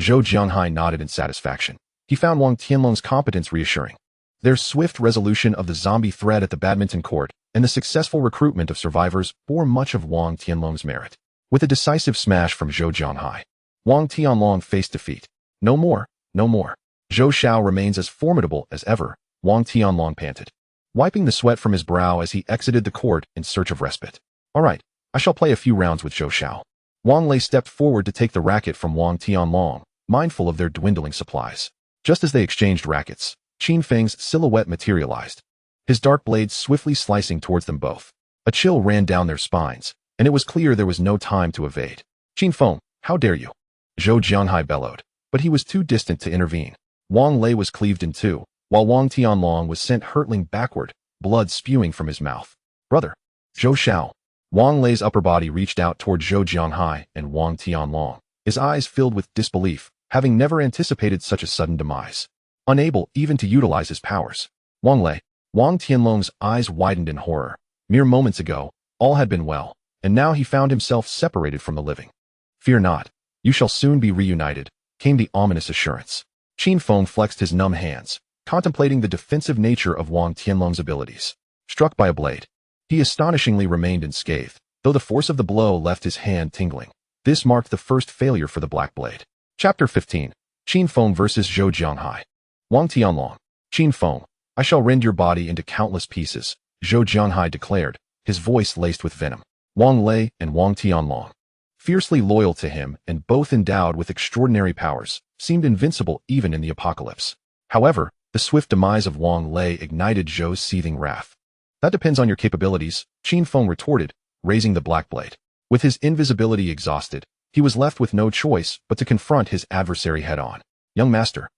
Zhou Jianghai nodded in satisfaction. He found Wang Tianlong's competence reassuring. Their swift resolution of the zombie threat at the badminton court and the successful recruitment of survivors bore much of Wang Tianlong's merit. With a decisive smash from Zhou Jianghai, Wang Tianlong faced defeat. No more, no more. Zhou Xiao remains as formidable as ever, Wang Tianlong panted, wiping the sweat from his brow as he exited the court in search of respite. All right, I shall play a few rounds with Zhou Xiao. Wang Lei stepped forward to take the racket from Wang Tianlong, mindful of their dwindling supplies. Just as they exchanged rackets, Qin Feng's silhouette materialized, his dark blades swiftly slicing towards them both. A chill ran down their spines, and it was clear there was no time to evade. Qin Feng, how dare you? Zhou Jianghai bellowed, but he was too distant to intervene. Wang Lei was cleaved in two, while Wang Tianlong was sent hurtling backward, blood spewing from his mouth. Brother, Zhou Xiao. Wang Lei's upper body reached out toward Zhou Jianghai and Wang Tianlong, his eyes filled with disbelief, having never anticipated such a sudden demise. Unable even to utilize his powers. Wang Tianlong's eyes widened in horror. Mere moments ago, all had been well, and now he found himself separated from the living. Fear not, you shall soon be reunited, came the ominous assurance. Qin Feng flexed his numb hands, contemplating the defensive nature of Wang Tianlong's abilities. Struck by a blade, he astonishingly remained unscathed, though the force of the blow left his hand tingling. This marked the first failure for the Black Blade. Chapter 15. Qin Feng vs. Zhou Jianghai. Wang Tianlong. Qin Feng, I shall rend your body into countless pieces, Zhou Jianghai declared, his voice laced with venom. Wang Lei and Wang Tianlong, fiercely loyal to him and both endowed with extraordinary powers, seemed invincible even in the apocalypse. However, the swift demise of Wang Lei ignited Zhou's seething wrath. That depends on your capabilities, Qin Feng retorted, raising the Black Blade. With his invisibility exhausted, he was left with no choice but to confront his adversary head-on. Young master.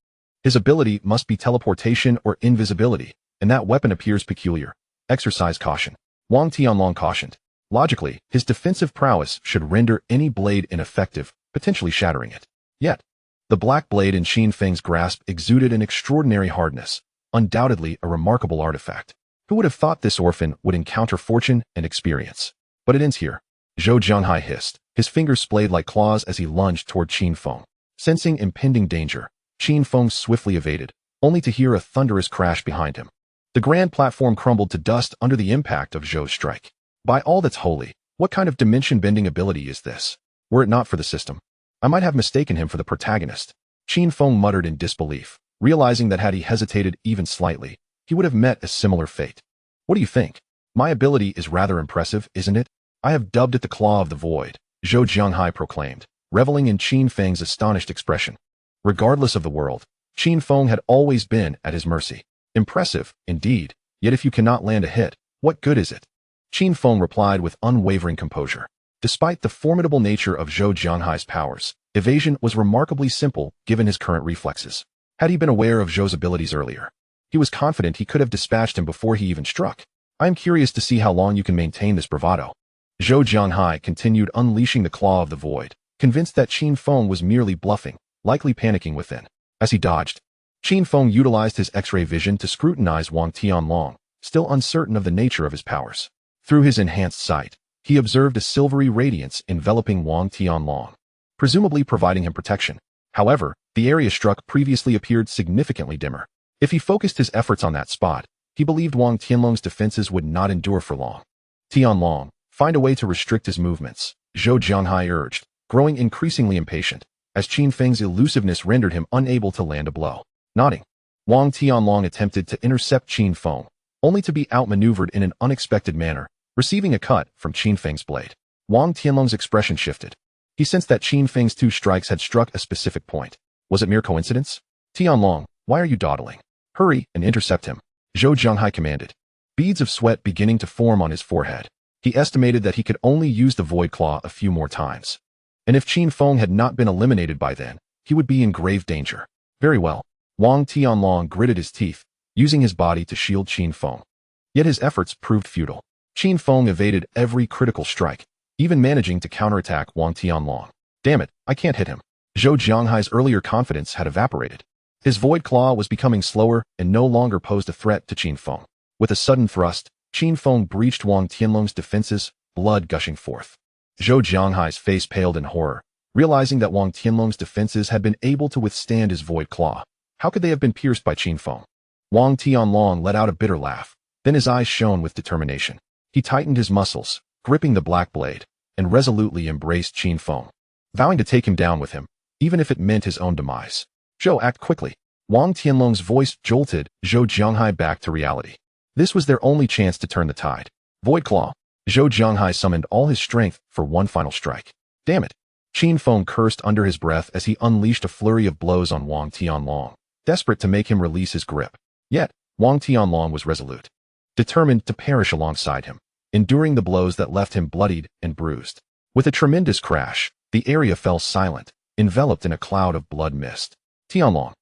His ability must be teleportation or invisibility, and that weapon appears peculiar. Exercise caution. Wang Tianlong cautioned. Logically, his defensive prowess should render any blade ineffective, potentially shattering it. Yet, the Black Blade in Qin Feng's grasp exuded an extraordinary hardness, undoubtedly a remarkable artifact. Who would have thought this orphan would encounter fortune and experience? But it ends here. Zhou Jianghai hissed, his fingers splayed like claws as he lunged toward Qin Feng. Sensing impending danger, Qin Feng swiftly evaded, only to hear a thunderous crash behind him. The grand platform crumbled to dust under the impact of Zhou's strike. By all that's holy, what kind of dimension-bending ability is this? Were it not for the system, I might have mistaken him for the protagonist. Qin Feng muttered in disbelief, realizing that had he hesitated even slightly, he would have met a similar fate. What do you think? My ability is rather impressive, isn't it? I have dubbed it the Claw of the Void, Zhou Jianghai proclaimed, reveling in Qin Feng's astonished expression. Regardless of the world, Qin Feng had always been at his mercy. Impressive, indeed, yet if you cannot land a hit, what good is it? Qin Feng replied with unwavering composure. Despite the formidable nature of Zhou Jianghai's powers, evasion was remarkably simple given his current reflexes. Had he been aware of Zhou's abilities earlier, he was confident he could have dispatched him before he even struck. I am curious to see how long you can maintain this bravado. Zhou Jianghai continued unleashing the Claw of the Void, convinced that Qin Feng was merely bluffing, likely panicking within. As he dodged, Qin Feng utilized his X-ray vision to scrutinize Wang Tianlong, still uncertain of the nature of his powers. Through his enhanced sight, he observed a silvery radiance enveloping Wang Tianlong, presumably providing him protection. However, the area struck previously appeared significantly dimmer. If he focused his efforts on that spot, he believed Wang Tianlong's defenses would not endure for long. Tianlong, find a way to restrict his movements, Zhou Jianghai urged, growing increasingly impatient, as Qin Feng's elusiveness rendered him unable to land a blow. Nodding, Wang Tianlong attempted to intercept Qin Feng, only to be outmaneuvered in an unexpected manner, receiving a cut from Qin Feng's blade. Wang Tianlong's expression shifted. He sensed that Qin Feng's two strikes had struck a specific point. Was it mere coincidence? Tianlong, why are you dawdling? Hurry and intercept him, Zhou Jianghai commanded. Beads of sweat beginning to form on his forehead. He estimated that he could only use the Void Claw a few more times. And if Qin Feng had not been eliminated by then, he would be in grave danger. Very well. Wang Tianlong gritted his teeth, using his body to shield Qin Feng. Yet his efforts proved futile. Qin Feng evaded every critical strike, even managing to counterattack Wang Tianlong. Damn it, I can't hit him. Zhou Jianghai's earlier confidence had evaporated. His void claw was becoming slower and no longer posed a threat to Qin Feng. With a sudden thrust, Qin Feng breached Wang Tianlong's defenses, blood gushing forth. Zhou Jianghai's face paled in horror, realizing that Wang Tianlong's defenses had been able to withstand his void claw. How could they have been pierced by Qin Feng? Wang Tianlong let out a bitter laugh. Then his eyes shone with determination. He tightened his muscles, gripping the black blade, and resolutely embraced Qin Feng, vowing to take him down with him, even if it meant his own demise. Zhou, act quickly. Wang Tianlong's voice jolted Zhou Jianghai back to reality. This was their only chance to turn the tide. Void Claw. Zhou Jianghai summoned all his strength for one final strike. Damn it. Qin Feng cursed under his breath as he unleashed a flurry of blows on Wang Tianlong, desperate to make him release his grip. Yet, Wang Tianlong was resolute, determined to perish alongside him, enduring the blows that left him bloodied and bruised. With a tremendous crash, the area fell silent, enveloped in a cloud of blood mist. Tianlong.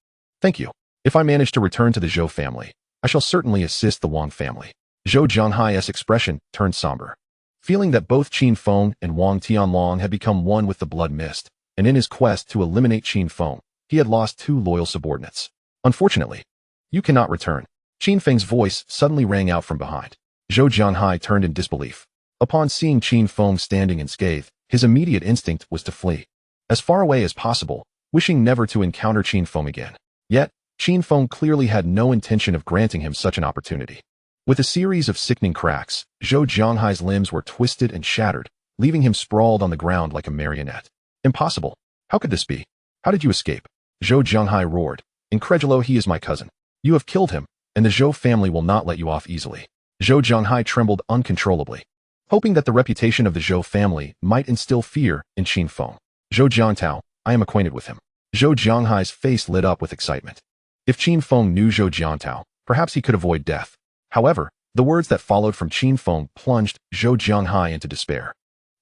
Thank you. If I manage to return to the Zhou family, I shall certainly assist the Wang family. Zhou Jianghai's expression turned somber. Feeling that both Qin Feng and Wang Tianlong had become one with the blood mist, and in his quest to eliminate Qin Feng, he had lost two loyal subordinates. Unfortunately, you cannot return. Qin Feng's voice suddenly rang out from behind. Zhou Jianghai turned in disbelief. Upon seeing Qin Feng standing in scathe, his immediate instinct was to flee as far away as possible, wishing never to encounter Qin Feng again. Yet, Qin Feng clearly had no intention of granting him such an opportunity. With a series of sickening cracks, Zhou Jianghai's limbs were twisted and shattered, leaving him sprawled on the ground like a marionette. Impossible. How could this be? How did you escape? Zhou Jianghai roared. Incredulo, he is my cousin. You have killed him, and the Zhou family will not let you off easily. Zhou Jianghai trembled uncontrollably, hoping that the reputation of the Zhou family might instill fear in Qin Feng. Zhou Jiangtao, I am acquainted with him. Zhou Jianghai's face lit up with excitement. If Qin Feng knew Zhou Jiangtao, perhaps he could avoid death. However, the words that followed from Qin Feng plunged Zhou Jianghai into despair.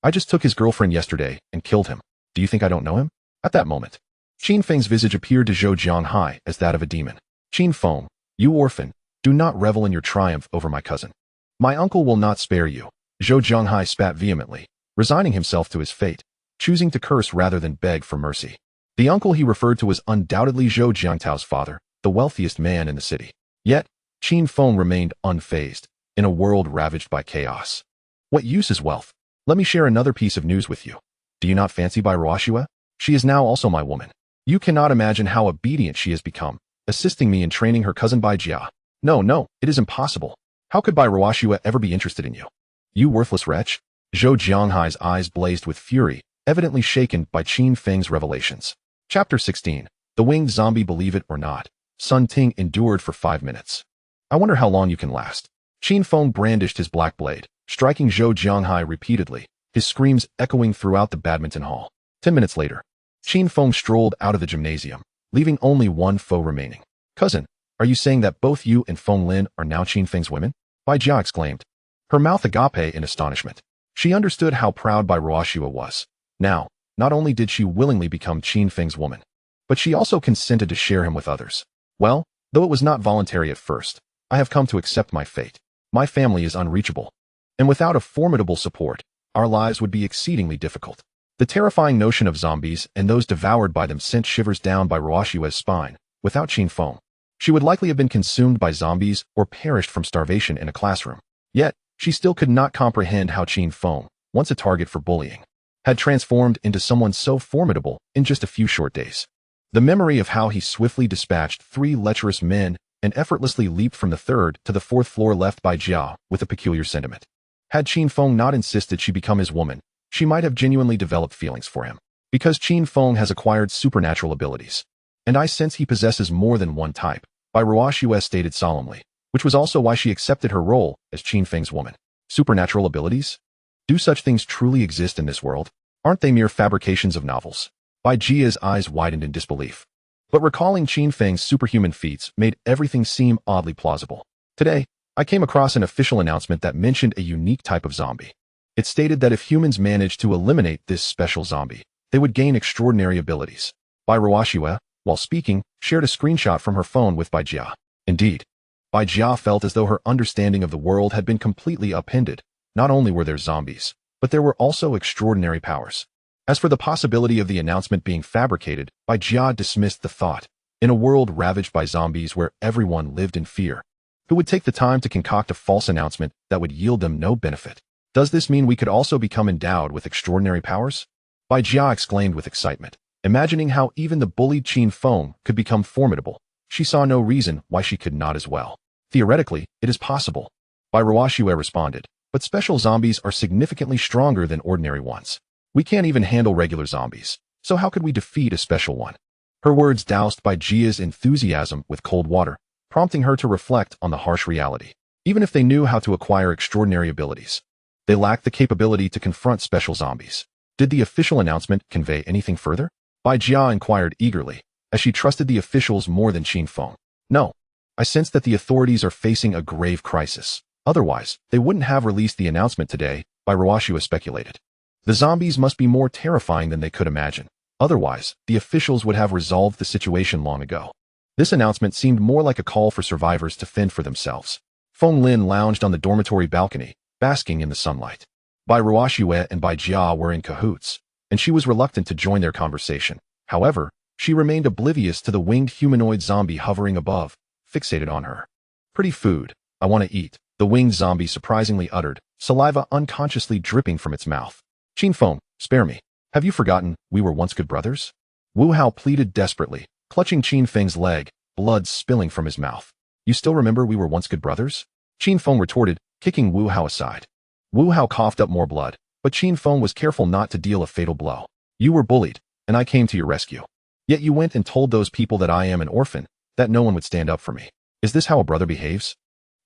I just took his girlfriend yesterday and killed him. Do you think I don't know him? At that moment, Qin Feng's visage appeared to Zhou Jianghai as that of a demon. Qin Feng, you orphan, do not revel in your triumph over my cousin. My uncle will not spare you. Zhou Jianghai spat vehemently, resigning himself to his fate, choosing to curse rather than beg for mercy. The uncle he referred to was undoubtedly Zhou Jiangtao's father, the wealthiest man in the city. Yet, Qin Feng remained unfazed, in a world ravaged by chaos. What use is wealth? Let me share another piece of news with you. Do you not fancy Bai Ruoxue? She is now also my woman. You cannot imagine how obedient she has become, assisting me in training her cousin Bai Jia. No, it is impossible. How could Bai Ruoxue ever be interested in you? You worthless wretch? Zhou Jianghai's eyes blazed with fury, evidently shaken by Qin Feng's revelations. Chapter 16. The Winged Zombie. Believe it or not, Sun Ting endured for 5 minutes. I wonder how long you can last. Qin Feng brandished his black blade, striking Zhou Jianghai repeatedly, his screams echoing throughout the badminton hall. 10 minutes later, Qin Feng strolled out of the gymnasium, leaving only one foe remaining. Cousin, are you saying that both you and Feng Lin are now Qin Feng's women? Bai Jia exclaimed, her mouth agape in astonishment. She understood how proud Bai Ruoxue was. Now, not only did she willingly become Qin Feng's woman, but she also consented to share him with others. Well, though it was not voluntary at first, I have come to accept my fate. My family is unreachable, and without a formidable support, our lives would be exceedingly difficult. The terrifying notion of zombies and those devoured by them sent shivers down Bai Ruoxue's spine. Without Qin Feng, she would likely have been consumed by zombies or perished from starvation in a classroom. Yet, she still could not comprehend how Qin Feng, once a target for bullying, had transformed into someone so formidable in just a few short days. The memory of how he swiftly dispatched 3 lecherous men and effortlessly leaped from the 3rd to the 4th floor left Bai Jia with a peculiar sentiment. Had Qin Feng not insisted she become his woman, she might have genuinely developed feelings for him. Because Qin Feng has acquired supernatural abilities, and I sense he possesses more than one type, Bai Ruoxue stated solemnly, which was also why she accepted her role as Qin Feng's woman. Supernatural abilities? Do such things truly exist in this world? Aren't they mere fabrications of novels? Bai Jia's eyes widened in disbelief. But recalling Qin Feng's superhuman feats made everything seem oddly plausible. Today, I came across an official announcement that mentioned a unique type of zombie. It stated that if humans manage to eliminate this special zombie, they would gain extraordinary abilities. Bai Ruoxue, while speaking, shared a screenshot from her phone with Bai Jia. Indeed, Bai Jia felt as though her understanding of the world had been completely upended. Not only were there zombies, but there were also extraordinary powers. As for the possibility of the announcement being fabricated, Bai Jia dismissed the thought. In a world ravaged by zombies where everyone lived in fear, who would take the time to concoct a false announcement that would yield them no benefit? Does this mean we could also become endowed with extraordinary powers? Bai Jia exclaimed with excitement, imagining how even the bullied Qin Feng could become formidable. She saw no reason why she could not as well. Theoretically, it is possible. Bai Ruoxue responded, but special zombies are significantly stronger than ordinary ones. We can't even handle regular zombies, so how could we defeat a special one? Her words doused Bai Jia's enthusiasm with cold water, prompting her to reflect on the harsh reality. Even if they knew how to acquire extraordinary abilities, they lacked the capability to confront special zombies. Did the official announcement convey anything further? Bai Jia inquired eagerly, as she trusted the officials more than Qin Feng. No. I sense that the authorities are facing a grave crisis. Otherwise, they wouldn't have released the announcement today, Bai Ruoxue speculated. The zombies must be more terrifying than they could imagine. Otherwise, the officials would have resolved the situation long ago. This announcement seemed more like a call for survivors to fend for themselves. Feng Lin lounged on the dormitory balcony, basking in the sunlight. Bai Ruoxue and Bai Jia were in cahoots, and she was reluctant to join their conversation. However, she remained oblivious to the winged humanoid zombie hovering above, fixated on her. Pretty food. I want to eat, the winged zombie surprisingly uttered, saliva unconsciously dripping from its mouth. Qin Feng, spare me. Have you forgotten we were once good brothers? Wu Hao pleaded desperately, clutching Qin Feng's leg, blood spilling from his mouth. You still remember we were once good brothers? Qin Feng retorted, kicking Wu Hao aside. Wu Hao coughed up more blood, but Qin Feng was careful not to deal a fatal blow. You were bullied, and I came to your rescue. Yet you went and told those people that I am an orphan, that no one would stand up for me. Is this how a brother behaves?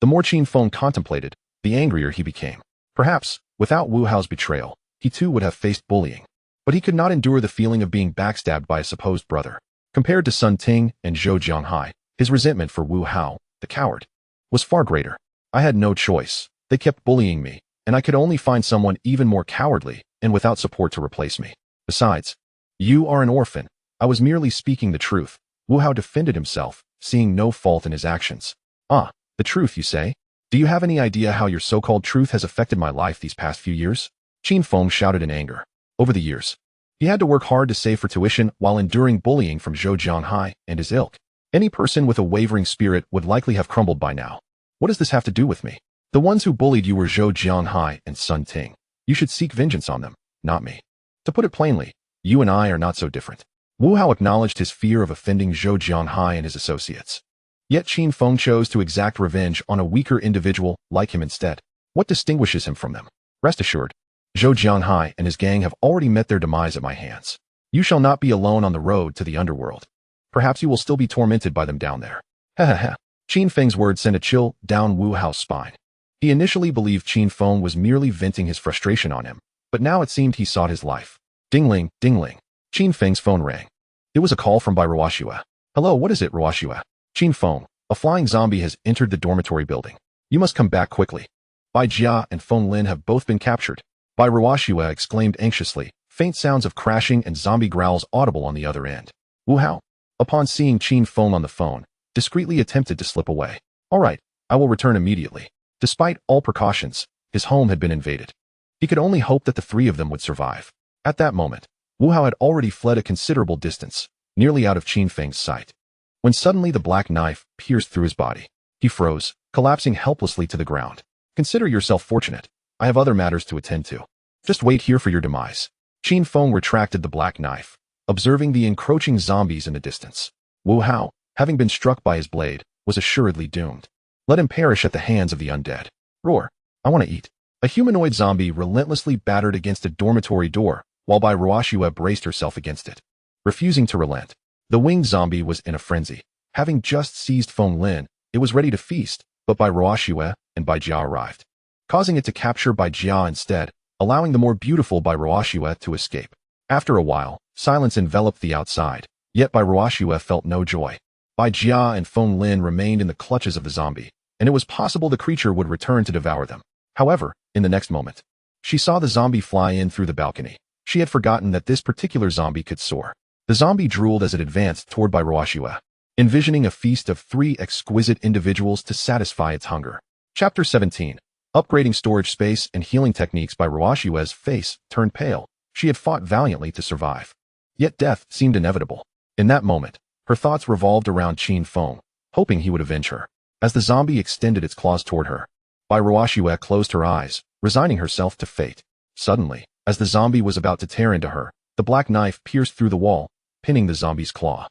The more Qin Feng contemplated, the angrier he became. Perhaps, without Wu Hao's betrayal, he too would have faced bullying. But he could not endure the feeling of being backstabbed by a supposed brother. Compared to Sun Ting and Zhou Jianghai, his resentment for Wu Hao, the coward, was far greater. I had no choice. They kept bullying me, and I could only find someone even more cowardly and without support to replace me. Besides, you are an orphan. I was merely speaking the truth. Wu Hao defended himself, seeing no fault in his actions. Ah, the truth, you say? Do you have any idea how your so-called truth has affected my life these past few years? Qin Feng shouted in anger. Over the years, he had to work hard to save for tuition while enduring bullying from Zhou Jianghai and his ilk. Any person with a wavering spirit would likely have crumbled by now. What does this have to do with me? The ones who bullied you were Zhou Jianghai and Sun Ting. You should seek vengeance on them, not me. To put it plainly, you and I are not so different. Wu Hao acknowledged his fear of offending Zhou Jianghai and his associates. Yet Qin Feng chose to exact revenge on a weaker individual like him instead. What distinguishes him from them? Rest assured, Zhou Jianghai and his gang have already met their demise at my hands. You shall not be alone on the road to the underworld. Perhaps you will still be tormented by them down there. Ha ha ha. Qin Feng's words sent a chill down Wu Hao's spine. He initially believed Qin Feng was merely venting his frustration on him, but now it seemed he sought his life. Ding-ling, ding-ling. Qin Feng's phone rang. It was a call from Bai Ruoxue. Hello, what is it, Ruoxue? Qin Feng, a flying zombie has entered the dormitory building. You must come back quickly. Bai Jia and Feng Lin have both been captured. Bai Ruoxue exclaimed anxiously, faint sounds of crashing and zombie growls audible on the other end. Wu Hao, upon seeing Qin Feng on the phone, discreetly attempted to slip away. All right, I will return immediately. Despite all precautions, his home had been invaded. He could only hope that the three of them would survive. At that moment, Wu Hao had already fled a considerable distance, nearly out of Qin Feng's sight, when suddenly the black knife pierced through his body. He froze, collapsing helplessly to the ground. Consider yourself fortunate. I have other matters to attend to. Just wait here for your demise. Qin Feng retracted the black knife, observing the encroaching zombies in the distance. Wu Hao, having been struck by his blade, was assuredly doomed. Let him perish at the hands of the undead. Roar. I want to eat. A humanoid zombie relentlessly battered against a dormitory door, while Bai Ruoxue braced herself against it. Refusing to relent, the winged zombie was in a frenzy. Having just seized Feng Lin, it was ready to feast, but Bai Ruoxue and Bai Jia arrived, causing it to capture Bai Jia instead, allowing the more beautiful Bai Ruoxue to escape. After a while, silence enveloped the outside, yet Bai Ruoxue felt no joy. Bai Jia and Feng Lin remained in the clutches of the zombie, and it was possible the creature would return to devour them. However, in the next moment, she saw the zombie fly in through the balcony. She had forgotten that this particular zombie could soar. The zombie drooled as it advanced toward Bai Ruoxue, envisioning a feast of 3 exquisite individuals to satisfy its hunger. Chapter 17. Upgrading storage space and healing techniques. Bai Ruoxue's face turned pale. She had fought valiantly to survive. Yet death seemed inevitable. In that moment, her thoughts revolved around Qin Feng, hoping he would avenge her. As the zombie extended its claws toward her, Bai Ruoxue closed her eyes, resigning herself to fate. Suddenly, as the zombie was about to tear into her, the black knife pierced through the wall, pinning the zombie's claw.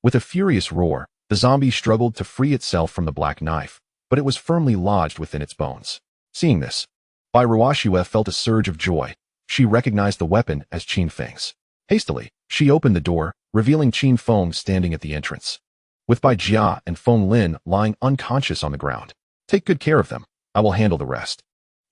With a furious roar, the zombie struggled to free itself from the black knife, but it was firmly lodged within its bones. Seeing this, Bai Ruoxue felt a surge of joy. She recognized the weapon as Qin Feng's. Hastily, she opened the door, revealing Qin Feng standing at the entrance, with Bai Jia and Feng Lin lying unconscious on the ground. Take good care of them. I will handle the rest.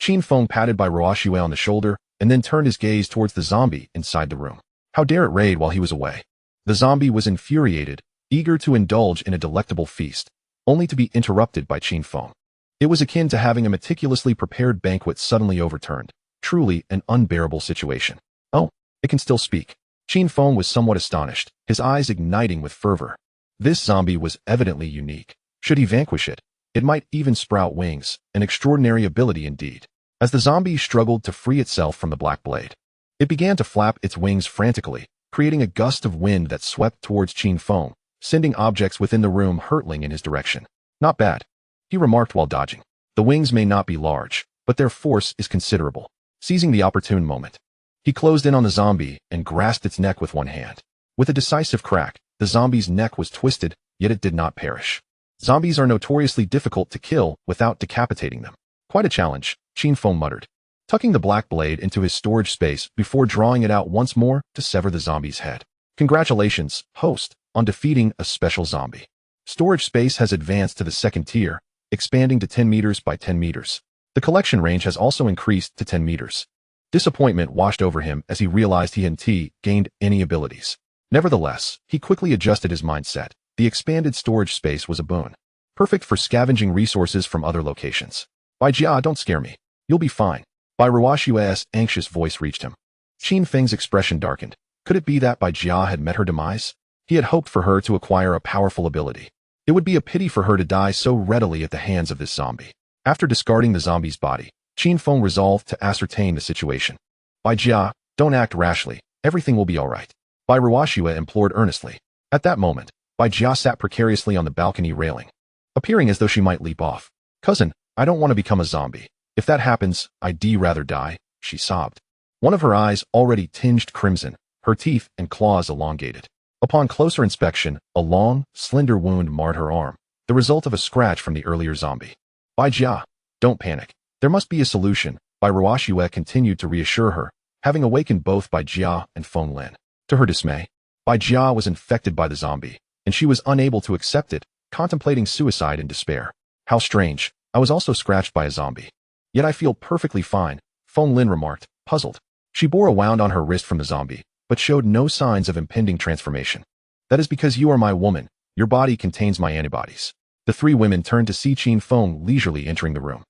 Qin Feng patted Bai Ruoxue on the shoulder and then turned his gaze towards the zombie inside the room. How dare it raid while he was away? The zombie was infuriated, eager to indulge in a delectable feast, only to be interrupted by Qin Feng. It was akin to having a meticulously prepared banquet suddenly overturned. Truly an unbearable situation. Oh, it can still speak. Qin Feng was somewhat astonished, his eyes igniting with fervor. This zombie was evidently unique. Should he vanquish it, it might even sprout wings, an extraordinary ability indeed. As the zombie struggled to free itself from the black blade, it began to flap its wings frantically, creating a gust of wind that swept towards Qin Feng, sending objects within the room hurtling in his direction. Not bad, he remarked while dodging. The wings may not be large, but their force is considerable. Seizing the opportune moment, he closed in on the zombie and grasped its neck with one hand. With a decisive crack, the zombie's neck was twisted, yet it did not perish. Zombies are notoriously difficult to kill without decapitating them. Quite a challenge, Qin Feng muttered, tucking the black blade into his storage space before drawing it out once more to sever the zombie's head. Congratulations, host, on defeating a special zombie. Storage space has advanced to the 2nd tier, expanding to 10 meters by 10 meters. The collection range has also increased to 10 meters. Disappointment washed over him as he realized he hadn't gained any abilities. Nevertheless, he quickly adjusted his mindset. The expanded storage space was a boon, perfect for scavenging resources from other locations. Bai Jia, don't scare me. You'll be fine. Bai Ruoxue's anxious voice reached him. Qin Feng's expression darkened. Could it be that Bai Jia had met her demise? He had hoped for her to acquire a powerful ability. It would be a pity for her to die so readily at the hands of this zombie. After discarding the zombie's body, Qin Feng resolved to ascertain the situation. Bai Jia, don't act rashly. Everything will be all right. Bai Ruoxue implored earnestly. At that moment, Bai Jia sat precariously on the balcony railing, appearing as though she might leap off. Cousin, I don't want to become a zombie. If that happens, I'd rather die, she sobbed. One of her eyes already tinged crimson, her teeth and claws elongated. Upon closer inspection, a long, slender wound marred her arm, the result of a scratch from the earlier zombie. Bai Jia, don't panic. There must be a solution. Bai Ruoxue continued to reassure her, having awakened both Bai Jia and Feng Lin. To her dismay, Bai Jia was infected by the zombie, and she was unable to accept it, contemplating suicide in despair. How strange, I was also scratched by a zombie. Yet I feel perfectly fine, Feng Lin remarked, puzzled. She bore a wound on her wrist from the zombie, but showed no signs of impending transformation. That is because you are my woman. Your body contains my antibodies. The 3 women turned to see Qin Feng leisurely entering the room.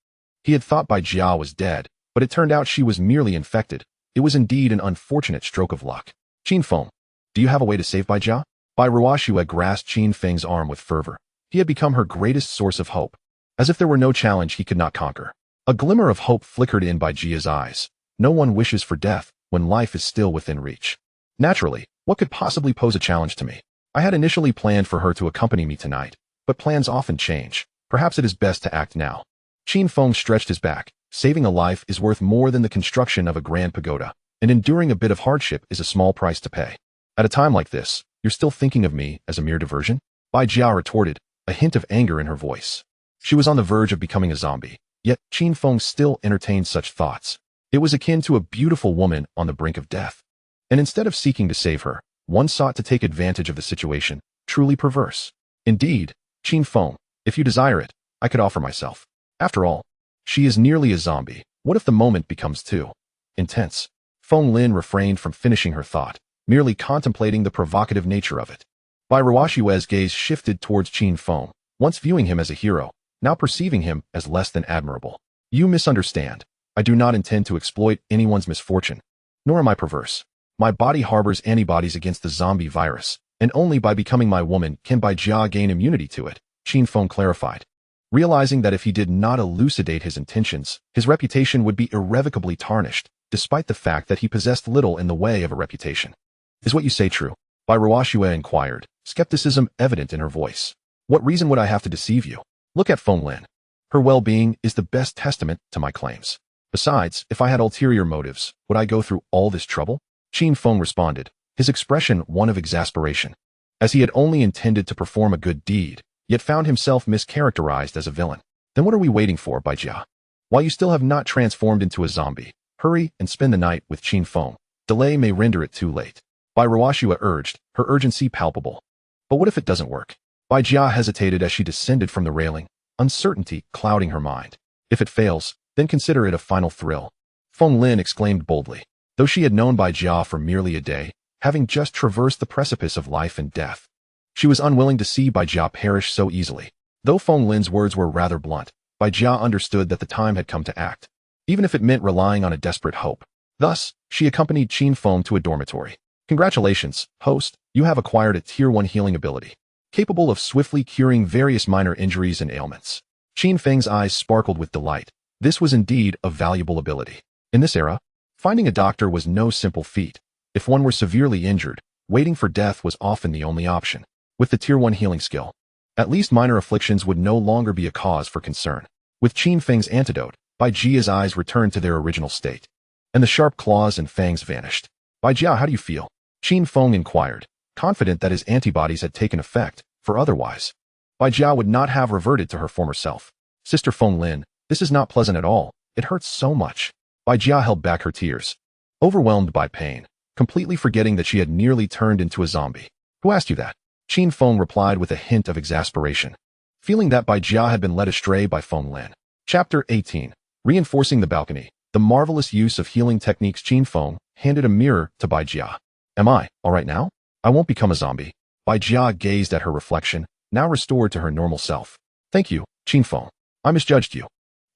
He had thought Bai Jia was dead, but it turned out she was merely infected. It was indeed an unfortunate stroke of luck. Qin Feng, do you have a way to save Bai Jia? Bai Ruoxue grasped Qin Feng's arm with fervor. He had become her greatest source of hope. As if there were no challenge he could not conquer. A glimmer of hope flickered in Bai Jia's eyes. No one wishes for death when life is still within reach. Naturally, what could possibly pose a challenge to me? I had initially planned for her to accompany me tonight, but plans often change. Perhaps it is best to act now. Qin Feng stretched his back. Saving a life is worth more than the construction of a grand pagoda, and enduring a bit of hardship is a small price to pay. At a time like this, you're still thinking of me as a mere diversion? Bai Jia retorted, a hint of anger in her voice. She was on the verge of becoming a zombie, yet Qin Feng still entertained such thoughts. It was akin to a beautiful woman on the brink of death. And instead of seeking to save her, one sought to take advantage of the situation, truly perverse. Indeed, Qin Feng, if you desire it, I could offer myself. After all, she is nearly a zombie. What if the moment becomes too intense? Feng Lin refrained from finishing her thought, merely contemplating the provocative nature of it. Bai Ruoxue's gaze shifted towards Qin Feng, once viewing him as a hero, now perceiving him as less than admirable. You misunderstand. I do not intend to exploit anyone's misfortune, nor am I perverse. My body harbors antibodies against the zombie virus, and only by becoming my woman can Bai Jia gain immunity to it, Qin Feng clarified. Realizing that if he did not elucidate his intentions, his reputation would be irrevocably tarnished, despite the fact that he possessed little in the way of a reputation. Is what you say true? Bai Ruoxue inquired, skepticism evident in her voice. What reason would I have to deceive you? Look at Feng Lin. Her well-being is the best testament to my claims. Besides, if I had ulterior motives, would I go through all this trouble? Qin Feng responded, his expression one of exasperation. As he had only intended to perform a good deed, yet found himself mischaracterized as a villain. Then what are we waiting for, Bai Jia? While you still have not transformed into a zombie, hurry and spend the night with Qin Feng. Delay may render it too late. Bai Ruoxue urged, her urgency palpable. But what if it doesn't work? Bai Jia hesitated as she descended from the railing, uncertainty clouding her mind. If it fails, then consider it a final thrill. Feng Lin exclaimed boldly. Though she had known Bai Jia for merely a day, having just traversed the precipice of life and death, she was unwilling to see Bai Jia perish so easily. Though Feng Lin's words were rather blunt, Bai Jia understood that the time had come to act, even if it meant relying on a desperate hope. Thus, she accompanied Qin Feng to a dormitory. Congratulations, host, you have acquired a Tier 1 healing ability, capable of swiftly curing various minor injuries and ailments. Qin Feng's eyes sparkled with delight. This was indeed a valuable ability. In this era, finding a doctor was no simple feat. If one were severely injured, waiting for death was often the only option. With the Tier 1 healing skill, at least minor afflictions would no longer be a cause for concern. With Qin Feng's antidote, Bai Jia's eyes returned to their original state, and the sharp claws and fangs vanished. Bai Jia, how do you feel? Qin Feng inquired, confident that his antibodies had taken effect, for otherwise, Bai Jia would not have reverted to her former self. Sister Feng Lin, this is not pleasant at all. It hurts so much. Bai Jia held back her tears, overwhelmed by pain, completely forgetting that she had nearly turned into a zombie. Who asked you that? Qin Feng replied with a hint of exasperation, feeling that Bai Jia had been led astray by Feng Lin. Chapter 18. Reinforcing the balcony. The marvelous use of healing techniques. Qin Feng handed a mirror to Bai Jia. Am I all right now? I won't become a zombie. Bai Jia gazed at her reflection, now restored to her normal self. Thank you, Qin Feng. I misjudged you.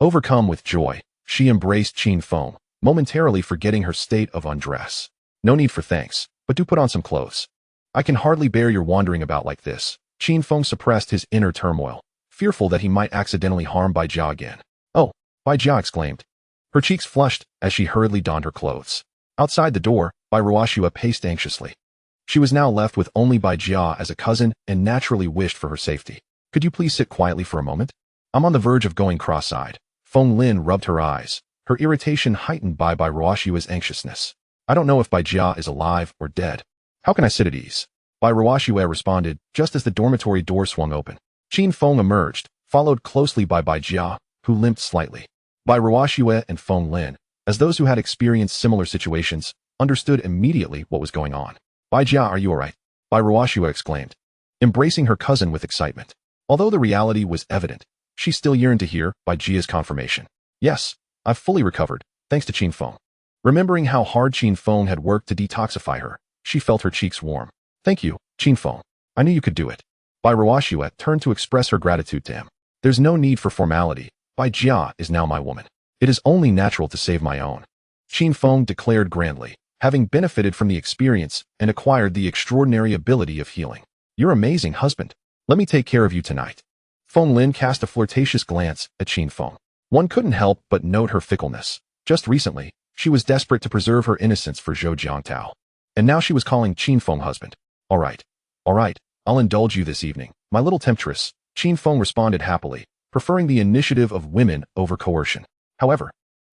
Overcome with joy, she embraced Qin Feng, momentarily forgetting her state of undress. No need for thanks, but do put on some clothes. I can hardly bear your wandering about like this. Qin Feng suppressed his inner turmoil, fearful that he might accidentally harm Bai Jia again. Oh, Bai Jia exclaimed. Her cheeks flushed as she hurriedly donned her clothes. Outside the door, Bai Ruoxue paced anxiously. She was now left with only Bai Jia as a cousin and naturally wished for her safety. Could you please sit quietly for a moment? I'm on the verge of going cross-eyed. Feng Lin rubbed her eyes, her irritation heightened by Bai Ruoxue's anxiousness. I don't know if Bai Jia is alive or dead. How can I sit at ease? Bai Ruoxue responded, just as the dormitory door swung open. Qin Feng emerged, followed closely by Bai Jia, who limped slightly. Bai Ruoxue and Feng Lin, as those who had experienced similar situations, understood immediately what was going on. Bai Jia, are you all right? Bai Ruoxue exclaimed, embracing her cousin with excitement. Although the reality was evident, she still yearned to hear Bai Jia's confirmation. Yes, I've fully recovered, thanks to Qin Feng. Remembering how hard Qin Feng had worked to detoxify her, she felt her cheeks warm. Thank you, Qin Feng. I knew you could do it. Bai Ruoxue turned to express her gratitude to him. There's no need for formality. Bai Jia is now my woman. It is only natural to save my own. Qin Feng declared grandly, having benefited from the experience and acquired the extraordinary ability of healing. You're amazing, husband. Let me take care of you tonight. Feng Lin cast a flirtatious glance at Qin Feng. One couldn't help but note her fickleness. Just recently, she was desperate to preserve her innocence for Zhou Jiangtao. And now she was calling Qin Feng husband. All right, I'll indulge you this evening, my little temptress. Qin Feng responded happily, preferring the initiative of women over coercion. However,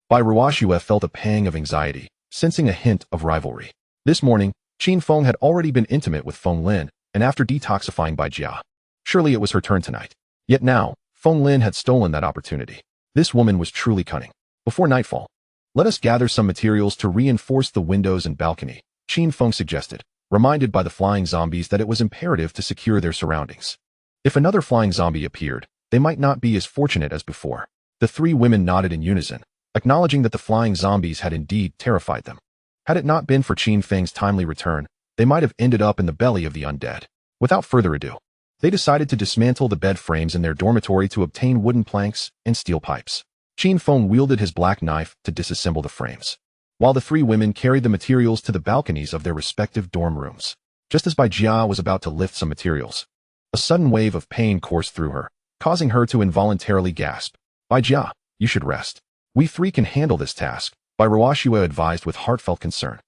Bai Ruoxue felt a pang of anxiety, sensing a hint of rivalry. This morning, Qin Feng had already been intimate with Feng Lin, and after detoxifying Bai Jia, surely it was her turn tonight. Yet now, Feng Lin had stolen that opportunity. This woman was truly cunning. Before nightfall, let us gather some materials to reinforce the windows and balcony, Qin Feng suggested, reminded by the flying zombies that it was imperative to secure their surroundings. If another flying zombie appeared, they might not be as fortunate as before. The three women nodded in unison, acknowledging that the flying zombies had indeed terrified them. Had it not been for Qin Feng's timely return, they might have ended up in the belly of the undead. Without further ado, they decided to dismantle the bed frames in their dormitory to obtain wooden planks and steel pipes. Qin Feng wielded his black knife to disassemble the frames. while the three women carried the materials to the balconies of their respective dorm rooms. Just as Bai Jia was about to lift some materials, a sudden wave of pain coursed through her, causing her to involuntarily gasp. Bai Jia, you should rest. We three can handle this task, Bai Ruoxue advised with heartfelt concern.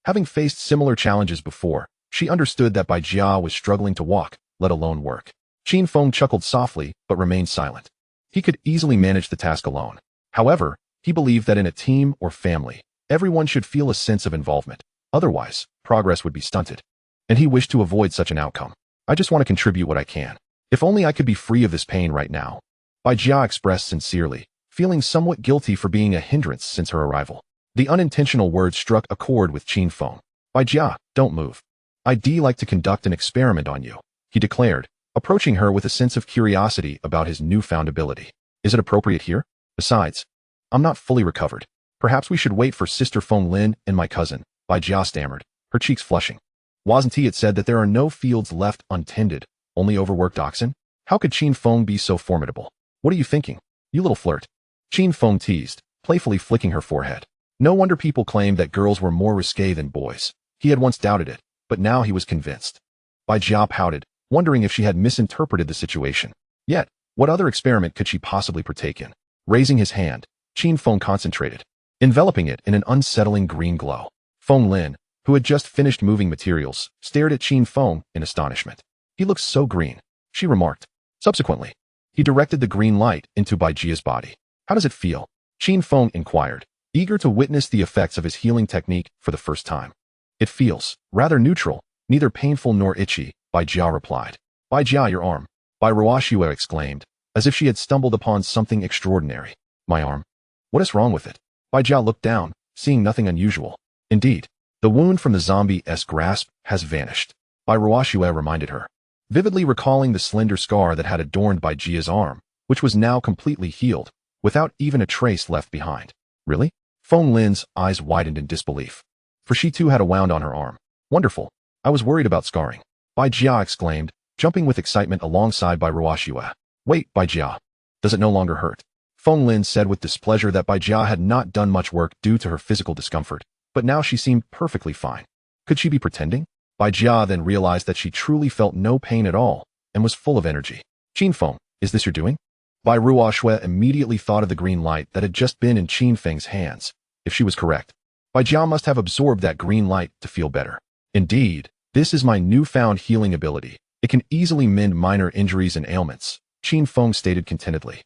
Having faced similar challenges before, she understood that Bai Jia was struggling to walk, let alone work. Qin Feng chuckled softly, but remained silent. He could easily manage the task alone. However, he believed that in a team or family, everyone should feel a sense of involvement. Otherwise, progress would be stunted. And he wished to avoid such an outcome. I just want to contribute what I can. If only I could be free of this pain right now. Bai Jia expressed sincerely, feeling somewhat guilty for being a hindrance since her arrival. The unintentional words struck a chord with Qin Feng. Bai Jia, don't move. I'd like to conduct an experiment on you, he declared, approaching her with a sense of curiosity about his newfound ability. Is it appropriate here? Besides, I'm not fully recovered. Perhaps we should wait for Sister Feng Lin and my cousin, Bai Jia stammered, her cheeks flushing. Wasn't it said that there are no fields left untended, only overworked oxen? How could Qin Feng be so formidable? What are you thinking? You little flirt. Qin Feng teased, playfully flicking her forehead. No wonder people claimed that girls were more risque than boys. He had once doubted it, but now he was convinced. Bai Jia pouted, wondering if she had misinterpreted the situation. Yet, what other experiment could she possibly partake in? Raising his hand, Qin Feng concentrated, enveloping it in an unsettling green glow. Feng Lin, who had just finished moving materials, stared at Qin Feng in astonishment. He looks so green, she remarked. Subsequently, he directed the green light into Bai Jia's body. How does it feel? Qin Feng inquired, eager to witness the effects of his healing technique for the first time. It feels rather neutral, neither painful nor itchy, Bai Jia replied. Bai Jia, your arm, Bai Ruoxue exclaimed, as if she had stumbled upon something extraordinary. My arm? What is wrong with it? Bai Jia looked down, seeing nothing unusual. Indeed, the wound from the zombie-esque grasp has vanished, Bai Ruoxue reminded her, vividly recalling the slender scar that had adorned Bai Jia's arm, which was now completely healed, without even a trace left behind. Really? Feng Lin's eyes widened in disbelief, for she too had a wound on her arm. Wonderful. I was worried about scarring, Bai Jia exclaimed, jumping with excitement alongside Bai Ruoxue. Wait, Bai Jia. Does it no longer hurt? Feng Lin said with displeasure that Bai Jia had not done much work due to her physical discomfort, but now she seemed perfectly fine. Could she be pretending? Bai Jia then realized that she truly felt no pain at all and was full of energy. Qin Feng, is this your doing? Bai Ruoxue immediately thought of the green light that had just been in Qin Feng's hands. If she was correct, Bai Jia must have absorbed that green light to feel better. Indeed, this is my newfound healing ability. It can easily mend minor injuries and ailments, Qin Feng stated contentedly,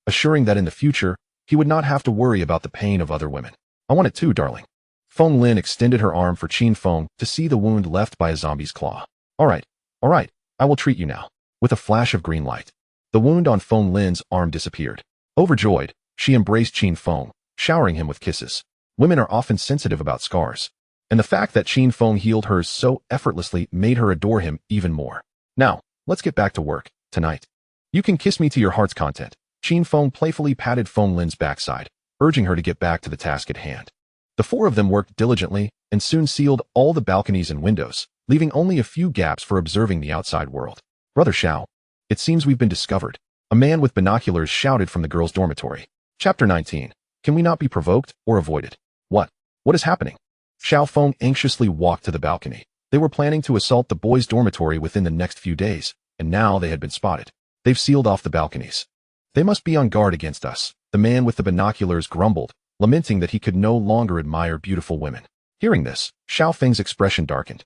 assuring that in the future, he would not have to worry about the pain of other women. I want it too, darling. Feng Lin extended her arm for Qin Feng to see the wound left by a zombie's claw. All right, I will treat you now. With a flash of green light, the wound on Feng Lin's arm disappeared. Overjoyed, she embraced Qin Feng, showering him with kisses. Women are often sensitive about scars, and the fact that Qin Feng healed hers so effortlessly made her adore him even more. Now, let's get back to work, tonight. You can kiss me to your heart's content. Qin Feng playfully patted Feng Lin's backside, urging her to get back to the task at hand. The four of them worked diligently and soon sealed all the balconies and windows, leaving only a few gaps for observing the outside world. Brother Xiao, it seems we've been discovered. A man with binoculars shouted from the girls' dormitory. Chapter 19. Can we not be provoked or avoided? What? What is happening? Xiao Feng anxiously walked to the balcony. They were planning to assault the boys' dormitory within the next few days, and now they had been spotted. They've sealed off the balconies. They must be on guard against us, the man with the binoculars grumbled, lamenting that he could no longer admire beautiful women. Hearing this, Xiao Feng's expression darkened.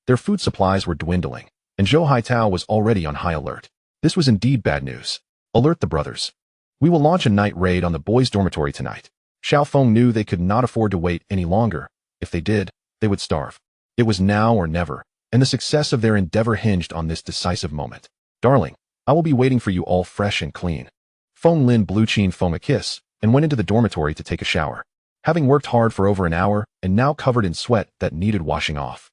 Their food supplies were dwindling, and Zhou Haitao was already on high alert. This was indeed bad news. Alert the brothers. We will launch a night raid on the boys' dormitory tonight. Xiao Feng knew they could not afford to wait any longer. If they did, they would starve. It was now or never, and the success of their endeavor hinged on this decisive moment. Darling, I will be waiting for you all fresh and clean. Feng Lin blew Qin Feng a kiss and went into the dormitory to take a shower. Having worked hard for over an hour and now covered in sweat that needed washing off,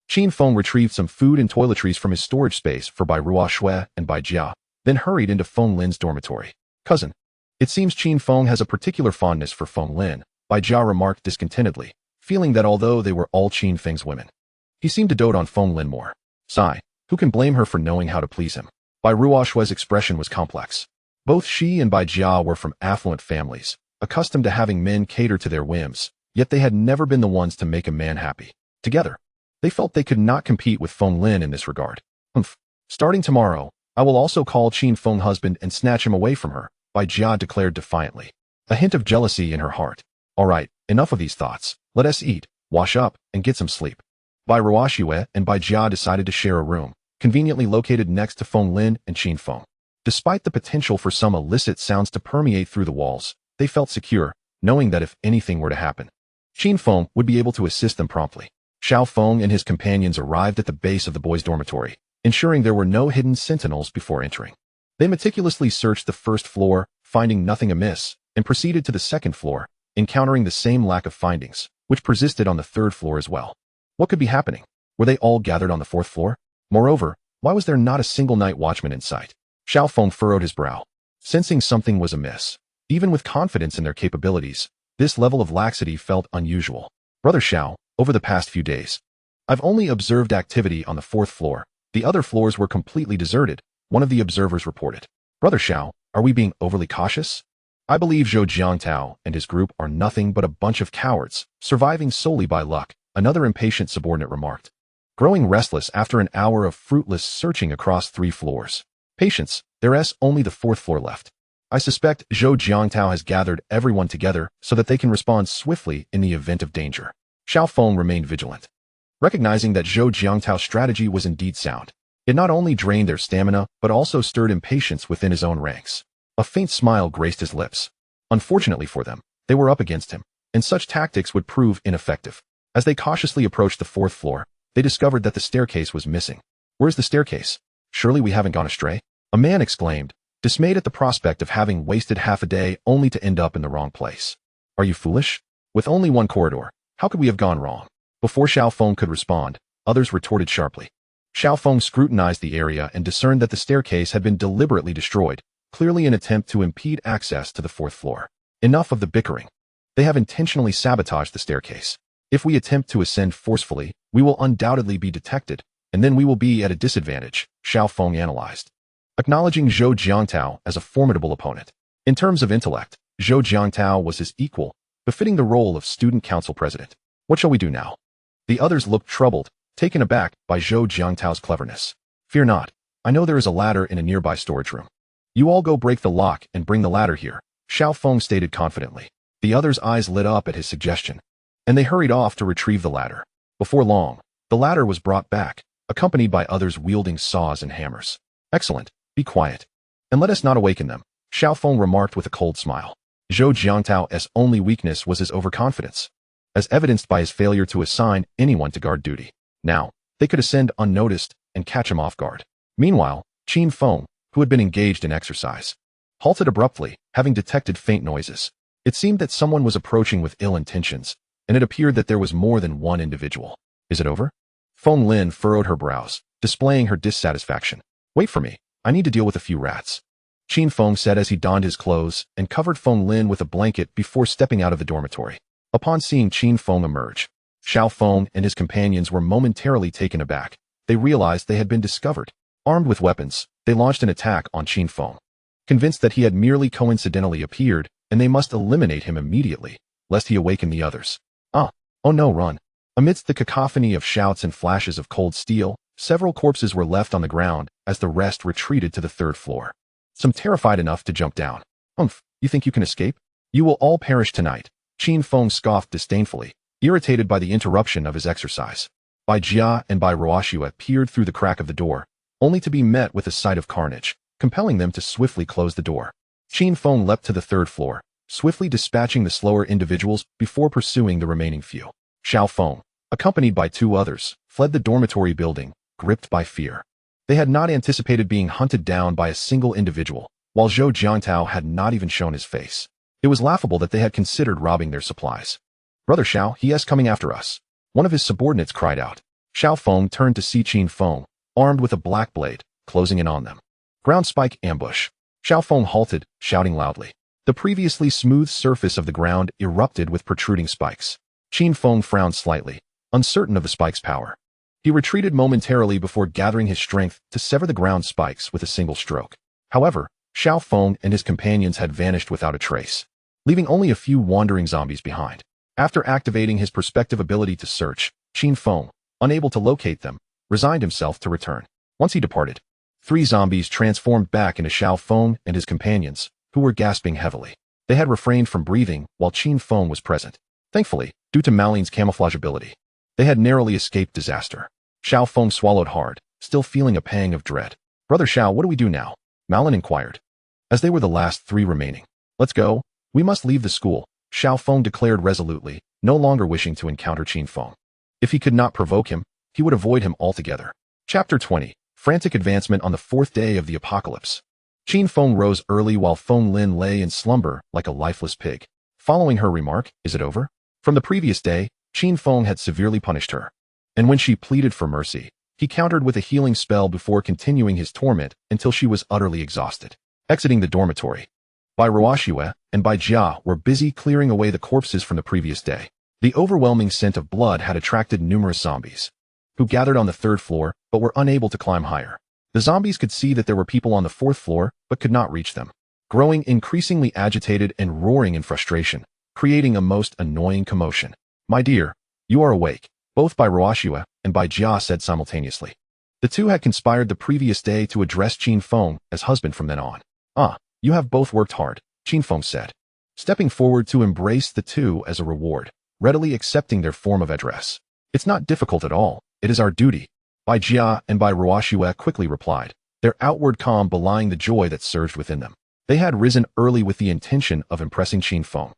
Qin Feng retrieved some food and toiletries from his storage space for Bai Ruoxue and Bai Jia, then hurried into Feng Lin's dormitory. Cousin, it seems Qin Feng has a particular fondness for Feng Lin, Bai Jia remarked discontentedly, feeling that although they were all Qin Feng's women, he seemed to dote on Feng Lin more. Sigh, who can blame her for knowing how to please him? Bai Ruoxue's expression was complex. Both she and Bai Jia were from affluent families, accustomed to having men cater to their whims, yet they had never been the ones to make a man happy. Together, they felt they could not compete with Feng Lin in this regard. Starting tomorrow, I will also call Qin Feng husband and snatch him away from her, Bai Jia declared defiantly, a hint of jealousy in her heart. All right, enough of these thoughts. Let us eat, wash up, and get some sleep. Bai Ruoxue and Bai Jia decided to share a room, conveniently located next to Feng Lin and Qin Feng. Despite the potential for some illicit sounds to permeate through the walls, they felt secure, knowing that if anything were to happen, Qin Feng would be able to assist them promptly. Xiao Feng and his companions arrived at the base of the boys' dormitory, ensuring there were no hidden sentinels before entering. They meticulously searched the first floor, finding nothing amiss, and proceeded to the second floor, encountering the same lack of findings, which persisted on the third floor as well. What could be happening? Were they all gathered on the fourth floor? Moreover, why was there not a single night watchman in sight? Xiao Feng furrowed his brow, sensing something was amiss. Even with confidence in their capabilities, this level of laxity felt unusual. Brother Xiao, over the past few days, I've only observed activity on the fourth floor. The other floors were completely deserted, one of the observers reported. Brother Xiao, are we being overly cautious? I believe Zhou Jiangtao and his group are nothing but a bunch of cowards, surviving solely by luck, another impatient subordinate remarked. Growing restless after an hour of fruitless searching across 3 floors. Patience, there's only the 4th floor left. I suspect Zhou Jiangtao has gathered everyone together so that they can respond swiftly in the event of danger. Xiao Feng remained vigilant. Recognizing that Zhou Jiangtao's strategy was indeed sound, it not only drained their stamina but also stirred impatience within his own ranks. A faint smile graced his lips. Unfortunately for them, they were up against him, and such tactics would prove ineffective. As they cautiously approached the 4th floor, they discovered that the staircase was missing. Where's the staircase? Surely we haven't gone astray? A man exclaimed, dismayed at the prospect of having wasted half a day only to end up in the wrong place. Are you foolish? With only one corridor, how could we have gone wrong? Before Xiao Feng could respond, others retorted sharply. Xiao Feng scrutinized the area and discerned that the staircase had been deliberately destroyed, clearly an attempt to impede access to the 4th floor. Enough of the bickering. They have intentionally sabotaged the staircase. If we attempt to ascend forcefully, we will undoubtedly be detected, and then we will be at a disadvantage, Xiao Feng analyzed. Acknowledging Zhou Jiangtao as a formidable opponent. In terms of intellect, Zhou Jiangtao was his equal, befitting the role of student council president. What shall we do now? The others looked troubled, taken aback by Zhou Jiangtao's cleverness. Fear not, I know there is a ladder in a nearby storage room. You all go break the lock and bring the ladder here, Xiao Feng stated confidently. The others' eyes lit up at his suggestion, and they hurried off to retrieve the ladder. Before long, the ladder was brought back, accompanied by others wielding saws and hammers. Excellent, be quiet, and let us not awaken them, Xiao Feng remarked with a cold smile. Zhou Jiangtao's only weakness was his overconfidence, as evidenced by his failure to assign anyone to guard duty. Now, they could ascend unnoticed and catch him off guard. Meanwhile, Qin Feng, who had been engaged in exercise, halted abruptly, having detected faint noises. It seemed that someone was approaching with ill intentions, and it appeared that there was more than one individual. Is it over? Feng Lin furrowed her brows, displaying her dissatisfaction. Wait for me, I need to deal with a few rats. Qin Feng said as he donned his clothes and covered Feng Lin with a blanket before stepping out of the dormitory. Upon seeing Qin Feng emerge, Xiao Feng and his companions were momentarily taken aback. They realized they had been discovered. Armed with weapons, they launched an attack on Qin Feng, convinced that he had merely coincidentally appeared and they must eliminate him immediately, lest he awaken the others. Oh no, run. Amidst the cacophony of shouts and flashes of cold steel, several corpses were left on the ground as the rest retreated to the 3rd floor. Some terrified enough to jump down. You think you can escape? You will all perish tonight, Qin Feng scoffed disdainfully, irritated by the interruption of his exercise. Bai Jia and Bai Ruoxue peered through the crack of the door, only to be met with a sight of carnage, compelling them to swiftly close the door. Qin Feng leapt to the 3rd floor, swiftly dispatching the slower individuals before pursuing the remaining few. Xiao Feng, accompanied by 2 others, fled the dormitory building, gripped by fear. They had not anticipated being hunted down by a single individual, while Zhou Jiangtao had not even shown his face. It was laughable that they had considered robbing their supplies. Brother Xiao, he is coming after us. One of his subordinates cried out. Xiao Feng turned to see Qin Feng, armed with a black blade, closing in on them. Ground spike ambush. Xiao Feng halted, shouting loudly. The previously smooth surface of the ground erupted with protruding spikes. Qin Feng frowned slightly, uncertain of the spike's power. He retreated momentarily before gathering his strength to sever the ground spikes with a single stroke. However, Xiao Feng and his companions had vanished without a trace, leaving only a few wandering zombies behind. After activating his perspective ability to search, Qin Feng, unable to locate them, resigned himself to return. Once he departed, 3 zombies transformed back into Xiao Feng and his companions, who were gasping heavily. They had refrained from breathing while Qin Feng was present. Thankfully, due to Maline's camouflage ability, they had narrowly escaped disaster. Xiao Feng swallowed hard, still feeling a pang of dread. Brother Xiao, what do we do now? Malin inquired. As they were the last 3 remaining. Let's go. We must leave the school, Xiao Feng declared resolutely, no longer wishing to encounter Qin Feng. If he could not provoke him, he would avoid him altogether. Chapter 20. Frantic advancement on the 4th day of the apocalypse. Qin Feng rose early while Feng Lin lay in slumber like a lifeless pig. Following her remark, "Is it over?" From the previous day, Qin Feng had severely punished her. And when she pleaded for mercy, he countered with a healing spell before continuing his torment until she was utterly exhausted. Exiting the dormitory, Bai Ruoxue and Bai Jia were busy clearing away the corpses from the previous day. The overwhelming scent of blood had attracted numerous zombies, who gathered on the 3rd floor but were unable to climb higher. The zombies could see that there were people on the 4th floor but could not reach them, growing increasingly agitated and roaring in frustration, creating a most annoying commotion. "My dear, you are awake," both Bai Ruoxue and Bai Jia said simultaneously. The two had conspired the previous day to address Qin Feng as husband from then on. "Ah, you have both worked hard," Qin Feng said, stepping forward to embrace the two as a reward, readily accepting their form of address. "It's not difficult at all. It is our duty," Bai Jia and Bai Ruoxue quickly replied, their outward calm belying the joy that surged within them. They had risen early with the intention of impressing Qin Feng,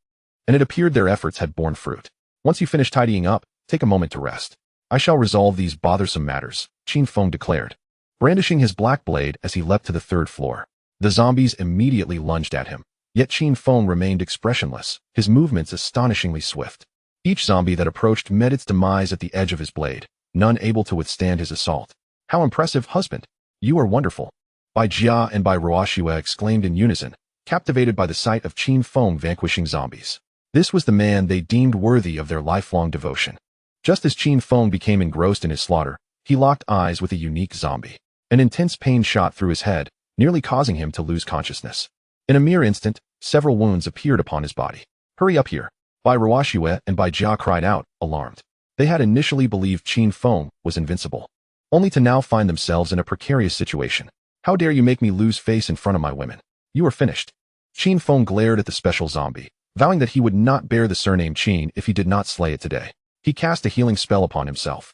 and it appeared their efforts had borne fruit. "Once you finish tidying up, take a moment to rest. I shall resolve these bothersome matters," Qin Feng declared, brandishing his black blade as he leapt to the 3rd floor. The zombies immediately lunged at him, yet Qin Feng remained expressionless, his movements astonishingly swift. Each zombie that approached met its demise at the edge of his blade, none able to withstand his assault. "How impressive, husband! You are wonderful!" Bai Jia and Bai Ruoxue exclaimed in unison, captivated by the sight of Qin Feng vanquishing zombies. This was the man they deemed worthy of their lifelong devotion. Just as Qin Feng became engrossed in his slaughter, he locked eyes with a unique zombie. An intense pain shot through his head, nearly causing him to lose consciousness. In a mere instant, several wounds appeared upon his body. "Hurry up here!" Bai Ruoxue and Bai Jia cried out, alarmed. They had initially believed Qin Feng was invincible, only to now find themselves in a precarious situation. "How dare you make me lose face in front of my women? You are finished." Qin Feng glared at the special zombie, vowing that he would not bear the surname Qin if he did not slay it today. He cast a healing spell upon himself,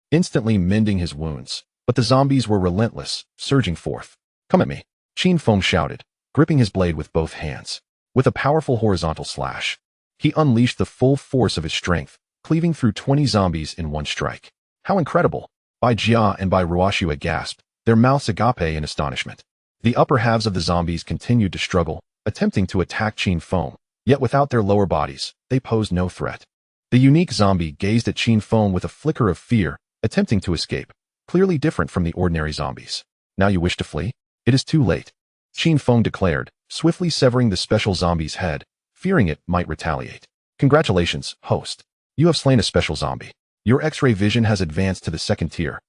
instantly mending his wounds, but the zombies were relentless, surging forth. "Come at me," Qin Feng shouted, gripping his blade with both hands. With a powerful horizontal slash, he unleashed the full force of his strength, cleaving through 20 zombies in one strike. "How incredible!" Bai Jia and Bai Ruoxue gasped, their mouths agape in astonishment. The upper halves of the zombies continued to struggle, attempting to attack Qin Feng, yet without their lower bodies, they posed no threat. The unique zombie gazed at Qin Feng with a flicker of fear, attempting to escape, clearly different from the ordinary zombies. "Now you wish to flee? It is too late," Qin Feng declared, swiftly severing the special zombie's head, fearing it might retaliate. "Congratulations, host. You have slain a special zombie. Your X-ray vision has advanced to the 2nd tier,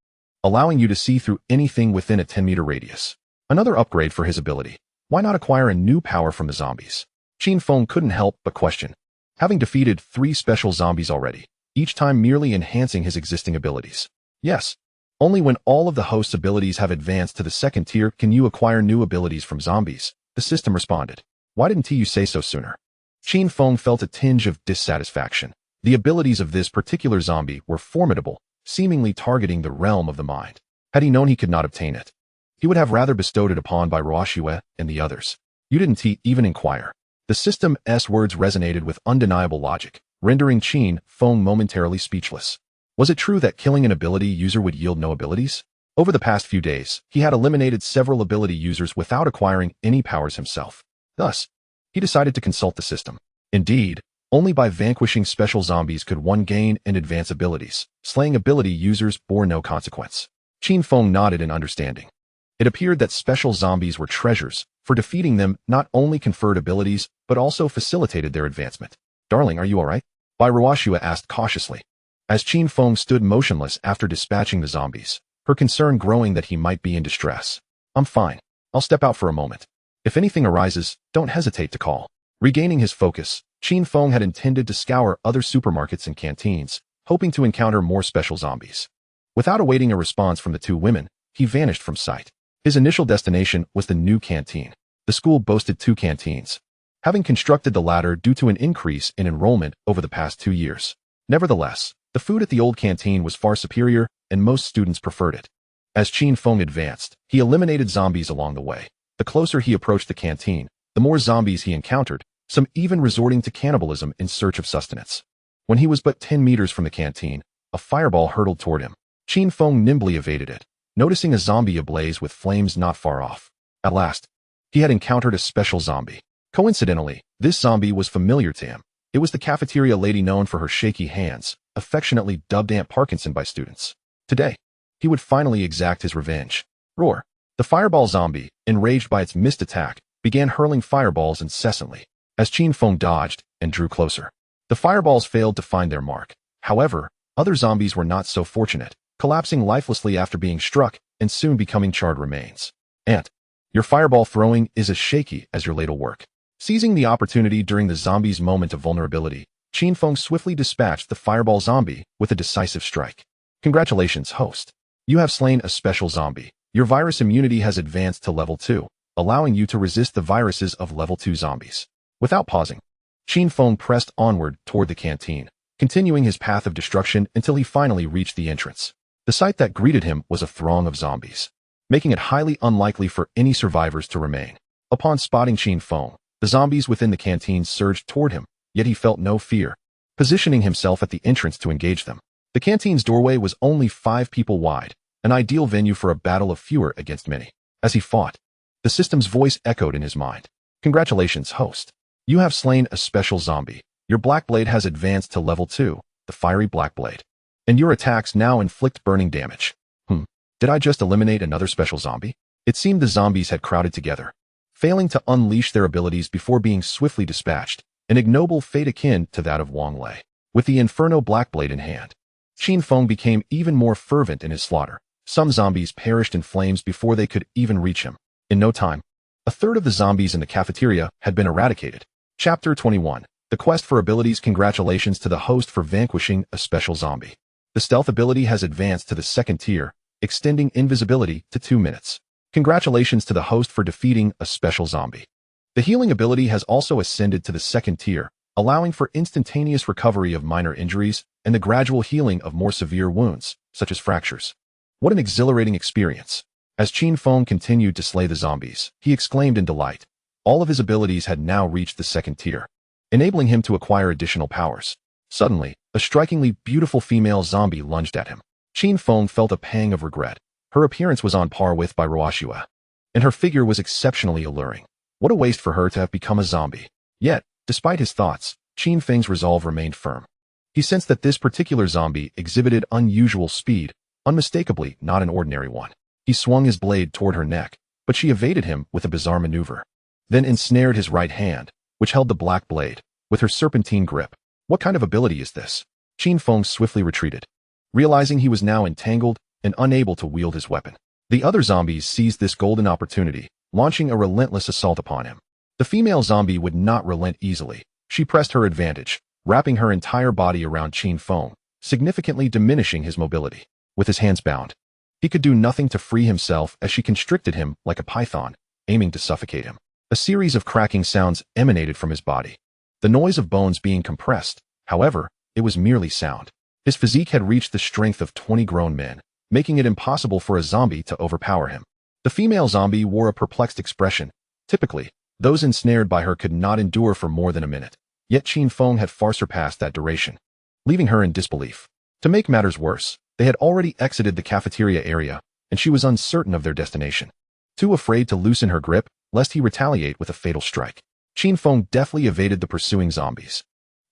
allowing you to see through anything within a 10-meter radius. Another upgrade for his ability. Why not acquire a new power from the zombies?" Qin Feng couldn't help but question, having defeated 3 special zombies already, each time merely enhancing his existing abilities. "Yes. Only when all of the host's abilities have advanced to the 2nd tier can you acquire new abilities from zombies," the system responded. "Why didn't you say so sooner?" Qin Feng felt a tinge of dissatisfaction. The abilities of this particular zombie were formidable, seemingly targeting the realm of the mind. Had he known he could not obtain it, he would have rather bestowed it upon Bai Ruoxue and the others. "You didn't even inquire." The system's words resonated with undeniable logic, rendering Qin Feng momentarily speechless. Was it true that killing an ability user would yield no abilities? Over the past few days, he had eliminated several ability users without acquiring any powers himself. Thus, he decided to consult the system. Indeed, only by vanquishing special zombies could one gain and advance abilities. Slaying ability users bore no consequence. Qin Feng nodded in understanding. It appeared that special zombies were treasures, for defeating them not only conferred abilities, but also facilitated their advancement. "Darling, are you all right?" Bai Ruoxue asked cautiously, as Qin Feng stood motionless after dispatching the zombies, her concern growing that he might be in distress. "I'm fine. I'll step out for a moment. If anything arises, don't hesitate to call." Regaining his focus, Qin Feng had intended to scour other supermarkets and canteens, hoping to encounter more special zombies. Without awaiting a response from the two women, he vanished from sight. His initial destination was the new canteen. The school boasted 2 canteens, having constructed the latter due to an increase in enrollment over the past 2 years. Nevertheless, the food at the old canteen was far superior, and most students preferred it. As Qin Feng advanced, he eliminated zombies along the way. The closer he approached the canteen, the more zombies he encountered, some even resorting to cannibalism in search of sustenance. When he was but 10 meters from the canteen, a fireball hurtled toward him. Qin Feng nimbly evaded it, noticing a zombie ablaze with flames not far off. At last, he had encountered a special zombie. Coincidentally, this zombie was familiar to him. It was the cafeteria lady known for her shaky hands, affectionately dubbed Aunt Parkinson by students. Today, he would finally exact his revenge. Roar! The fireball zombie, enraged by its missed attack, began hurling fireballs incessantly. As Qin Feng dodged and drew closer, the fireballs failed to find their mark. However, other zombies were not so fortunate, collapsing lifelessly after being struck and soon becoming charred remains. Aunt, your fireball throwing is as shaky as your ladle work. Seizing the opportunity during the zombie's moment of vulnerability, Qin Feng swiftly dispatched the fireball zombie with a decisive strike. Congratulations, host. You have slain a special zombie. Your virus immunity has advanced to level 2, allowing you to resist the viruses of level 2 zombies. Without pausing, Qin Feng pressed onward toward the canteen, continuing his path of destruction until he finally reached the entrance. The sight that greeted him was a throng of zombies, making it highly unlikely for any survivors to remain. Upon spotting Qin Feng, the zombies within the canteen surged toward him, yet he felt no fear, positioning himself at the entrance to engage them. The canteen's doorway was only 5 people wide, an ideal venue for a battle of fewer against many. As he fought, the system's voice echoed in his mind. Congratulations, host. You have slain a special zombie. Your black blade has advanced to level 2, the fiery black blade. And your attacks now inflict burning damage. Did I just eliminate another special zombie? It seemed the zombies had crowded together, failing to unleash their abilities before being swiftly dispatched, an ignoble fate akin to that of Wang Lei. With the Inferno Black Blade in hand, Qin Feng became even more fervent in his slaughter. Some zombies perished in flames before they could even reach him. In no time, a third of the zombies in the cafeteria had been eradicated. Chapter 21. The Quest for Abilities. Congratulations to the host for vanquishing a special zombie. The stealth ability has advanced to the 2nd tier, extending invisibility to 2 minutes. Congratulations to the host for defeating a special zombie. The healing ability has also ascended to the 2nd tier, allowing for instantaneous recovery of minor injuries and the gradual healing of more severe wounds, such as fractures. What an exhilarating experience. As Qin Feng continued to slay the zombies, he exclaimed in delight. All of his abilities had now reached the 2nd tier, enabling him to acquire additional powers. Suddenly, a strikingly beautiful female zombie lunged at him. Qin Feng felt a pang of regret. Her appearance was on par with Bai Ruoxue, and her figure was exceptionally alluring. What a waste for her to have become a zombie. Yet, despite his thoughts, Qin Feng's resolve remained firm. He sensed that this particular zombie exhibited unusual speed, unmistakably not an ordinary one. He swung his blade toward her neck, but she evaded him with a bizarre maneuver, then ensnared his right hand, which held the black blade, with her serpentine grip. What kind of ability is this? Qin Feng swiftly retreated, realizing he was now entangled and unable to wield his weapon. The other zombies seized this golden opportunity, launching a relentless assault upon him. The female zombie would not relent easily. She pressed her advantage, wrapping her entire body around Qin Feng, significantly diminishing his mobility. With his hands bound, he could do nothing to free himself as she constricted him like a python, aiming to suffocate him. A series of cracking sounds emanated from his body. The noise of bones being compressed, however, it was merely sound. His physique had reached the strength of 20 grown men, making it impossible for a zombie to overpower him. The female zombie wore a perplexed expression. Typically, those ensnared by her could not endure for more than a minute. Yet Qin Feng had far surpassed that duration, leaving her in disbelief. To make matters worse, they had already exited the cafeteria area, and she was uncertain of their destination. Too afraid to loosen her grip, lest he retaliate with a fatal strike, Qin Feng deftly evaded the pursuing zombies,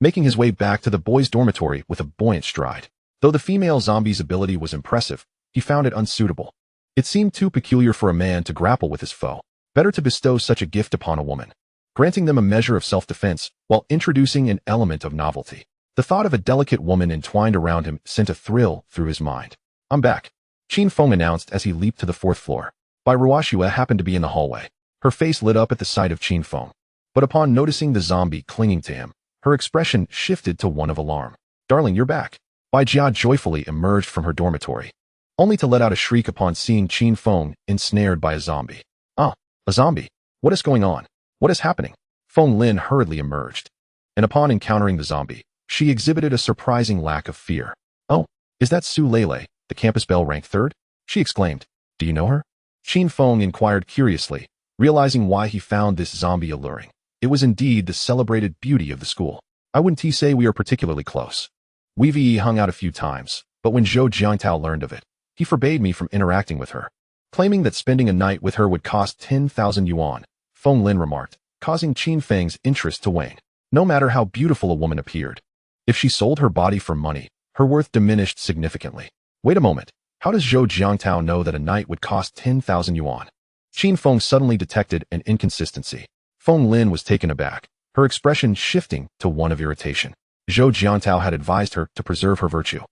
making his way back to the boys' dormitory with a buoyant stride. Though the female zombie's ability was impressive, he found it unsuitable. It seemed too peculiar for a man to grapple with his foe. Better to bestow such a gift upon a woman, granting them a measure of self-defense while introducing an element of novelty. The thought of a delicate woman entwined around him sent a thrill through his mind. I'm back, Qin Feng announced as he leaped to the 4th floor. Bai Ruoxue happened to be in the hallway. Her face lit up at the sight of Qin Feng, but upon noticing the zombie clinging to him, Her expression shifted to one of alarm. "Darling, you're back." Bai Jia joyfully emerged from her dormitory, only to let out a shriek upon seeing Qin Feng ensnared by a zombie. "Ah, a zombie. What is going on? What is happening?" Feng Lin hurriedly emerged, and upon encountering the zombie, she exhibited a surprising lack of fear. "Oh, is that Su Lele, the campus belle ranked third?" she exclaimed. "Do you know her?" Qin Feng inquired curiously, realizing why he found this zombie alluring. It was indeed the celebrated beauty of the school. "I wouldn't say we are particularly close. We've hung out a few times, but when Zhou Jiangtao learned of it, he forbade me from interacting with her, claiming that spending a night with her would cost 10,000 yuan, Feng Lin remarked, causing Qin Feng's interest to wane. No matter how beautiful a woman appeared, if she sold her body for money, her worth diminished significantly. Wait a moment, how does Zhou Jiangtao know that a night would cost 10,000 yuan? Qin Feng suddenly detected an inconsistency. Feng Lin was taken aback, her expression shifting to one of irritation. Zhou Jiangtao had advised her to preserve her virtue,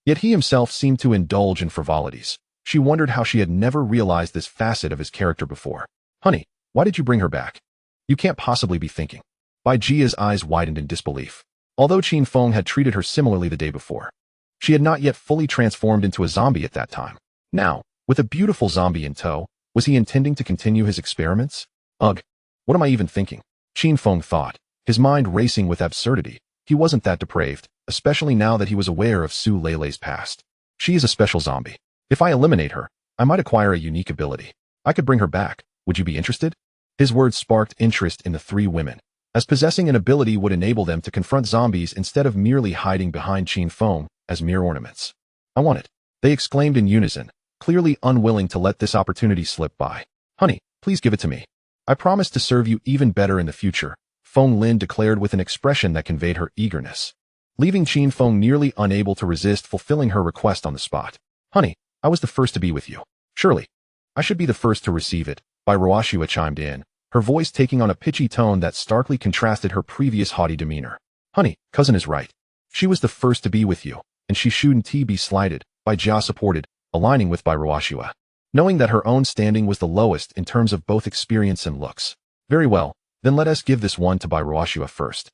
yet he himself seemed to indulge in frivolities. She wondered how she had never realized this facet of his character before. "Honey, why did you bring her back? You can't possibly be thinking." Bai Jia's eyes widened in disbelief. Although Qin Feng had treated her similarly the day before, she had not yet fully transformed into a zombie at that time. Now, with a beautiful zombie in tow, was he intending to continue his experiments? Ugh, what am I even thinking? Qin Feng thought, his mind racing with absurdity. He wasn't that depraved, especially now that he was aware of Su Lele's past. She is a special zombie. If I eliminate her, I might acquire a unique ability. I could bring her back. Would you be interested? His words sparked interest in the three women, as possessing an ability would enable them to confront zombies instead of merely hiding behind Qin Feng as mere ornaments. "I want it," they exclaimed in unison, clearly unwilling to let this opportunity slip by. "Honey, please give it to me. I promise to serve you even better in the future," Feng Lin declared with an expression that conveyed her eagerness, leaving Qin Feng nearly unable to resist fulfilling her request on the spot. "Honey, I was the first to be with you. Surely, I should be the first to receive it," Bai Ruoxue chimed in, her voice taking on a pitchy tone that starkly contrasted her previous haughty demeanor. "Honey, cousin is right. She was the first to be with you, and she shouldn't be slighted," Bai Jia supported, aligning with Bai Ruoxue, knowing that her own standing was the lowest in terms of both experience and looks. "Very well, then let us give this one to Bai Ruoxue first."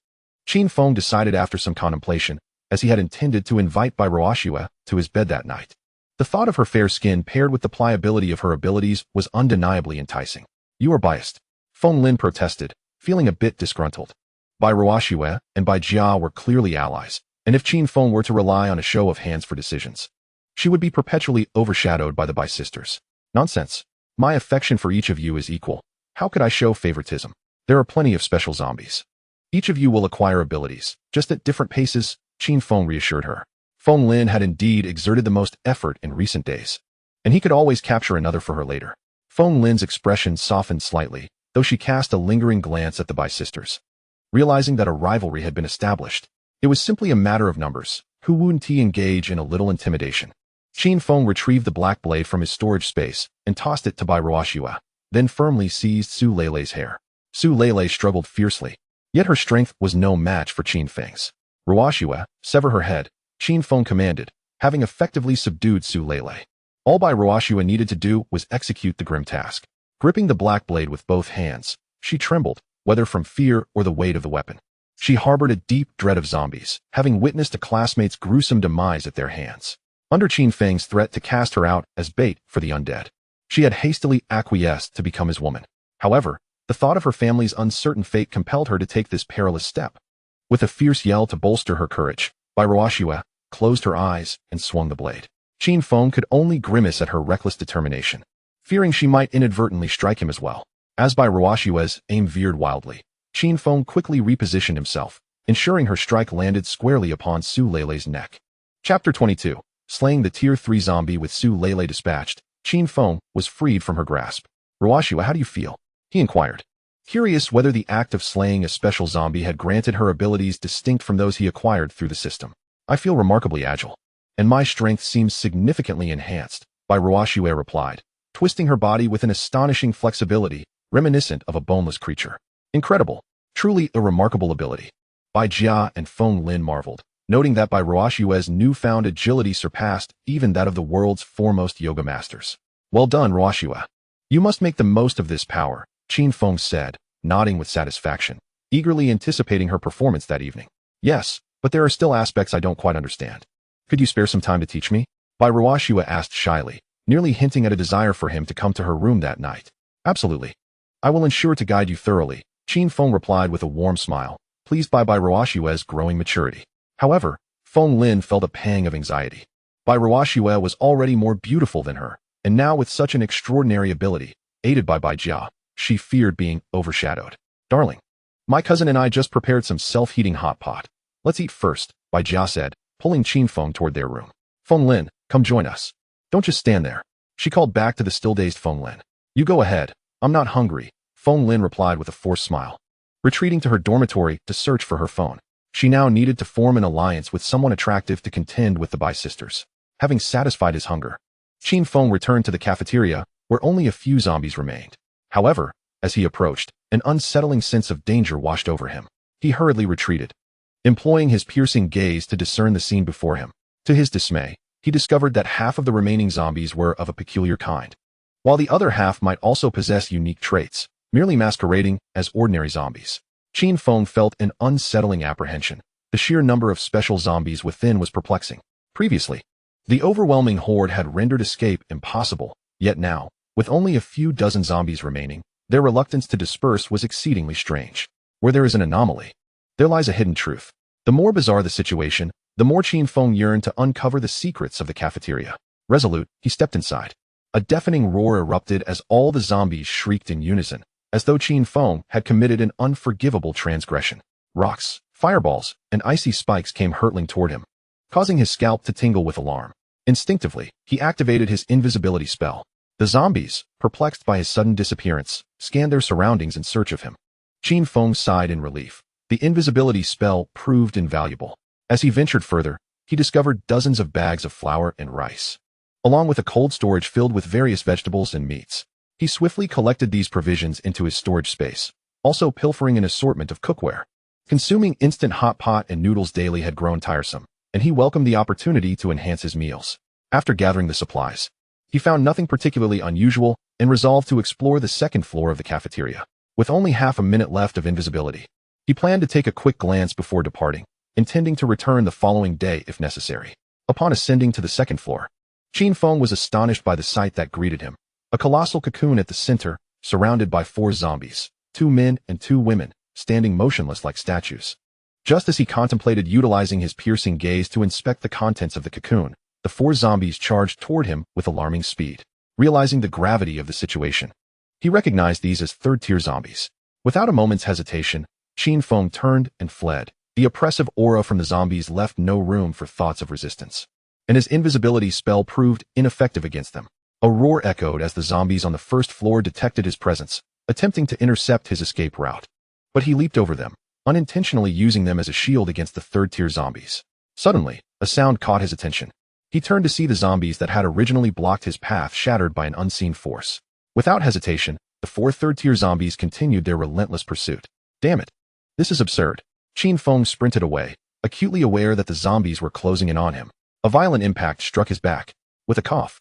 Qin Feng decided after some contemplation, as he had intended to invite Bai Ruoxue to his bed that night. The thought of her fair skin paired with the pliability of her abilities was undeniably enticing. "You are biased," Feng Lin protested, feeling a bit disgruntled. Bai Ruoxue and Bai Jia were clearly allies, and if Qin Feng were to rely on a show of hands for decisions, she would be perpetually overshadowed by the Bai sisters. "Nonsense. My affection for each of you is equal. How could I show favoritism? There are plenty of special zombies. Each of you will acquire abilities, just at different paces," Qin Feng reassured her. Feng Lin had indeed exerted the most effort in recent days, and he could always capture another for her later. Feng Lin's expression softened slightly, though she cast a lingering glance at the Bai sisters. Realizing that a rivalry had been established, it was simply a matter of numbers. Who wouldn't he engage in a little intimidation? Qin Feng retrieved the black blade from his storage space and tossed it to Bai Ruoxue, then firmly seized Su Lele's hair. Su Lele struggled fiercely, yet her strength was no match for Qin Feng's. "Ruoxue, sever her head," Qin Feng commanded, having effectively subdued Su Lele. All Bai Ruoxue needed to do was execute the grim task. Gripping the black blade with both hands, she trembled, whether from fear or the weight of the weapon. She harbored a deep dread of zombies, having witnessed a classmate's gruesome demise at their hands. Under Qin Feng's threat to cast her out as bait for the undead, she had hastily acquiesced to become his woman. However, the thought of her family's uncertain fate compelled her to take this perilous step. With a fierce yell to bolster her courage, Bai Ruoxue closed her eyes and swung the blade. Qin Feng could only grimace at her reckless determination, fearing she might inadvertently strike him as well. As Bai Ruoxue's aim veered wildly, Qin Feng quickly repositioned himself, ensuring her strike landed squarely upon Su Lele's neck. Chapter 22. Slaying the Tier 3 zombie with Su Lele dispatched, Qin Feng was freed from her grasp. "Ruoxue, how do you feel?" he inquired, curious whether the act of slaying a special zombie had granted her abilities distinct from those he acquired through the system. "I feel remarkably agile, and my strength seems significantly enhanced," Bai Ruoxue replied, twisting her body with an astonishing flexibility, reminiscent of a boneless creature. "Incredible. Truly a remarkable ability." Bai Jia and Feng Lin marveled, noting that Bai Ruoxue's newfound agility surpassed even that of the world's foremost yoga masters. "Well done, Ruoxue. You must make the most of this power," Qin Feng said, nodding with satisfaction, eagerly anticipating her performance that evening. Yes, but there are still aspects I don't quite understand. Could you spare some time to teach me? Bai Ruoxue asked shyly, nearly hinting at a desire for him to come to her room that night. Absolutely. I will ensure to guide you thoroughly, Qin Feng replied with a warm smile, pleased by Bai Ruoxue's growing maturity. However, Feng Lin felt a pang of anxiety. Bai Ruoxue was already more beautiful than her, and now with such an extraordinary ability, aided by Bai Jia, she feared being overshadowed. Darling, my cousin and I just prepared some self-heating hot pot. Let's eat first, Bai Jia said, pulling Qin Feng toward their room. Feng Lin, come join us. Don't just stand there. She called back to the still-dazed Feng Lin. You go ahead. I'm not hungry, Feng Lin replied with a forced smile. Retreating to her dormitory to search for her phone, she now needed to form an alliance with someone attractive to contend with the Bai sisters. Having satisfied his hunger, Qin Feng returned to the cafeteria, where only a few zombies remained. However, as he approached, an unsettling sense of danger washed over him. He hurriedly retreated, employing his piercing gaze to discern the scene before him. To his dismay, he discovered that half of the remaining zombies were of a peculiar kind, while the other half might also possess unique traits, merely masquerading as ordinary zombies. Qin Feng felt an unsettling apprehension. The sheer number of special zombies within was perplexing. Previously, the overwhelming horde had rendered escape impossible, yet now, with only a few dozen zombies remaining, their reluctance to disperse was exceedingly strange. Where there is an anomaly, there lies a hidden truth. The more bizarre the situation, the more Qin Feng yearned to uncover the secrets of the cafeteria. Resolute, he stepped inside. A deafening roar erupted as all the zombies shrieked in unison, as though Qin Feng had committed an unforgivable transgression. Rocks, fireballs, and icy spikes came hurtling toward him, causing his scalp to tingle with alarm. Instinctively, he activated his invisibility spell. The zombies, perplexed by his sudden disappearance, scanned their surroundings in search of him. Qin Feng sighed in relief. The invisibility spell proved invaluable. As he ventured further, he discovered dozens of bags of flour and rice, along with a cold storage filled with various vegetables and meats. He swiftly collected these provisions into his storage space, also pilfering an assortment of cookware. Consuming instant hot pot and noodles daily had grown tiresome, and he welcomed the opportunity to enhance his meals. After gathering the supplies, he found nothing particularly unusual and resolved to explore the second floor of the cafeteria. With only half a minute left of invisibility, he planned to take a quick glance before departing, intending to return the following day if necessary. Upon ascending to the second floor, Qin Feng was astonished by the sight that greeted him. A colossal cocoon at the center, surrounded by 4 zombies, 2 men and 2 women, standing motionless like statues. Just as he contemplated utilizing his piercing gaze to inspect the contents of the cocoon, the 4 zombies charged toward him with alarming speed. Realizing the gravity of the situation, he recognized these as third-tier zombies. Without a moment's hesitation, Qin Feng turned and fled. The oppressive aura from the zombies left no room for thoughts of resistance, and his invisibility spell proved ineffective against them. A roar echoed as the zombies on the first floor detected his presence, attempting to intercept his escape route. But he leaped over them, unintentionally using them as a shield against the third-tier zombies. Suddenly, a sound caught his attention. He turned to see the zombies that had originally blocked his path shattered by an unseen force. Without hesitation, the 4 third-tier zombies continued their relentless pursuit. Damn it. This is absurd. Qin Feng sprinted away, acutely aware that the zombies were closing in on him. A violent impact struck his back. With a cough,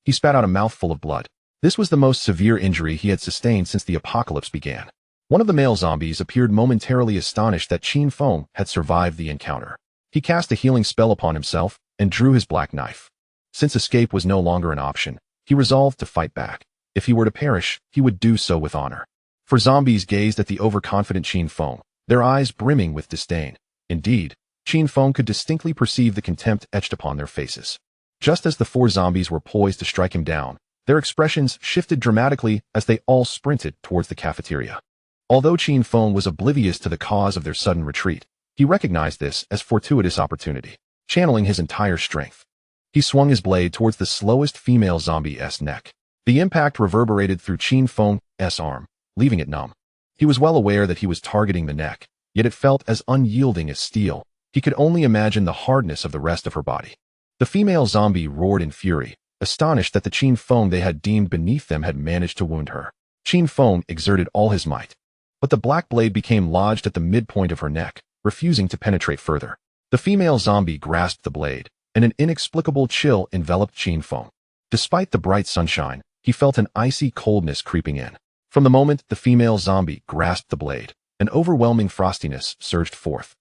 he spat out a mouthful of blood. This was the most severe injury he had sustained since the apocalypse began. One of the male zombies appeared momentarily astonished that Qin Feng had survived the encounter. He cast a healing spell upon himself and drew his black knife. Since escape was no longer an option, he resolved to fight back. If he were to perish, he would do so with honor. For zombies gazed at the overconfident Qin Feng, their eyes brimming with disdain. Indeed, Qin Feng could distinctly perceive the contempt etched upon their faces. Just as the 4 zombies were poised to strike him down, their expressions shifted dramatically as they all sprinted towards the cafeteria. Although Qin Feng was oblivious to the cause of their sudden retreat, he recognized this as fortuitous opportunity. Channeling his entire strength, he swung his blade towards the slowest female zombie's neck. The impact reverberated through Qin Feng's arm, leaving it numb. He was well aware that he was targeting the neck, yet it felt as unyielding as steel. He could only imagine the hardness of the rest of her body. The female zombie roared in fury, astonished that the Qin Feng they had deemed beneath them had managed to wound her. Qin Feng exerted all his might, but the black blade became lodged at the midpoint of her neck, refusing to penetrate further. The female zombie grasped the blade, and an inexplicable chill enveloped Qin Feng. Despite the bright sunshine, he felt an icy coldness creeping in. From the moment the female zombie grasped the blade, an overwhelming frostiness surged forth.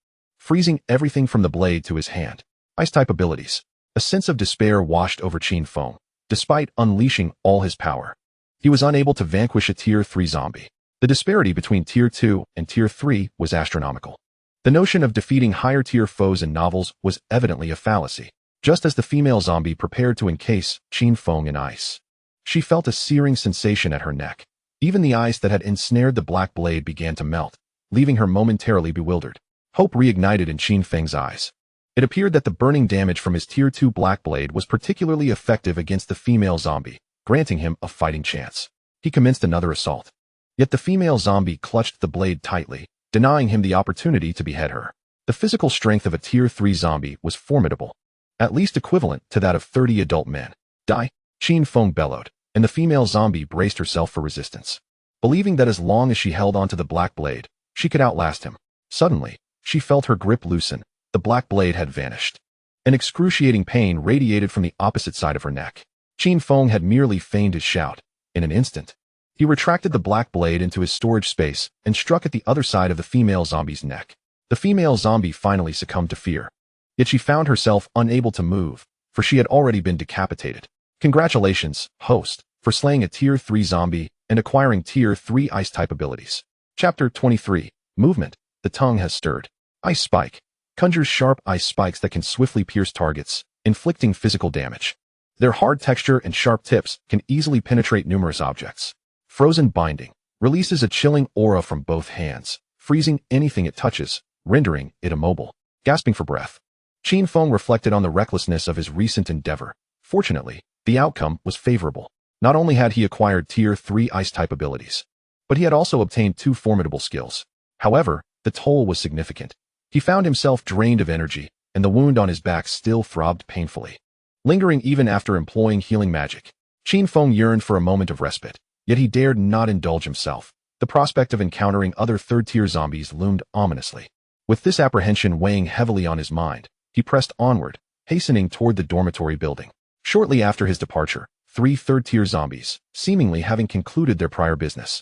freezing everything from the blade to his hand. Ice-type abilities. A sense of despair washed over Qin Feng. Despite unleashing all his power, he was unable to vanquish a Tier 3 zombie. The disparity between Tier 2 and Tier 3 was astronomical. The notion of defeating higher-tier foes in novels was evidently a fallacy. Just as the female zombie prepared to encase Qin Feng in ice, she felt a searing sensation at her neck. Even the ice that had ensnared the black blade began to melt, leaving her momentarily bewildered. Hope reignited in Qin Feng's eyes. It appeared that the burning damage from his Tier 2 black blade was particularly effective against the female zombie, granting him a fighting chance. He commenced another assault. Yet the female zombie clutched the blade tightly, denying him the opportunity to behead her. The physical strength of a Tier 3 zombie was formidable, at least equivalent to that of 30 adult men. Die! Qin Feng bellowed, and the female zombie braced herself for resistance, believing that as long as she held onto the black blade, she could outlast him. Suddenly, she felt her grip loosen. The black blade had vanished. An excruciating pain radiated from the opposite side of her neck. Qin Feng had merely feigned his shout. In an instant, he retracted the black blade into his storage space and struck at the other side of the female zombie's neck. The female zombie finally succumbed to fear. Yet she found herself unable to move, for she had already been decapitated. Congratulations, host, for slaying a Tier 3 zombie and acquiring Tier 3 ice-type abilities. Chapter 23. Movement. The tongue has stirred. Ice Spike. Conjures sharp ice spikes that can swiftly pierce targets, inflicting physical damage. Their hard texture and sharp tips can easily penetrate numerous objects. Frozen Binding. Releases a chilling aura from both hands, freezing anything it touches, rendering it immobile. Gasping for breath. Qin Feng reflected on the recklessness of his recent endeavor. Fortunately, the outcome was favorable. Not only had he acquired Tier 3 ice-type abilities, but he had also obtained 2 formidable skills. However, the toll was significant. He found himself drained of energy, and the wound on his back still throbbed painfully, lingering even after employing healing magic. Qin Feng yearned for a moment of respite, yet he dared not indulge himself. The prospect of encountering other third-tier zombies loomed ominously. With this apprehension weighing heavily on his mind, he pressed onward, hastening toward the dormitory building. Shortly after his departure, 3 third-tier zombies, seemingly having concluded their prior business,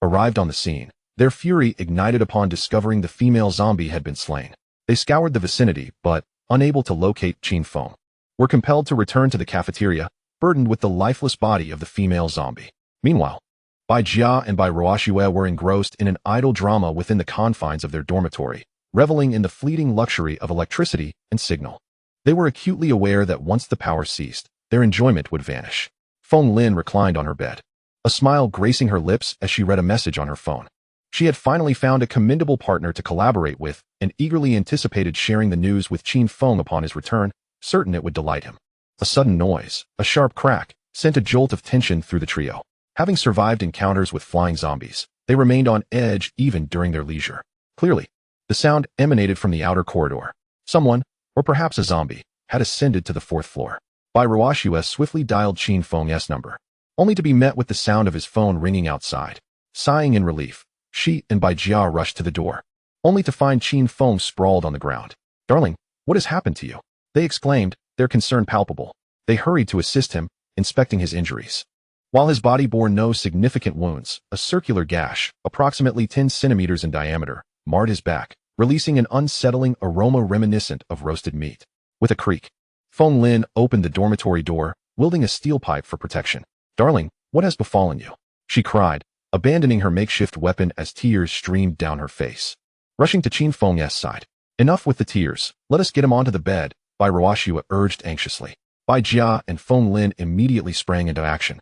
arrived on the scene. Their fury ignited upon discovering the female zombie had been slain. They scoured the vicinity, but, unable to locate Qin Feng, were compelled to return to the cafeteria, burdened with the lifeless body of the female zombie. Meanwhile, Bai and Bai Ruoxue were engrossed in an idle drama within the confines of their dormitory, reveling in the fleeting luxury of electricity and signal. They were acutely aware that once the power ceased, their enjoyment would vanish. Feng Lin reclined on her bed, a smile gracing her lips as she read a message on her phone. She had finally found a commendable partner to collaborate with and eagerly anticipated sharing the news with Qin Feng upon his return, certain it would delight him. A sudden noise, a sharp crack, sent a jolt of tension through the trio. Having survived encounters with flying zombies, they remained on edge even during their leisure. Clearly, the sound emanated from the outer corridor. Someone, or perhaps a zombie, had ascended to the 4th floor. Bai Ruoxue swiftly dialed Qin Feng's number, only to be met with the sound of his phone ringing outside. Sighing in relief, she and Bai Jia rushed to the door, only to find Qin Feng sprawled on the ground. "Darling, what has happened to you?" they exclaimed, their concern palpable. They hurried to assist him, inspecting his injuries. While his body bore no significant wounds, a circular gash, approximately 10 centimeters in diameter, marred his back, releasing an unsettling aroma reminiscent of roasted meat. With a creak, Feng Lin opened the dormitory door, wielding a steel pipe for protection. "Darling, what has befallen you?" she cried, abandoning her makeshift weapon as tears streamed down her face. Rushing to Qin Feng's side. "Enough with the tears, let us get him onto the bed," Bai Ruoxue urged anxiously. Bai Jia and Feng Lin immediately sprang into action,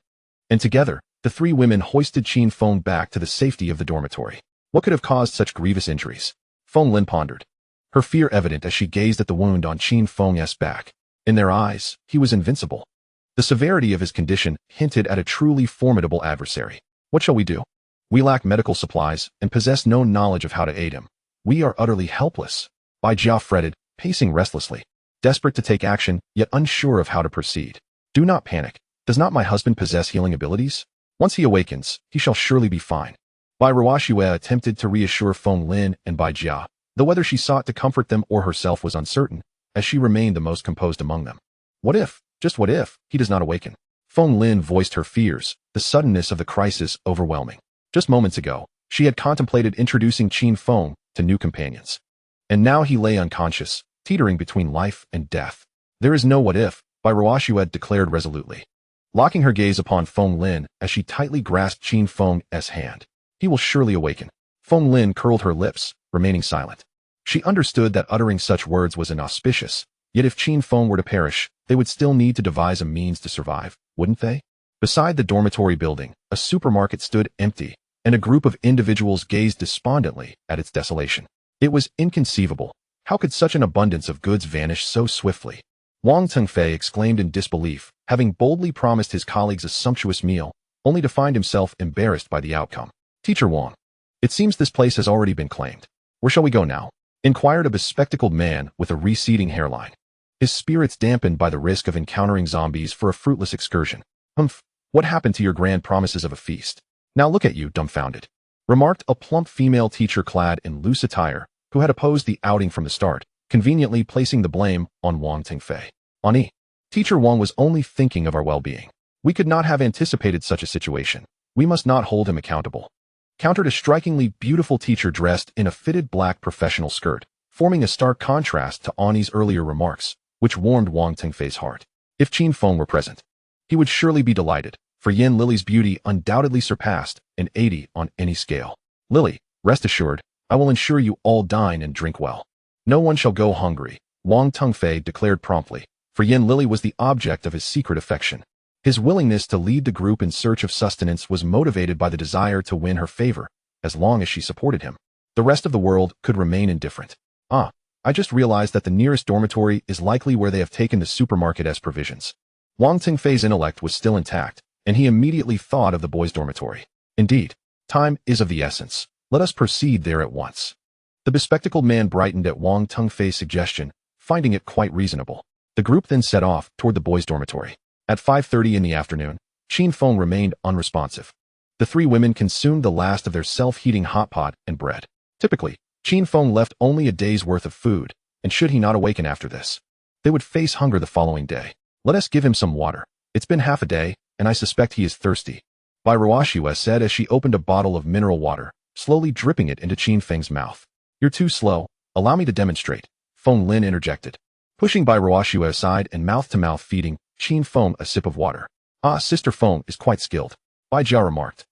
and together, the 3 women hoisted Qin Feng back to the safety of the dormitory. What could have caused such grievous injuries? Feng Lin pondered, her fear evident as she gazed at the wound on Qin Feng's back. In their eyes, he was invincible. The severity of his condition hinted at a truly formidable adversary. "What shall we do? We lack medical supplies and possess no knowledge of how to aid him. We are utterly helpless." Bai Jia fretted, pacing restlessly, desperate to take action, yet unsure of how to proceed. "Do not panic. Does not my husband possess healing abilities? Once he awakens, he shall surely be fine." Bai Ruoxue attempted to reassure Feng Lin and Bai Jia, though whether she sought to comfort them or herself was uncertain, as she remained the most composed among them. "What if, just what if, he does not awaken?" Feng Lin voiced her fears, the suddenness of the crisis overwhelming. Just moments ago, she had contemplated introducing Qin Feng to new companions, and now he lay unconscious, teetering between life and death. There is no what if, Bai Ruoxue declared resolutely, locking her gaze upon Feng Lin as she tightly grasped Qin Feng's hand. He will surely awaken. Feng Lin curled her lips, remaining silent. She understood that uttering such words was inauspicious, yet if Qin Feng were to perish, they would still need to devise a means to survive, wouldn't they? Beside the dormitory building, a supermarket stood empty, and a group of individuals gazed despondently at its desolation. It was inconceivable. How could such an abundance of goods vanish so swiftly? Wang Tengfei exclaimed in disbelief, having boldly promised his colleagues a sumptuous meal, only to find himself embarrassed by the outcome. Teacher Wang, it seems this place has already been claimed. Where shall we go now? Inquired a bespectacled man with a receding hairline. His spirits dampened by the risk of encountering zombies for a fruitless excursion. Humph, what happened to your grand promises of a feast? Now look at you, dumbfounded, remarked a plump female teacher clad in loose attire, who had opposed the outing from the start, conveniently placing the blame on Wang Tengfei. Ani, Teacher Wang was only thinking of our well-being. We could not have anticipated such a situation. We must not hold him accountable. Countered a strikingly beautiful teacher dressed in a fitted black professional skirt, forming a stark contrast to Ani's earlier remarks, which warmed Wang Tengfei's heart. If Qin Feng were present, he would surely be delighted, for Yan Lily's beauty undoubtedly surpassed an 80 on any scale. Lily, rest assured, I will ensure you all dine and drink well. No one shall go hungry, Wang Tengfei declared promptly, for Yan Lily was the object of his secret affection. His willingness to lead the group in search of sustenance was motivated by the desire to win her favor, as long as she supported him. The rest of the world could remain indifferent. I just realized that the nearest dormitory is likely where they have taken the supermarket as provisions. Wang Tengfei's intellect was still intact, and he immediately thought of the boys' dormitory. Indeed, time is of the essence. Let us proceed there at once. The bespectacled man brightened at Wang Tengfei's suggestion, finding it quite reasonable. The group then set off toward the boys' dormitory. At 5:30 in the afternoon, Qin Feng remained unresponsive. The three women consumed the last of their self-heating hot pot and bread. Typically, Qin Feng left only a day's worth of food, and should he not awaken after this, they would face hunger the following day. Let us give him some water. It's been half a day, and I suspect he is thirsty, Bai Ruoxue said as she opened a bottle of mineral water, slowly dripping it into Qin Feng's mouth. You're too slow. Allow me to demonstrate, Feng Lin interjected. Pushing Bai Ruoxue aside and mouth-to-mouth feeding Qin Feng a sip of water. Sister Feng is quite skilled, Bai Jia remarked,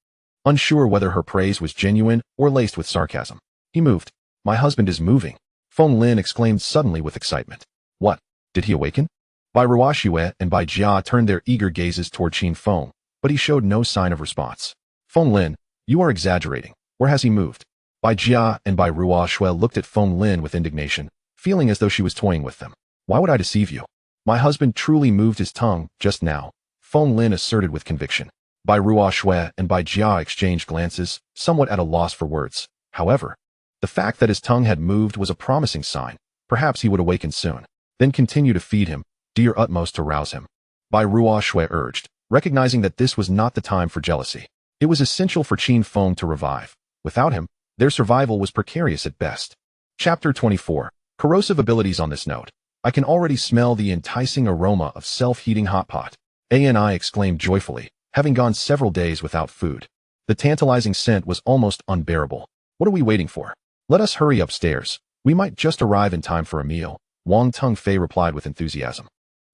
unsure whether her praise was genuine or laced with sarcasm. He moved. My husband is moving, Feng Lin exclaimed suddenly with excitement. What? Did he awaken? Bai Ruoxue and Bai Jia turned their eager gazes toward Qin Feng, but he showed no sign of response. Feng Lin, you are exaggerating. Where has he moved? Bai Jia and Bai Ruoxue looked at Feng Lin with indignation, feeling as though she was toying with them. Why would I deceive you? My husband truly moved his tongue just now, Feng Lin asserted with conviction. Bai Ruoxue and Bai Jia exchanged glances, somewhat at a loss for words. However, the fact that his tongue had moved was a promising sign. Perhaps he would awaken soon. Then continue to feed him, do your utmost to rouse him, Bai Ruoxue urged, recognizing that this was not the time for jealousy. It was essential for Qin Feng to revive. Without him, their survival was precarious at best. Chapter 24. Corrosive abilities. On this note, I can already smell the enticing aroma of self-heating hot pot. Ani exclaimed joyfully, having gone several days without food. The tantalizing scent was almost unbearable. What are we waiting for? Let us hurry upstairs. We might just arrive in time for a meal, Wang Tengfei replied with enthusiasm.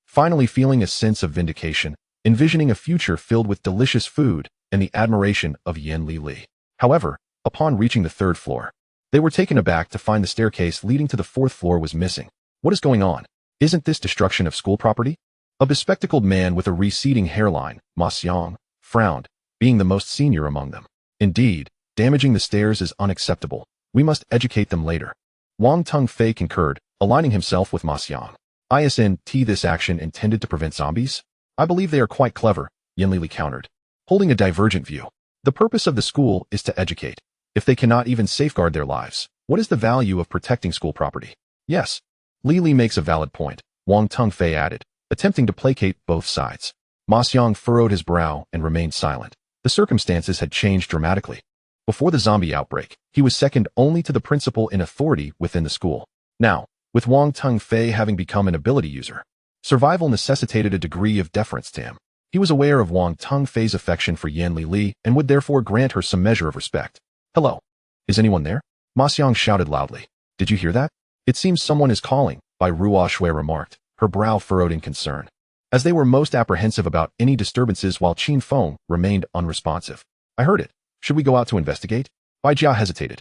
Finally feeling a sense of vindication, envisioning a future filled with delicious food and the admiration of Yan Li. However, upon reaching the third floor, they were taken aback to find the staircase leading to the fourth floor was missing. What is going on? Isn't this destruction of school property? A bespectacled man with a receding hairline, Ma Xiang, frowned, being the most senior among them. Indeed, damaging the stairs is unacceptable. We must educate them later. Wang Tengfei concurred, aligning himself with Ma Xiang. Isn't this action intended to prevent zombies? I believe they are quite clever, Yan Li countered, holding a divergent view. The purpose of the school is to educate. If they cannot even safeguard their lives, what is the value of protecting school property? Yes, Li makes a valid point, Wang Tengfei added, attempting to placate both sides. Ma Xiang furrowed his brow and remained silent. The circumstances had changed dramatically. Before the zombie outbreak, he was second only to the principal in authority within the school. Now, with Wang Tengfei having become an ability user, survival necessitated a degree of deference to him. He was aware of Wang Tengfei's affection for Yan Li and would therefore grant her some measure of respect. Hello. Is anyone there? Ma Xiang shouted loudly. Did you hear that? It seems someone is calling, Bai Ruoxue remarked, her brow furrowed in concern. As they were most apprehensive about any disturbances while Qin Feng remained unresponsive. I heard it. Should we go out to investigate? Bai Jia hesitated.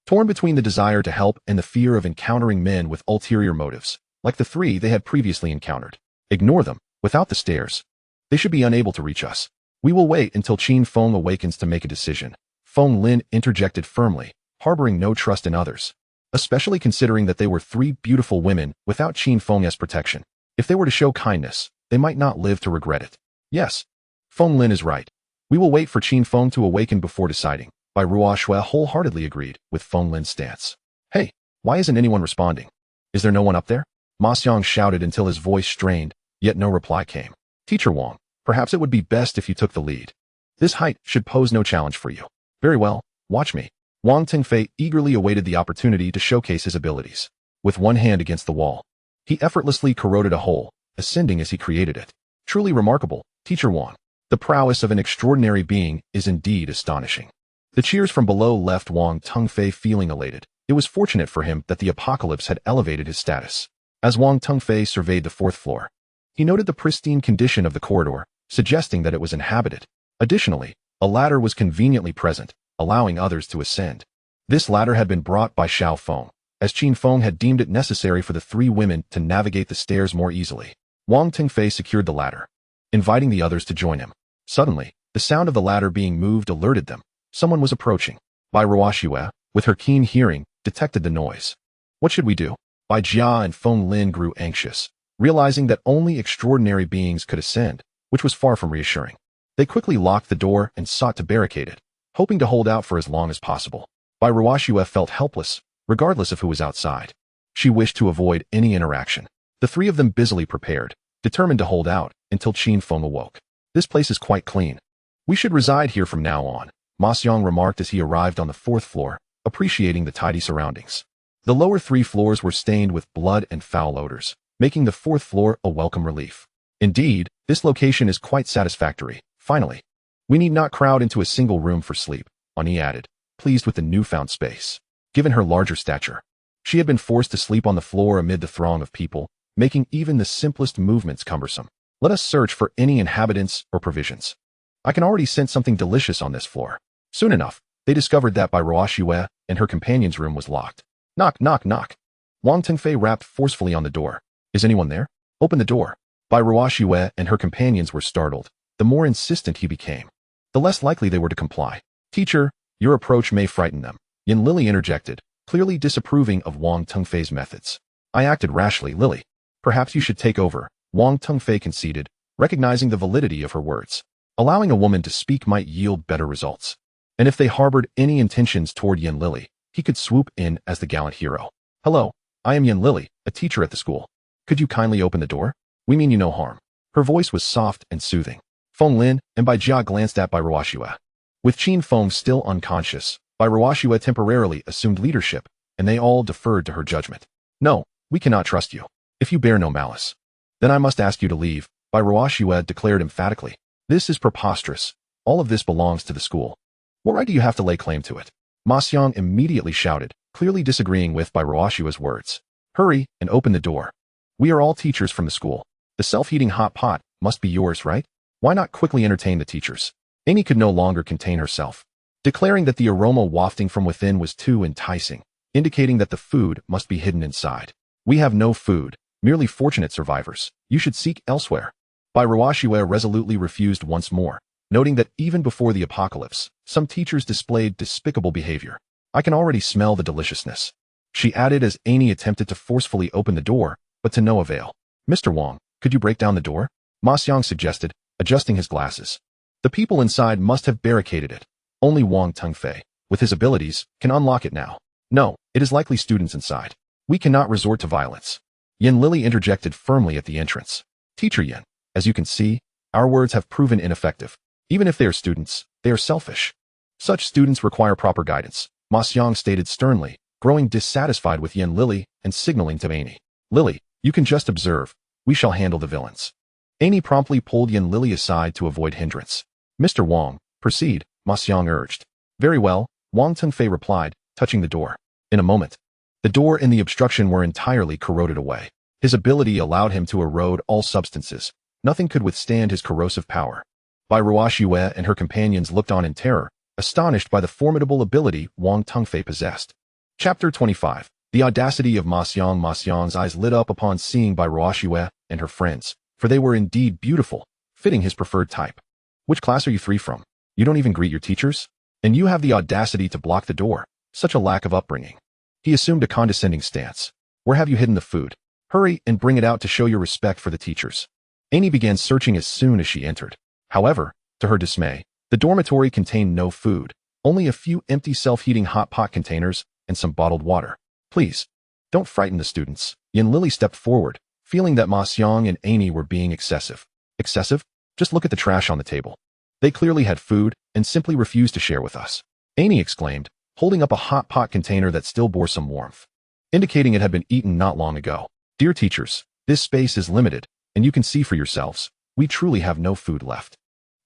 Torn between the desire to help and the fear of encountering men with ulterior motives, like the three they had previously encountered. Ignore them, without the stairs. They should be unable to reach us. We will wait until Qin Feng awakens to make a decision. Feng Lin interjected firmly, harboring no trust in others, especially considering that they were three beautiful women without Qin Feng's protection. If they were to show kindness, they might not live to regret it. Yes, Feng Lin is right. We will wait for Qin Feng to awaken before deciding. Bai Ruoxue wholeheartedly agreed with Feng Lin's stance. Hey, why isn't anyone responding? Is there no one up there? Ma Xiang shouted until his voice strained, yet no reply came. Teacher Wang, perhaps it would be best if you took the lead. This height should pose no challenge for you. Very well, watch me. Wang Tengfei eagerly awaited the opportunity to showcase his abilities. With one hand against the wall, he effortlessly corroded a hole, ascending as he created it. Truly remarkable, Teacher Wang. The prowess of an extraordinary being is indeed astonishing. The cheers from below left Wang Tengfei feeling elated. It was fortunate for him that the apocalypse had elevated his status. As Wang Tengfei surveyed the fourth floor, he noted the pristine condition of the corridor, suggesting that it was inhabited. Additionally, a ladder was conveniently present, allowing others to ascend. This ladder had been brought by Xiao Feng, as Qin Feng had deemed it necessary for the three women to navigate the stairs more easily. Wang Tengfei secured the ladder, inviting the others to join him. Suddenly, the sound of the ladder being moved alerted them. Someone was approaching. Bai Ruoxue, with her keen hearing, detected the noise. What should we do? Bai Jia and Feng Lin grew anxious, realizing that only extraordinary beings could ascend, which was far from reassuring. They quickly locked the door and sought to barricade it, hoping to hold out for as long as possible. Bai Ruoxue felt helpless, regardless of who was outside. She wished to avoid any interaction. The three of them busily prepared, determined to hold out until Qin Feng awoke. This place is quite clean. We should reside here from now on, Ma Xiang remarked as he arrived on the fourth floor, appreciating the tidy surroundings. The lower three floors were stained with blood and foul odors, making the fourth floor a welcome relief. Indeed, this location is quite satisfactory. Finally, we need not crowd into a single room for sleep, Ani added, pleased with the newfound space. Given her larger stature, she had been forced to sleep on the floor amid the throng of people, making even the simplest movements cumbersome. Let us search for any inhabitants or provisions. I can already sense something delicious on this floor. Soon enough, they discovered that Bai Ruoxue and her companion's room was locked. Knock, knock, knock. Wang Tengfei rapped forcefully on the door. Is anyone there? Open the door. Bai Ruoxue and her companions were startled. The more insistent he became, the less likely they were to comply. Teacher, your approach may frighten them. Yin Lily interjected, clearly disapproving of Wang Tengfei's methods. I acted rashly, Lily. Perhaps you should take over, Wang Tengfei conceded, recognizing the validity of her words. Allowing a woman to speak might yield better results. And if they harbored any intentions toward Yin Lily, he could swoop in as the gallant hero. Hello, I am Yin Lily, a teacher at the school. Could you kindly open the door? We mean you no harm. Her voice was soft and soothing. Feng Lin and Bai Jia glanced at Bai Ruoxue. With Qin Feng still unconscious, Bai Ruoxue temporarily assumed leadership, and they all deferred to her judgment. No, we cannot trust you. If you bear no malice, then I must ask you to leave, Bai Ruoxue declared emphatically. This is preposterous. All of this belongs to the school. What right do you have to lay claim to it? Ma Xiang immediately shouted, clearly disagreeing with Bai Ruoxue's words. Hurry and open the door. We are all teachers from the school. The self-heating hot pot must be yours, right? Why not quickly entertain the teachers? Amy could no longer contain herself, declaring that the aroma wafting from within was too enticing, indicating that the food must be hidden inside. We have no food, merely fortunate survivors. You should seek elsewhere. Bai Ruoxue resolutely refused once more, noting that even before the apocalypse, some teachers displayed despicable behavior. I can already smell the deliciousness. She added as Amy attempted to forcefully open the door, but to no avail. Mr. Wang, could you break down the door? Ma Xiang suggested, adjusting his glasses. The people inside must have barricaded it. Only Wang Tengfei, with his abilities, can unlock it now. No, it is likely students inside. We cannot resort to violence. Yin Lily interjected firmly at the entrance. Teacher Yin, as you can see, our words have proven ineffective. Even if they are students, they are selfish. Such students require proper guidance, Ma Xiang stated sternly, growing dissatisfied with Yin Lily and signaling to Amy. Lily, you can just observe. We shall handle the villains. Amy promptly pulled Yin Lily aside to avoid hindrance. Mr. Wang, proceed, Ma Xiang urged. Very well, Wang Tengfei replied, touching the door. In a moment, The door and the obstruction were entirely corroded away. His ability allowed him to erode all substances. Nothing could withstand his corrosive power. Bai Ruoxue and her companions looked on in terror, astonished by the formidable ability Wang Tengfei possessed. Chapter 25. The audacity of Ma Xiang. Ma Xiang's eyes lit up upon seeing Bai Ruoxue and her friends, for they were indeed beautiful, fitting his preferred type. Which class are you three from? You don't even greet your teachers? And you have the audacity to block the door. Such a lack of upbringing. He assumed a condescending stance. Where have you hidden the food? Hurry and bring it out to show your respect for the teachers. Amy began searching as soon as she entered. However, to her dismay, the dormitory contained no food, only a few empty self-heating hot pot containers and some bottled water. Please, don't frighten the students. Yin Lily stepped forward, feeling that Ma Xiang and Amy were being excessive. Excessive? Just look at the trash on the table. They clearly had food and simply refused to share with us. Amy exclaimed, holding up a hot pot container that still bore some warmth, indicating it had been eaten not long ago. Dear teachers, this space is limited, and you can see for yourselves, we truly have no food left.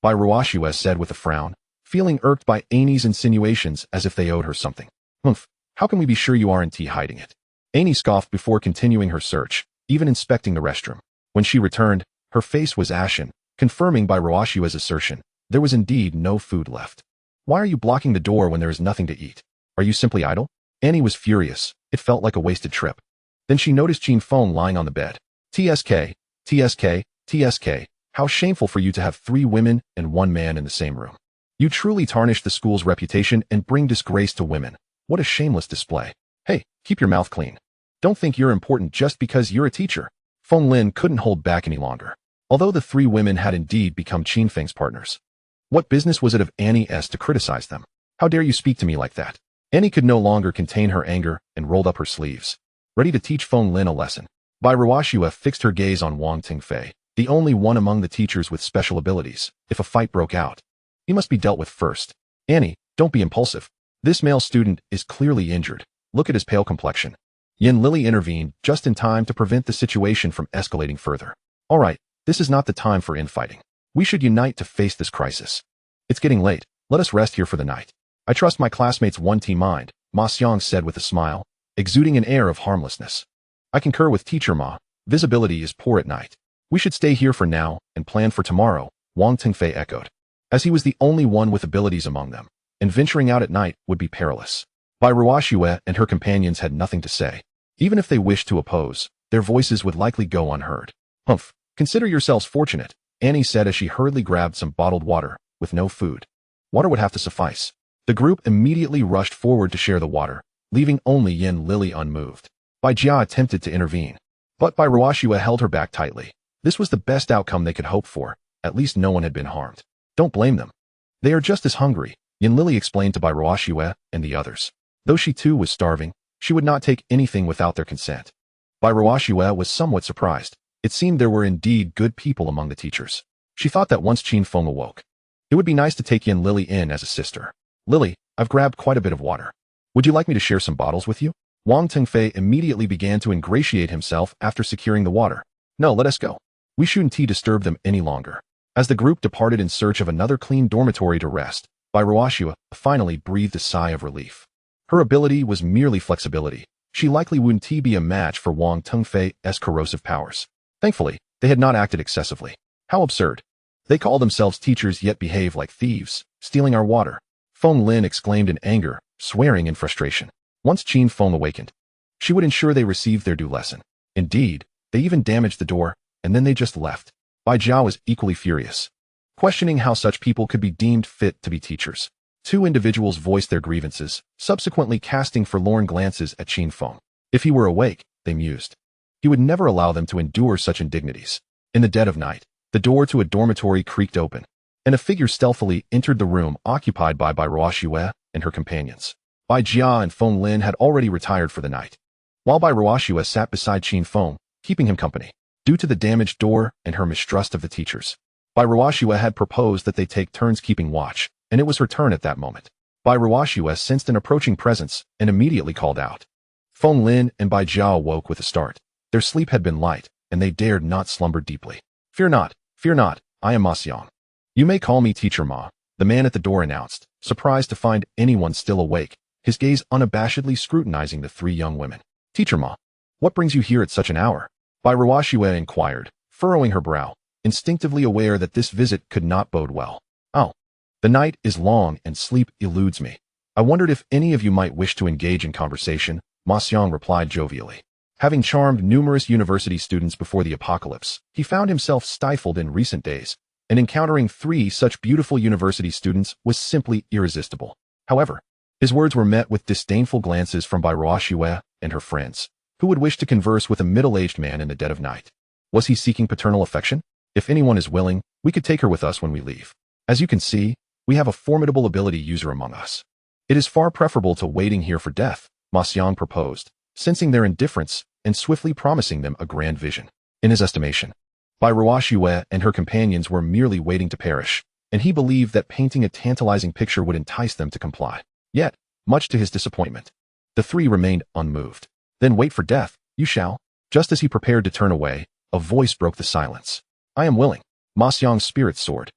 Bai Ruoxue said with a frown, feeling irked by Amy's insinuations as if they owed her something. Humph, how can we be sure you aren't hiding it? Amy scoffed before continuing her search, even inspecting the restroom. When she returned, her face was ashen, confirming Bai Ruoxue's assertion. There was indeed no food left. Why are you blocking the door when there is nothing to eat? Are you simply idle? Annie was furious. It felt like a wasted trip. Then she noticed Qin Feng lying on the bed. TSK, TSK, TSK, how shameful for you to have 3 women and 1 man in the same room. You truly tarnish the school's reputation and bring disgrace to women. What a shameless display. Hey, keep your mouth clean. Don't think you're important just because you're a teacher. Feng Lin couldn't hold back any longer. Although the 3 women had indeed become Qin Feng's partners. What business was it of Annie S. to criticize them? How dare you speak to me like that? Annie could no longer contain her anger and rolled up her sleeves, ready to teach Feng Lin a lesson. Bai Ruoxue fixed her gaze on Wang Tengfei, the only one among the teachers with special abilities. If a fight broke out, he must be dealt with first. Annie, don't be impulsive. This male student is clearly injured. Look at his pale complexion. Yin Lily intervened just in time to prevent the situation from escalating further. All right, this is not the time for infighting. We should unite to face this crisis. It's getting late. Let us rest here for the night. I trust my classmates' one-team mind, Ma Xiang said with a smile, exuding an air of harmlessness. I concur with Teacher Ma. Visibility is poor at night. We should stay here for now and plan for tomorrow, Wang Tengfei echoed, as he was the only one with abilities among them, and venturing out at night would be perilous. Bai Ruoxue and her companions had nothing to say. Even if they wished to oppose, their voices would likely go unheard. Humph, consider yourselves fortunate, Annie said as she hurriedly grabbed some bottled water, with no food. Water would have to suffice. The group immediately rushed forward to share the water, leaving only Yin Lily unmoved. Bai Jia attempted to intervene, but Bai Ruoxue held her back tightly. This was the best outcome they could hope for. At least no one had been harmed. Don't blame them. They are just as hungry, Yin Lily explained to Bai Ruoxue and the others. Though she too was starving, she would not take anything without their consent. Bai Ruoxue was somewhat surprised. It seemed there were indeed good people among the teachers. She thought that once Qin Feng awoke, it would be nice to take Yin Lily in as a sister. Lily, I've grabbed quite a bit of water. Would you like me to share some bottles with you? Wang Tengfei immediately began to ingratiate himself after securing the water. No, let us go. We shouldn't disturb them any longer. As the group departed in search of another clean dormitory to rest, Bai Ruoxue finally breathed a sigh of relief. Her ability was merely flexibility. She likely wouldn't be a match for Wang Tengfei's corrosive powers. Thankfully, they had not acted excessively. How absurd. They call themselves teachers yet behave like thieves, stealing our water. Feng Lin exclaimed in anger, swearing in frustration. Once Qin Feng awakened, she would ensure they received their due lesson. Indeed, they even damaged the door, and then they just left. Bai Jia was equally furious, questioning how such people could be deemed fit to be teachers. 2 individuals voiced their grievances, subsequently casting forlorn glances at Qin Feng. If he were awake, they mused, he would never allow them to endure such indignities. In the dead of night, the door to a dormitory creaked open, and a figure stealthily entered the room occupied by Bai Ruoxue and her companions. Bai Jia and Feng Lin had already retired for the night, while Bai Ruoxue sat beside Qin Feng, keeping him company. Due to the damaged door and her mistrust of the teachers, Bai Ruoxue had proposed that they take turns keeping watch, and it was her turn at that moment. Bai Ruoxue sensed an approaching presence and immediately called out. Feng Lin and Bai Jia awoke with a start. Their sleep had been light, and they dared not slumber deeply. Fear not, I am Ma Xiang. You may call me Teacher Ma, the man at the door announced, surprised to find anyone still awake, his gaze unabashedly scrutinizing the 3 young women. Teacher Ma, what brings you here at such an hour? Bai Ruoxue inquired, furrowing her brow, instinctively aware that this visit could not bode well. Oh, the night is long and sleep eludes me. I wondered if any of you might wish to engage in conversation, Ma Xiang replied jovially. Having charmed numerous university students before the apocalypse, he found himself stifled in recent days, and encountering 3 such beautiful university students was simply irresistible. However, his words were met with disdainful glances from Bai Ruoxue and her friends, who would wish to converse with a middle-aged man in the dead of night. Was he seeking paternal affection? If anyone is willing, we could take her with us when we leave. As you can see, we have a formidable ability user among us. It is far preferable to waiting here for death, Ma Xiang proposed, sensing their indifference and swiftly promising them a grand vision. In his estimation, Bai Ruoxue and her companions were merely waiting to perish, and he believed that painting a tantalizing picture would entice them to comply. Yet, much to his disappointment, the 3 remained unmoved. Then wait for death, you shall. Just as he prepared to turn away, a voice broke the silence. I am willing. Ma Xiang's spirit soared.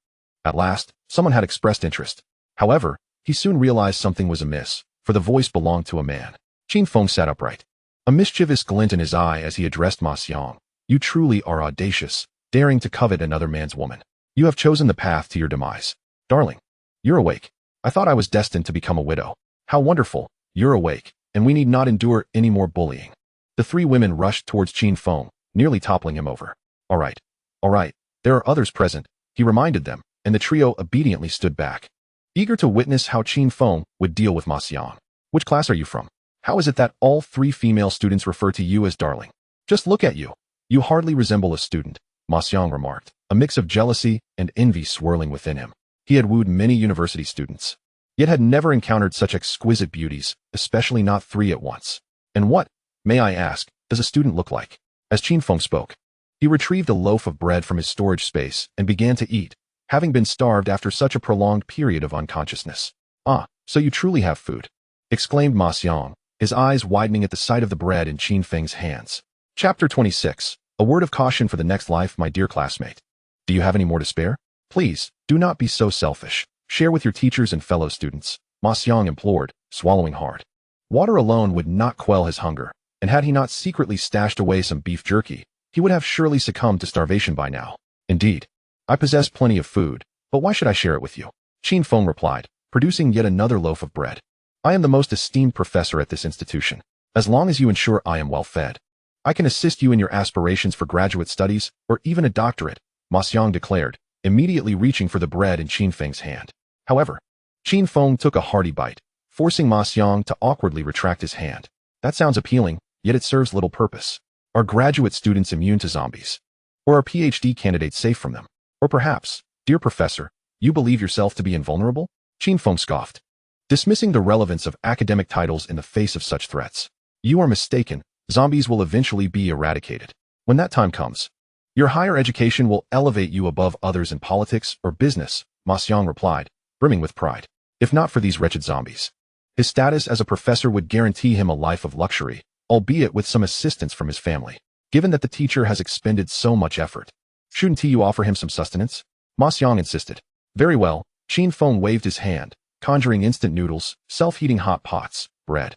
At last, someone had expressed interest. However, he soon realized something was amiss, for the voice belonged to a man. Qin Feng sat upright, a mischievous glint in his eye as he addressed Ma Xiang. You truly are audacious, daring to covet another man's woman. You have chosen the path to your demise. Darling, you're awake. I thought I was destined to become a widow. How wonderful, you're awake, and we need not endure any more bullying. The 3 women rushed towards Qin Feng, nearly toppling him over. All right, there are others present, he reminded them, and the trio obediently stood back, eager to witness how Qin Feng would deal with Ma Xiang. Which class are you from? How is it that all 3 female students refer to you as darling? Just look at you. You hardly resemble a student, Ma Xiang remarked, a mix of jealousy and envy swirling within him. He had wooed many university students, yet had never encountered such exquisite beauties, especially not 3 at once. And what, may I ask, does a student look like? As Qin Feng spoke, he retrieved a loaf of bread from his storage space and began to eat, having been starved after such a prolonged period of unconsciousness. Ah, so you truly have food, exclaimed Ma Xiang, his eyes widening at the sight of the bread in Qin Feng's hands. Chapter 26. A word of caution for the next life, my dear classmate. Do you have any more to spare? Please, do not be so selfish. Share with your teachers and fellow students, Ma Xiang implored, swallowing hard. Water alone would not quell his hunger, and had he not secretly stashed away some beef jerky, he would have surely succumbed to starvation by now. Indeed, I possess plenty of food, but why should I share it with you? Qin Feng replied, producing yet another loaf of bread. I am the most esteemed professor at this institution. As long as you ensure I am well fed, I can assist you in your aspirations for graduate studies or even a doctorate, Ma Xiang declared, immediately reaching for the bread in Qin Feng's hand. However, Qin Feng took a hearty bite, forcing Ma Xiang to awkwardly retract his hand. That sounds appealing, yet it serves little purpose. Are graduate students immune to zombies? Or are PhD candidates safe from them? Or perhaps, dear professor, you believe yourself to be invulnerable? Qin Feng scoffed, dismissing the relevance of academic titles in the face of such threats. You are mistaken. Zombies will eventually be eradicated. When that time comes, your higher education will elevate you above others in politics or business, Ma Xiang replied, brimming with pride. If not for these wretched zombies, his status as a professor would guarantee him a life of luxury, albeit with some assistance from his family. Given that the teacher has expended so much effort, shouldn't you offer him some sustenance? Ma Xiang insisted. Very well. Qin Feng waved his hand, conjuring instant noodles, self-heating hot pots, bread,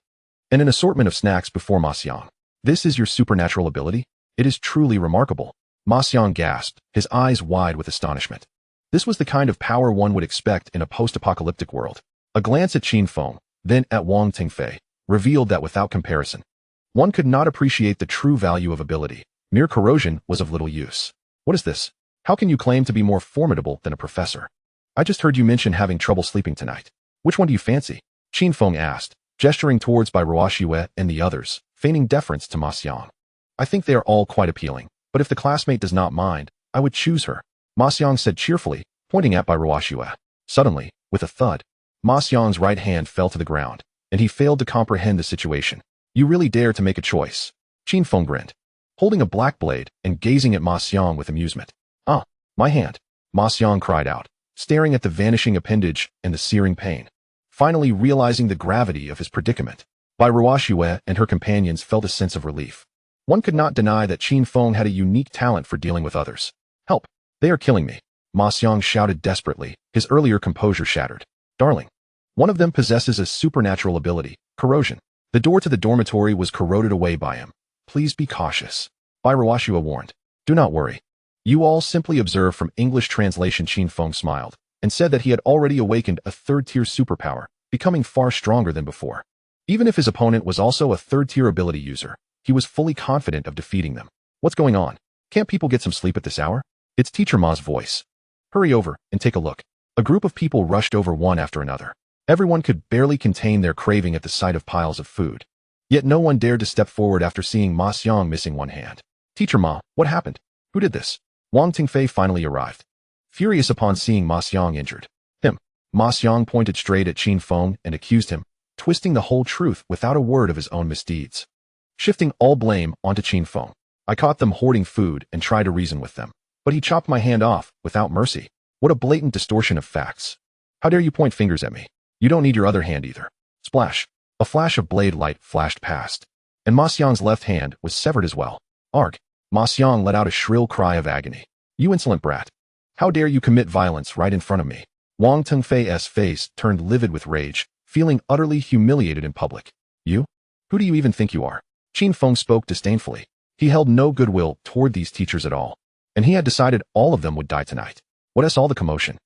and an assortment of snacks before Ma Xiang. This is your supernatural ability? It is truly remarkable. Ma Xiang gasped, his eyes wide with astonishment. This was the kind of power one would expect in a post-apocalyptic world. A glance at Qin Feng, then at Wang Tingfei, revealed that without comparison, one could not appreciate the true value of ability. Mere corrosion was of little use. What is this? How can you claim to be more formidable than a professor? I just heard you mention having trouble sleeping tonight. Which one do you fancy? Qin Feng asked, gesturing towards Bai Ruoxue and the others, feigning deference to Ma Xiang. I think they are all quite appealing, but if the classmate does not mind, I would choose her, Ma Xiang said cheerfully, pointing at Bai Ruoxue. Suddenly, with a thud, Ma Xiang's right hand fell to the ground, and he failed to comprehend the situation. You really dare to make a choice? Qin Feng grinned, holding a black blade and gazing at Ma Xiang with amusement. Ah, my hand, Ma Xiang cried out, staring at the vanishing appendage and the searing pain. Finally realizing the gravity of his predicament, Bai Ruoxue and her companions felt a sense of relief. One could not deny that Qin Feng had a unique talent for dealing with others. Help! They are killing me, Ma Xiang shouted desperately, his earlier composure shattered. Darling, one of them possesses a supernatural ability, corrosion. The door to the dormitory was corroded away by him. Please be cautious. Bai Ruoxue warned. Do not worry. You all simply observe from English translation. Qin Feng smiled and said that he had already awakened a third-tier superpower, becoming far stronger than before. Even if his opponent was also a third-tier ability user, he was fully confident of defeating them. What's going on? Can't people get some sleep at this hour? It's Teacher Ma's voice. Hurry over and take a look. A group of people rushed over one after another. Everyone could barely contain their craving at the sight of piles of food. Yet no one dared to step forward after seeing Ma Xiang missing one hand. Teacher Ma, what happened? Who did this? Wang Tingfei finally arrived. Furious upon seeing Ma Xiang injured. Him. Ma Xiang pointed straight at Qin Feng and accused him, twisting the whole truth without a word of his own misdeeds. Shifting all blame onto Qin Feng. I caught them hoarding food and tried to reason with them. But he chopped my hand off, without mercy. What a blatant distortion of facts. How dare you point fingers at me? You don't need your other hand either. Splash. A flash of blade light flashed past. And Ma Xiang's left hand was severed as well. Arg. Ma Xiang let out a shrill cry of agony. You insolent brat. How dare you commit violence right in front of me? Wang Tengfei's face turned livid with rage, feeling utterly humiliated in public. You? Who do you even think you are? Qin Feng spoke disdainfully. He held no goodwill toward these teachers at all. And he had decided all of them would die tonight. What is all the commotion?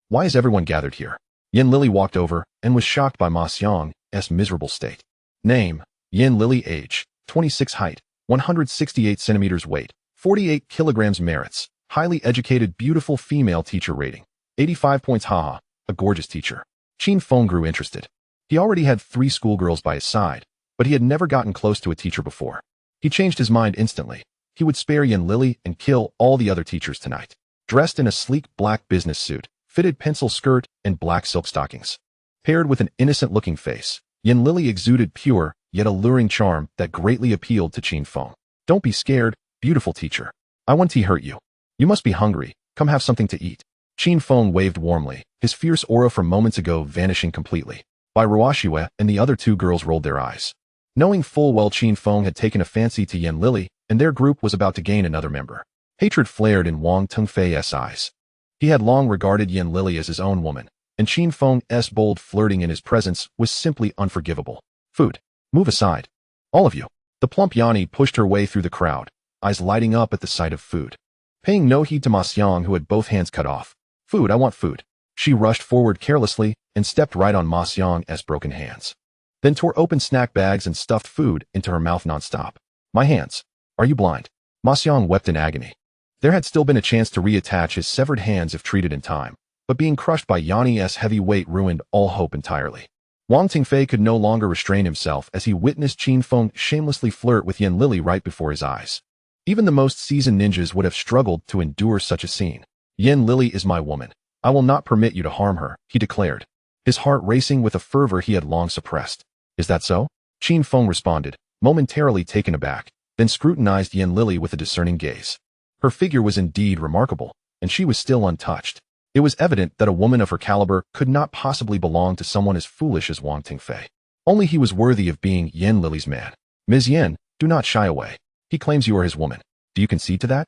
Why is everyone gathered here? Yin Lily walked over and was shocked by Ma Xiang's miserable state. Name, Yin Lily. Age, 26. Height, 168 centimeters. Weight, 48 kilograms. Merits, highly educated, beautiful female teacher. Rating, 85 points. Haha, a gorgeous teacher. Qin Feng grew interested. He already had 3 schoolgirls by his side, but he had never gotten close to a teacher before. He changed his mind instantly. He would spare Yin Lily and kill all the other teachers tonight. Dressed in a sleek black business suit, fitted pencil skirt, and black silk stockings. Paired with an innocent-looking face, Yin Lily exuded pure, yet alluring charm that greatly appealed to Qin Feng. Don't be scared, beautiful teacher. I won't hurt you. You must be hungry. Come have something to eat. Qin Feng waved warmly, his fierce aura from moments ago vanishing completely. Bai Ruoxue and the other 2 girls rolled their eyes. Knowing full well Qin Feng had taken a fancy to Yin Lily, and their group was about to gain another member. Hatred flared in Wang Tengfei's eyes. He had long regarded Yin Lily as his own woman, and Qin Feng's bold flirting in his presence was simply unforgivable. Food. Move aside. All of you. The plump Yanni pushed her way through the crowd, eyes lighting up at the sight of food. Paying no heed to Ma Xiang, who had both hands cut off. Food, I want food. She rushed forward carelessly and stepped right on Ma Xiang's broken hands. Then tore open snack bags and stuffed food into her mouth nonstop. My hands. Are you blind? Ma Xiang wept in agony. There had still been a chance to reattach his severed hands if treated in time, but being crushed by Yanni's heavy weight ruined all hope entirely. Wang Tingfei could no longer restrain himself as he witnessed Qin Feng shamelessly flirt with Yin Lily right before his eyes. Even the most seasoned ninjas would have struggled to endure such a scene. Yin Lily is my woman. I will not permit you to harm her, he declared, his heart racing with a fervor he had long suppressed. Is that so? Qin Feng responded, momentarily taken aback, then scrutinized Yin Lily with a discerning gaze. Her figure was indeed remarkable, and she was still untouched. It was evident that a woman of her caliber could not possibly belong to someone as foolish as Wang Tingfei. Only he was worthy of being Yin Lily's man. Ms. Yin, do not shy away. He claims you are his woman. Do you concede to that?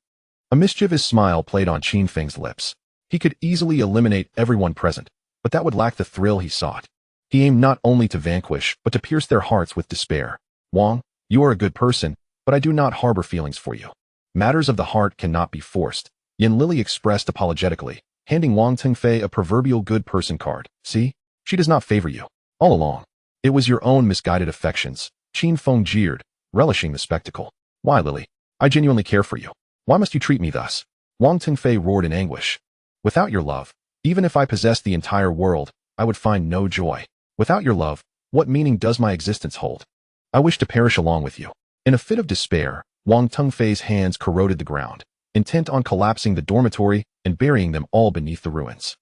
A mischievous smile played on Qin Feng's lips. He could easily eliminate everyone present, but that would lack the thrill he sought. He aimed not only to vanquish, but to pierce their hearts with despair. Wang, you are a good person, but I do not harbor feelings for you. Matters of the heart cannot be forced, Yin Lily expressed apologetically, handing Wang Tengfei a proverbial good person card. See? She does not favor you. All along. It was your own misguided affections, Qin Feng jeered, relishing the spectacle. Why, Lily? I genuinely care for you. Why must you treat me thus? Wang Tengfei roared in anguish. Without your love, even if I possessed the entire world, I would find no joy. Without your love, what meaning does my existence hold? I wish to perish along with you. In a fit of despair, Wang Tengfei's hands corroded the ground, intent on collapsing the dormitory and burying them all beneath the ruins.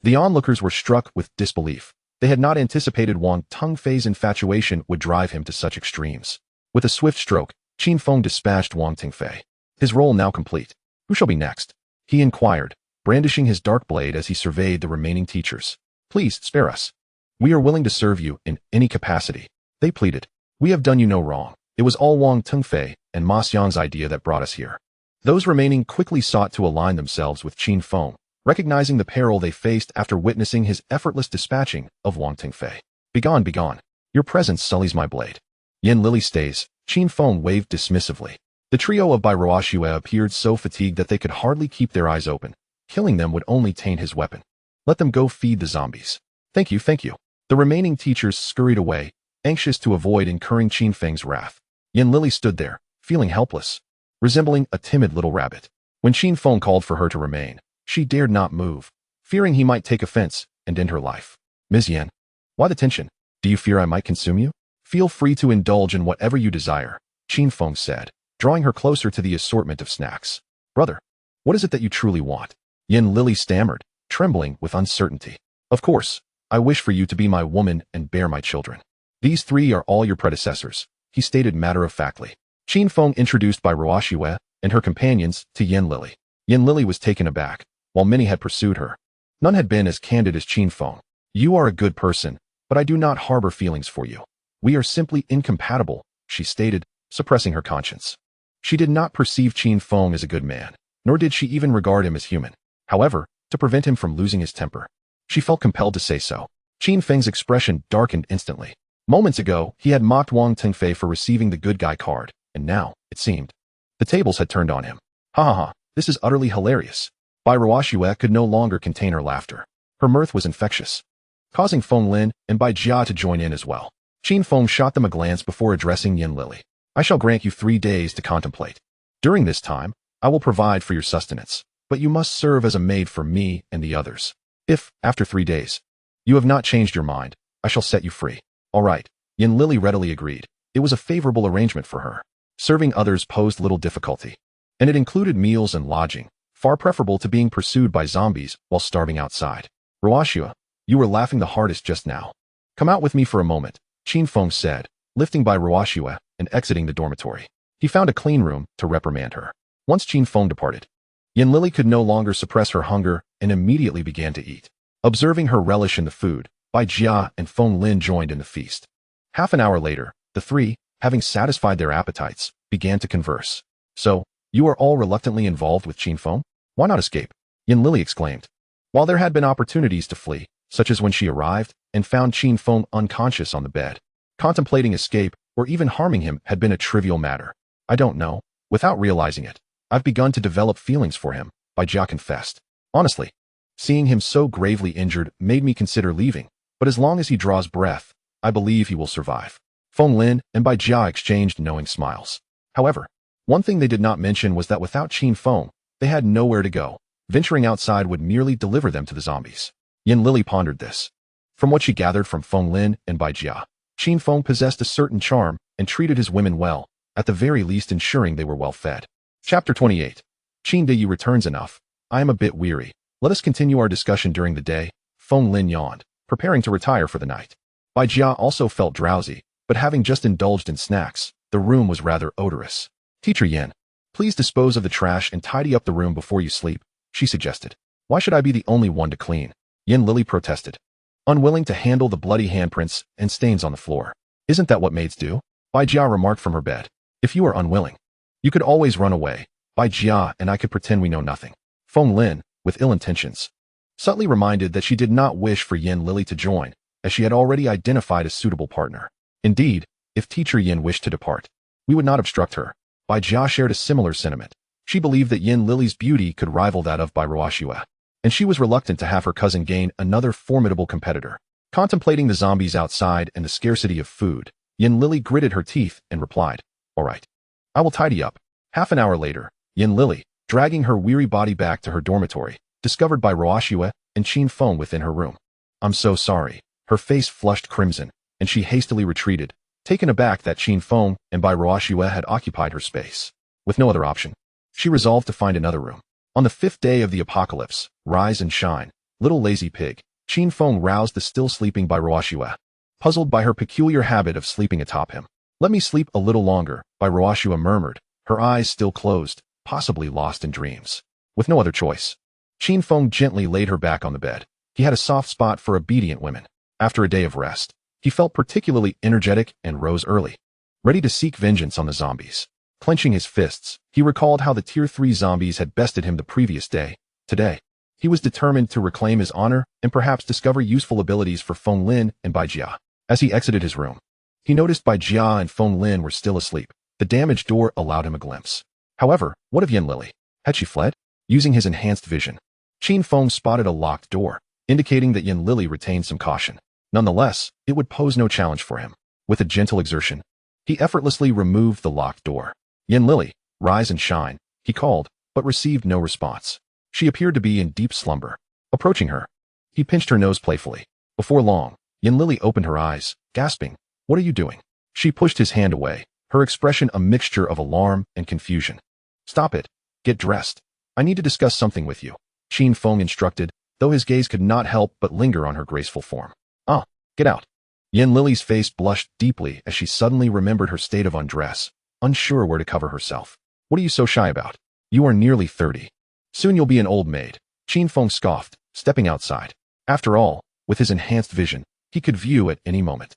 The onlookers were struck with disbelief. They had not anticipated Wang Tengfei's infatuation would drive him to such extremes. With a swift stroke, Qin Feng dispatched Wang Tengfei. His role now complete. Who shall be next? He inquired, brandishing his dark blade as he surveyed the remaining teachers. Please, spare us. We are willing to serve you in any capacity, they pleaded. We have done you no wrong. It was all Wang Tengfei and Ma Xiang's idea that brought us here. Those remaining quickly sought to align themselves with Qin Feng, recognizing the peril they faced after witnessing his effortless dispatching of Wang Tengfei. Begone, begone. Your presence sullies my blade. Yin Lily stays. Qin Feng waved dismissively. The trio of Bai Ruoxue appeared so fatigued that they could hardly keep their eyes open. Killing them would only taint his weapon. Let them go feed the zombies. Thank you, thank you. The remaining teachers scurried away, anxious to avoid incurring Qin Feng's wrath. Yin Lily stood there, feeling helpless, resembling a timid little rabbit. When Qin Feng called for her to remain, she dared not move, fearing he might take offense and end her life. Ms. Yin, why the tension? Do you fear I might consume you? Feel free to indulge in whatever you desire, Qin Feng said, drawing her closer to the assortment of snacks. Brother, what is it that you truly want? Yin Lily stammered, trembling with uncertainty. Of course, I wish for you to be my woman and bear my children. These three are all your predecessors, he stated matter-of-factly. Qin Feng introduced Bai Ruoxue and her companions to Yin Lily. Yin Lily was taken aback, while many had pursued her. None had been as candid as Qin Feng. You are a good person, but I do not harbor feelings for you. We are simply incompatible, she stated, suppressing her conscience. She did not perceive Qin Feng as a good man, nor did she even regard him as human. However, to prevent him from losing his temper, she felt compelled to say so. Qin Feng's expression darkened instantly. Moments ago, he had mocked Wang Tengfei for receiving the good guy card, and now, it seemed, the tables had turned on him. Ha ha ha, this is utterly hilarious. Bai Ruoxue could no longer contain her laughter. Her mirth was infectious, causing Feng Lin and Bai Jia to join in as well. Qin Feng shot them a glance before addressing Yin Lily. I shall grant you 3 days to contemplate. During this time, I will provide for your sustenance, but you must serve as a maid for me and the others. If, after 3 days, you have not changed your mind, I shall set you free. All right, Yin Lily readily agreed. It was a favorable arrangement for her. Serving others posed little difficulty, and it included meals and lodging, far preferable to being pursued by zombies while starving outside. Ruoxue, you were laughing the hardest just now. Come out with me for a moment, Qin Feng said, lifting Bai Ruoxue and exiting the dormitory. He found a clean room to reprimand her. Once Qin Feng departed, Yin Lily could no longer suppress her hunger and immediately began to eat. Observing her relish in the food, Bai Jia and Feng Lin joined in the feast. Half an hour later, the three, having satisfied their appetites, began to converse. So, you are all reluctantly involved with Qin Feng? Why not escape? Yin Lily exclaimed. While there had been opportunities to flee, such as when she arrived and found Qin Feng unconscious on the bed, contemplating escape or even harming him had been a trivial matter. I don't know. Without realizing it, I've begun to develop feelings for him, Bai Jia confessed. Honestly, seeing him so gravely injured made me consider leaving, but as long as he draws breath, I believe he will survive. Feng Lin and Bai Jia exchanged knowing smiles. However, one thing they did not mention was that without Qin Feng, they had nowhere to go. Venturing outside would merely deliver them to the zombies. Yin Lily pondered this. From what she gathered from Feng Lin and Bai Jia, Qin Feng possessed a certain charm and treated his women well, at the very least ensuring they were well fed. Chapter 28. Qin De, you returns enough. I am a bit weary. Let us continue our discussion during the day. Feng Lin yawned, preparing to retire for the night. Bai Jia also felt drowsy, but having just indulged in snacks, the room was rather odorous. Teacher Yin, please dispose of the trash and tidy up the room before you sleep, she suggested. Why should I be the only one to clean? Yin Lily protested, unwilling to handle the bloody handprints and stains on the floor. Isn't that what maids do? Bai Jia remarked from her bed. If you are unwilling, you could always run away. Bai Jia and I could pretend we know nothing. Feng Lin, with ill intentions, subtly reminded that she did not wish for Yin Lily to join, as she had already identified a suitable partner. Indeed, if Teacher Yin wished to depart, we would not obstruct her. Bai Jia shared a similar sentiment. She believed that Yin Lily's beauty could rival that of Bai Ruoxue, and she was reluctant to have her cousin gain another formidable competitor. Contemplating the zombies outside and the scarcity of food, Yin Lily gritted her teeth and replied, All right, I will tidy up. Half an hour later, Yin Lily, dragging her weary body back to her dormitory, discovered Bai Ruoxue and Qin Feng within her room. I'm so sorry. Her face flushed crimson, and she hastily retreated, taken aback that Qin Feng and Bai Ruoxue had occupied her space. With no other option, she resolved to find another room. On the 5th day of the apocalypse, rise and shine, little lazy pig, Qin Feng roused the still sleeping Bai Ruoxue, puzzled by her peculiar habit of sleeping atop him. Let me sleep a little longer, Bai Ruoxue murmured, her eyes still closed, possibly lost in dreams. With no other choice, Qin Feng gently laid her back on the bed. He had a soft spot for obedient women. After a day of rest, he felt particularly energetic and rose early, ready to seek vengeance on the zombies. Clenching his fists, he recalled how the Tier 3 zombies had bested him the previous day. Today, he was determined to reclaim his honor and perhaps discover useful abilities for Feng Lin and Bai Jia. As he exited his room, He noticed Bai Jia and Feng Lin were still asleep. The damaged door allowed him a glimpse. However, what of Yan Lili? Had she fled? Using his enhanced vision, Qin Feng spotted a locked door, indicating that Yan Lili retained some caution. Nonetheless, it would pose no challenge for him. With a gentle exertion, he effortlessly removed the locked door. Yan Lili, rise and shine, he called, but received no response. She appeared to be in deep slumber. Approaching her, he pinched her nose playfully. Before long, Yan Lili opened her eyes, gasping, "What are you doing?" She pushed his hand away, her expression a mixture of alarm and confusion. "Stop it. Get dressed. I need to discuss something with you," Qin Feng instructed, though his gaze could not help but linger on her graceful form. "Ah, get out." Yan Lili's face blushed deeply as she suddenly remembered her state of undress, unsure where to cover herself. "What are you so shy about? You are nearly 30. Soon you'll be an old maid," Qin Feng scoffed, stepping outside. After all, with his enhanced vision, he could view at any moment.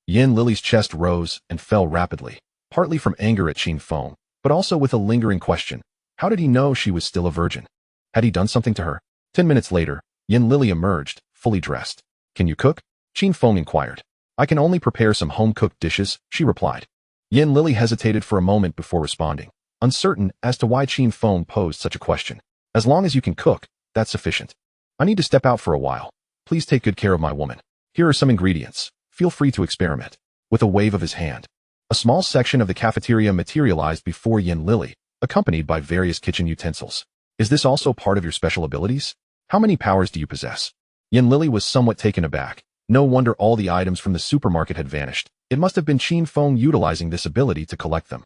Yan Lili's chest rose and fell rapidly, partly from anger at Qin Feng, but also with a lingering question. How did he know she was still a virgin? Had he done something to her? 10 minutes later, Yan Lili emerged, fully dressed. "Can you cook?" Qin Feng inquired. "I can only prepare some home-cooked dishes," she replied. Yan Lili hesitated for a moment before responding, uncertain as to why Qin Feng posed such a question. "As long as you can cook, that's sufficient. I need to step out for a while. Please take good care of my woman. Here are some ingredients. Feel free to experiment." With a wave of his hand, a small section of the cafeteria materialized before Yan Lili, accompanied by various kitchen utensils. "Is this also part of your special abilities? How many powers do you possess?" Yan Lili was somewhat taken aback. No wonder all the items from the supermarket had vanished. It must have been Qin Feng utilizing this ability to collect them.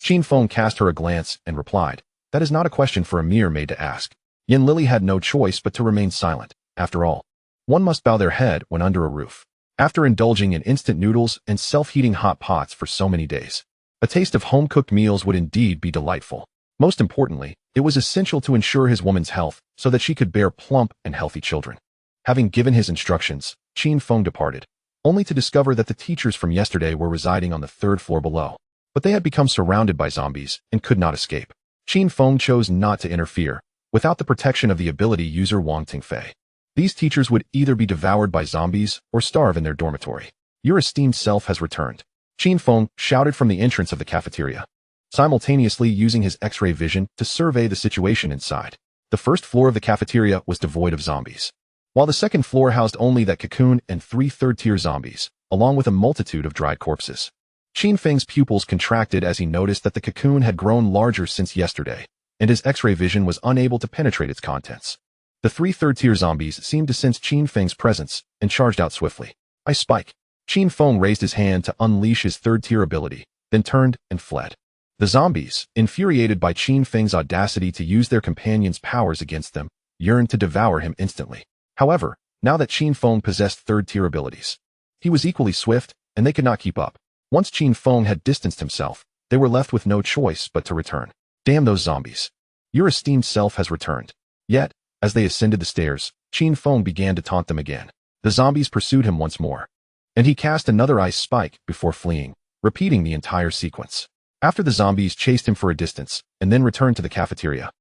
Qin Feng cast her a glance and replied, "That is not a question for a mere maid to ask." Yan Lili had no choice but to remain silent. After all, one must bow their head when under a roof. After indulging in instant noodles and self-heating hot pots for so many days, a taste of home-cooked meals would indeed be delightful. Most importantly, it was essential to ensure his woman's health so that she could bear plump and healthy children. Having given his instructions, Qin Feng departed, only to discover that the teachers from yesterday were residing on the 3rd floor below. But they had become surrounded by zombies and could not escape. Qin Feng chose not to interfere, without the protection of the ability user Wang Tingfei. These teachers would either be devoured by zombies or starve in their dormitory. "Your esteemed self has returned," Qin Feng shouted from the entrance of the cafeteria, simultaneously using his X-ray vision to survey the situation inside. The 1st floor of the cafeteria was devoid of zombies, while the 2nd floor housed only that cocoon and 3 third-tier zombies, along with a multitude of dried corpses. Qin Feng's pupils contracted as he noticed that the cocoon had grown larger since yesterday, and his X-ray vision was unable to penetrate its contents. The 3 third-tier zombies seemed to sense Qin Feng's presence and charged out swiftly. "Ice Spike!" Qin Feng raised his hand to unleash his 3rd-tier ability, then turned and fled. The zombies, infuriated by Qin Feng's audacity to use their companion's powers against them, yearned to devour him instantly. However, now that Qin Feng possessed 3rd-tier abilities, he was equally swift, and they could not keep up. Once Qin Feng had distanced himself, they were left with no choice but to return. "Damn those zombies. Your esteemed self has returned." Yet, as they ascended the stairs, Qin Feng began to taunt them again. The zombies pursued him once more, and he cast another ice spike before fleeing, repeating the entire sequence. After the zombies chased him for a distance, and then returned to the cafeteria,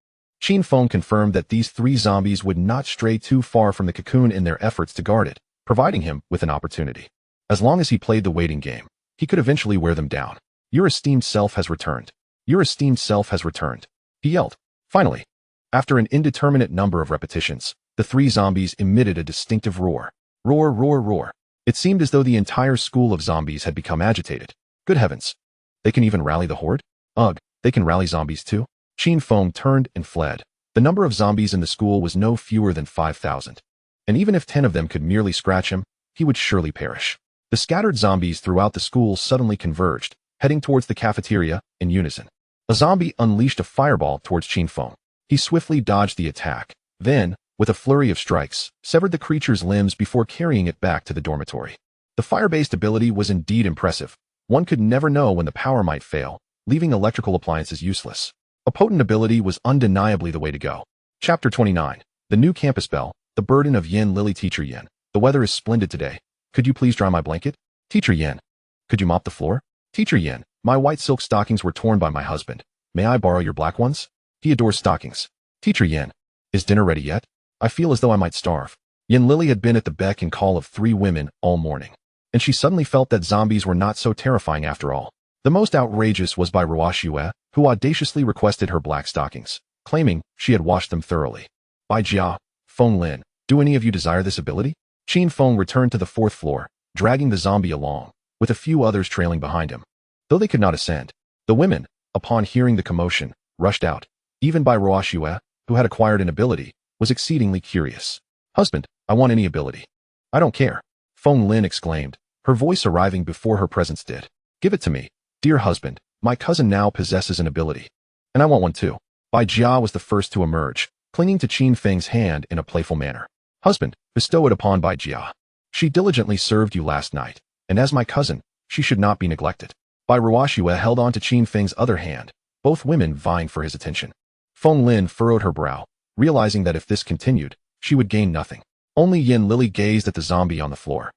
Qin Feng confirmed that these 3 zombies would not stray too far from the cocoon in their efforts to guard it, providing him with an opportunity. As long as he played the waiting game, he could eventually wear them down. "Your esteemed self has returned. Your esteemed self has returned," he yelled. Finally, after an indeterminate number of repetitions, the 3 zombies emitted a distinctive roar. Roar, roar, roar. It seemed as though the entire school of zombies had become agitated. Good heavens. They can even rally the horde? Ugh, they can rally zombies too? Qin Feng turned and fled. The number of zombies in the school was no fewer than 5,000. And even if 10 of them could merely scratch him, he would surely perish. The scattered zombies throughout the school suddenly converged, heading towards the cafeteria in unison. A zombie unleashed a fireball towards Qin Feng. He swiftly dodged the attack, then, with a flurry of strikes, severed the creature's limbs before carrying it back to the dormitory. The fire-based ability was indeed impressive. One could never know when the power might fail, leaving electrical appliances useless. A potent ability was undeniably the way to go. Chapter 29. The new campus bell, the burden of Yan Lili. Teacher Yan, the weather is splendid today. Could you please dry my blanket? Teacher Yan, could you mop the floor? Teacher Yan, my white silk stockings were torn by my husband. May I borrow your black ones? He adores stockings. Teacher Yan, is dinner ready yet? I feel as though I might starve. Yan Lili had been at the beck and call of 3 women all morning, and she suddenly felt that zombies were not so terrifying after all. The most outrageous was Bai Ruoxue, who audaciously requested her black stockings, claiming she had washed them thoroughly. Bai Jia, Feng Lin, do any of you desire this ability? Qin Feng returned to the 4th floor, dragging the zombie along, with a few others trailing behind him. Though they could not ascend, the women, upon hearing the commotion, rushed out. Even Bai Ruoxue, who had acquired an ability, was exceedingly curious. Husband, I want any ability. I don't care. Feng Lin exclaimed, her voice arriving before her presence did. Give it to me, dear husband, my cousin now possesses an ability. And I want one too. Bai Jia was the first to emerge, clinging to Qin Feng's hand in a playful manner. Husband, bestow it upon Bai Jia. She diligently served you last night, and as my cousin, she should not be neglected. Bai Ruoxue held on to Qin Feng's other hand, both women vying for his attention. Feng Lin furrowed her brow, realizing that if this continued, she would gain nothing. Only Yin Lily gazed at the zombie on the floor.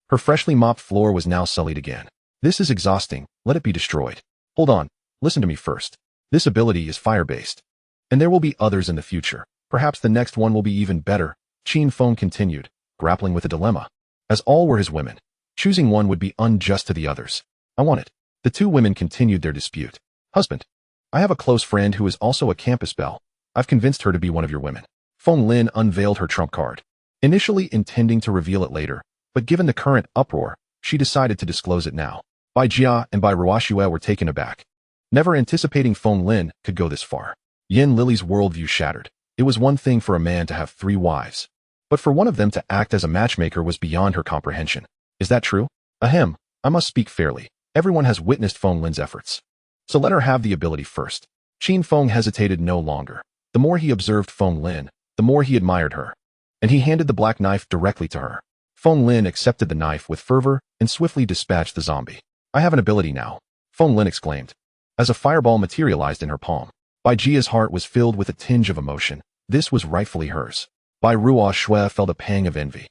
Her freshly mopped floor was now sullied again. This is exhausting, let it be destroyed. Hold on, listen to me first. This ability is fire-based. And there will be others in the future. Perhaps the next one will be even better, Qin Feng continued, grappling with a dilemma. As all were his women, choosing one would be unjust to the others. I want it. The two women continued their dispute. Husband, I have a close friend who is also a campus belle. I've convinced her to be one of your women. Feng Lin unveiled her trump card, initially intending to reveal it later, but given the current uproar, she decided to disclose it now. Bai Jia and Bai Ruoxue were taken aback, never anticipating Feng Lin could go this far. Yin Lily's worldview shattered. It was one thing for a man to have 3 wives, but for one of them to act as a matchmaker was beyond her comprehension. Is that true? Ahem, I must speak fairly. Everyone has witnessed Feng Lin's efforts. So let her have the ability first. Qin Feng hesitated no longer. The more he observed Feng Lin, the more he admired her, and he handed the black knife directly to her. Feng Lin accepted the knife with fervor and swiftly dispatched the zombie. I have an ability now, Feng Lin exclaimed, as a fireball materialized in her palm. Bai Jia's heart was filled with a tinge of emotion. This was rightfully hers. Bai Ruoxue felt a pang of envy.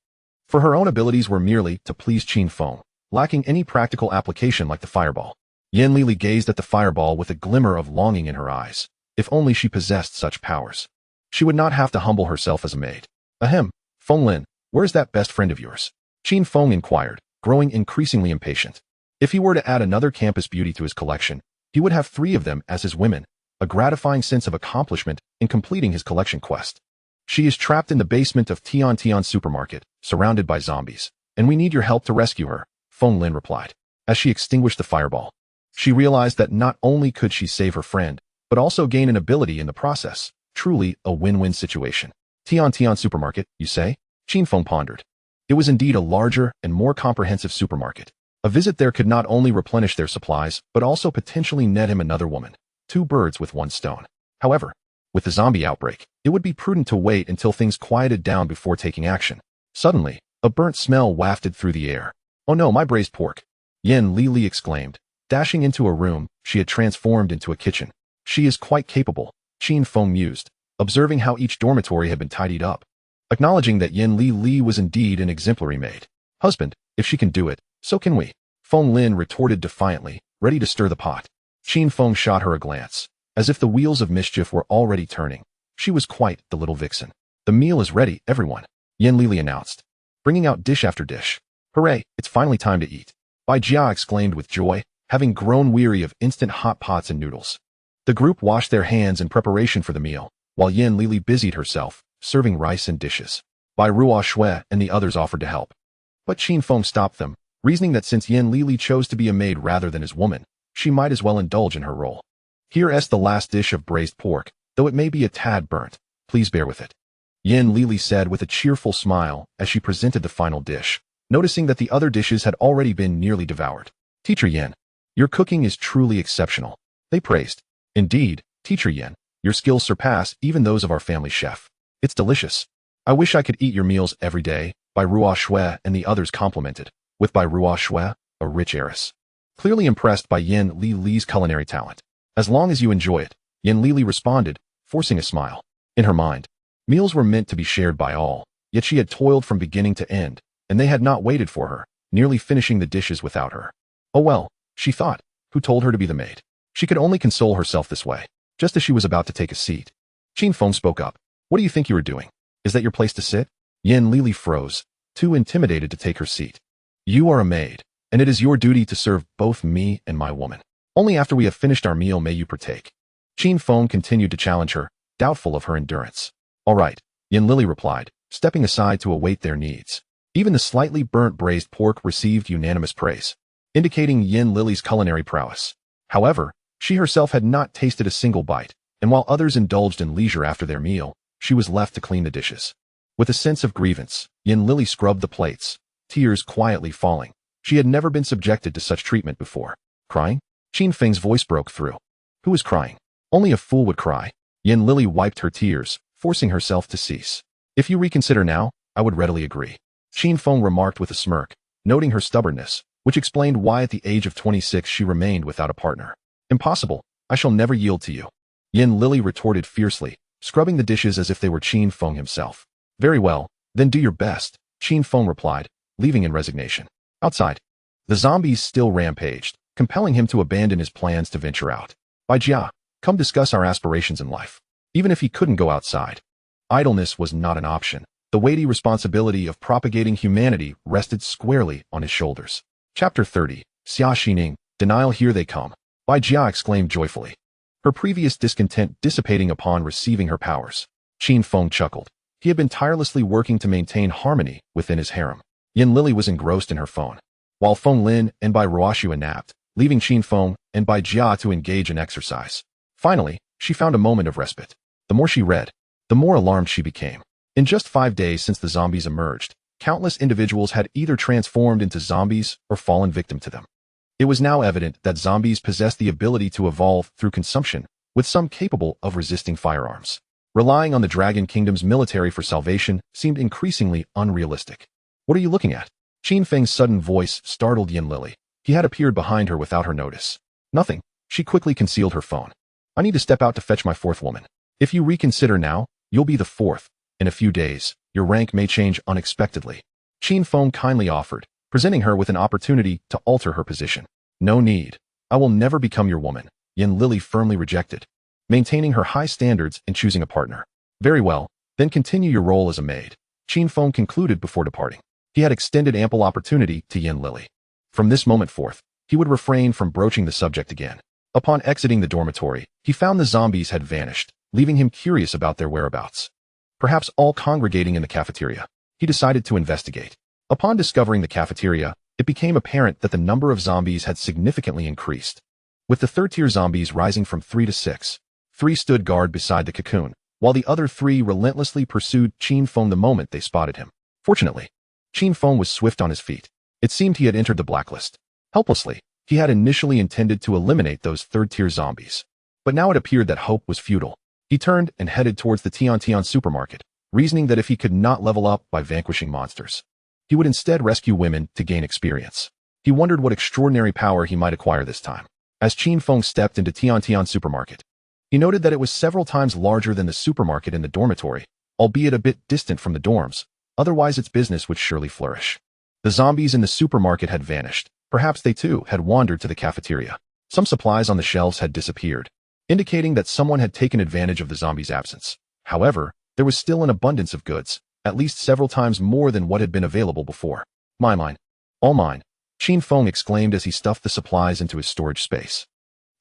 For her own abilities were merely to please Qin Feng, lacking any practical application like the fireball. Yin Lili gazed at the fireball with a glimmer of longing in her eyes. If only she possessed such powers, she would not have to humble herself as a maid. Ahem, Feng Lin, where's that best friend of yours? Qin Feng inquired, growing increasingly impatient. If he were to add another campus beauty to his collection, he would have 3 of them as his women, a gratifying sense of accomplishment in completing his collection quest. She is trapped in the basement of Tian Supermarket, surrounded by zombies, and we need your help to rescue her, Feng Lin replied. As she extinguished the fireball, she realized that not only could she save her friend, but also gain an ability in the process. Truly a win-win situation. Tian Supermarket, you say? Qin Feng pondered. It was indeed a larger and more comprehensive supermarket. A visit there could not only replenish their supplies, but also potentially net him another woman. 2 birds with 1 stone. However, with the zombie outbreak, it would be prudent to wait until things quieted down before taking action. Suddenly, a burnt smell wafted through the air. Oh no, my braised pork! Yin Lili exclaimed, dashing into a room she had transformed into a kitchen. She is quite capable, Qin Feng mused, observing how each dormitory had been tidied up, acknowledging that Yin Li was indeed an exemplary maid. Husband, if she can do it, so can we. Feng Lin retorted defiantly, ready to stir the pot. Qin Feng shot her a glance, as if the wheels of mischief were already turning. She was quite the little vixen. The meal is ready, everyone, Yin Lili announced, bringing out dish after dish. Hooray, it's finally time to eat. Bai Jia exclaimed with joy, having grown weary of instant hot pots and noodles. The group washed their hands in preparation for the meal, while Yin Lili busied herself, serving rice and dishes. Bai Ruoxue and the others offered to help, but Qin Feng stopped them, reasoning that since Yin Lili chose to be a maid rather than his woman, she might as well indulge in her role. Here's the last dish of braised pork, though it may be a tad burnt. Please bear with it, Yin Lili said with a cheerful smile as she presented the final dish, noticing that the other dishes had already been nearly devoured. Teacher Yin, your cooking is truly exceptional, they praised. Indeed, Teacher Yin, your skills surpass even those of our family chef. It's delicious. I wish I could eat your meals every day, Bai Ruoxue and the others complimented, with Bai Ruoxue, a rich heiress, clearly impressed by Yin Li's culinary talent. As long as you enjoy it, Yin Li responded, forcing a smile. In her mind, meals were meant to be shared by all, yet she had toiled from beginning to end, and they had not waited for her, nearly finishing the dishes without her. Oh well, she thought, who told her to be the maid? She could only console herself this way. Just as she was about to take a seat, Qin Feng spoke up. What do you think you are doing? Is that your place to sit? Yin Li froze, too intimidated to take her seat. You are a maid, and it is your duty to serve both me and my woman. Only after we have finished our meal may you partake. Qin Feng continued to challenge her, doubtful of her endurance. All right, Yin Lily replied, stepping aside to await their needs. Even the slightly burnt braised pork received unanimous praise, indicating Yin Lily's culinary prowess. However, she herself had not tasted a single bite, and while others indulged in leisure after their meal, she was left to clean the dishes. With a sense of grievance, Yin Lily scrubbed the plates, tears quietly falling. She had never been subjected to such treatment before. Crying? Qin Feng's voice broke through. Who was crying? Only a fool would cry. Yin Lily wiped her tears, forcing herself to cease. If you reconsider now, I would readily agree. Qin Feng remarked with a smirk, noting her stubbornness, which explained why at the age of 26 she remained without a partner. Impossible. I shall never yield to you. Yin Lily retorted fiercely, scrubbing the dishes as if they were Qin Feng himself. Very well, then do your best, Qin Feng replied, leaving in resignation. Outside, the zombies still rampaged, compelling him to abandon his plans to venture out. Bai Jia, come discuss our aspirations in life. Even if he couldn't go outside, idleness was not an option. The weighty responsibility of propagating humanity rested squarely on his shoulders. Chapter 30, Xia Xining, Denial. Here they come. Bai Jia exclaimed joyfully, her previous discontent dissipating upon receiving her powers. Qin Feng chuckled. He had been tirelessly working to maintain harmony within his harem. Yin Lily was engrossed in her phone, while Feng Lin and Bai Ruoxue napped, leaving Qin Feng and Bai Jia to engage in exercise. Finally, she found a moment of respite. The more she read, the more alarmed she became. In just 5 days since the zombies emerged, countless individuals had either transformed into zombies or fallen victim to them. It was now evident that zombies possessed the ability to evolve through consumption, with some capable of resisting firearms. Relying on the Dragon Kingdom's military for salvation seemed increasingly unrealistic. What are you looking at? Qin Feng's sudden voice startled Yin Lily. He had appeared behind her without her notice. Nothing. She quickly concealed her phone. I need to step out to fetch my fourth woman. If you reconsider now, you'll be the fourth. In a few days, your rank may change unexpectedly. Qin Feng kindly offered, presenting her with an opportunity to alter her position. No need. I will never become your woman, Yin Lily firmly rejected, maintaining her high standards in choosing a partner. Very well, then continue your role as a maid, Qin Feng concluded before departing. He had extended ample opportunity to Yin Lily. From this moment forth, he would refrain from broaching the subject again. Upon exiting the dormitory, he found the zombies had vanished, leaving him curious about their whereabouts. Perhaps all congregating in the cafeteria. He decided to investigate. Upon discovering the cafeteria, it became apparent that the number of zombies had significantly increased. With the third-tier zombies rising from 3 to 6, 3 stood guard beside the cocoon, while the other 3 relentlessly pursued Qin Feng the moment they spotted him. Fortunately, Qin Feng was swift on his feet. It seemed he had entered the blacklist. Helplessly, he had initially intended to eliminate those third-tier zombies. But now it appeared that hope was futile. He turned and headed towards the Tian supermarket, reasoning that if he could not level up by vanquishing monsters, he would instead rescue women to gain experience. He wondered what extraordinary power he might acquire this time. As Qin Feng stepped into Tian supermarket, he noted that it was several times larger than the supermarket in the dormitory, albeit a bit distant from the dorms. Otherwise its business would surely flourish. The zombies in the supermarket had vanished. Perhaps they too had wandered to the cafeteria. Some supplies on the shelves had disappeared, indicating that someone had taken advantage of the zombies' absence. However, there was still an abundance of goods, at least several times more than what had been available before. Mine. All mine, Qin Feng exclaimed as he stuffed the supplies into his storage space,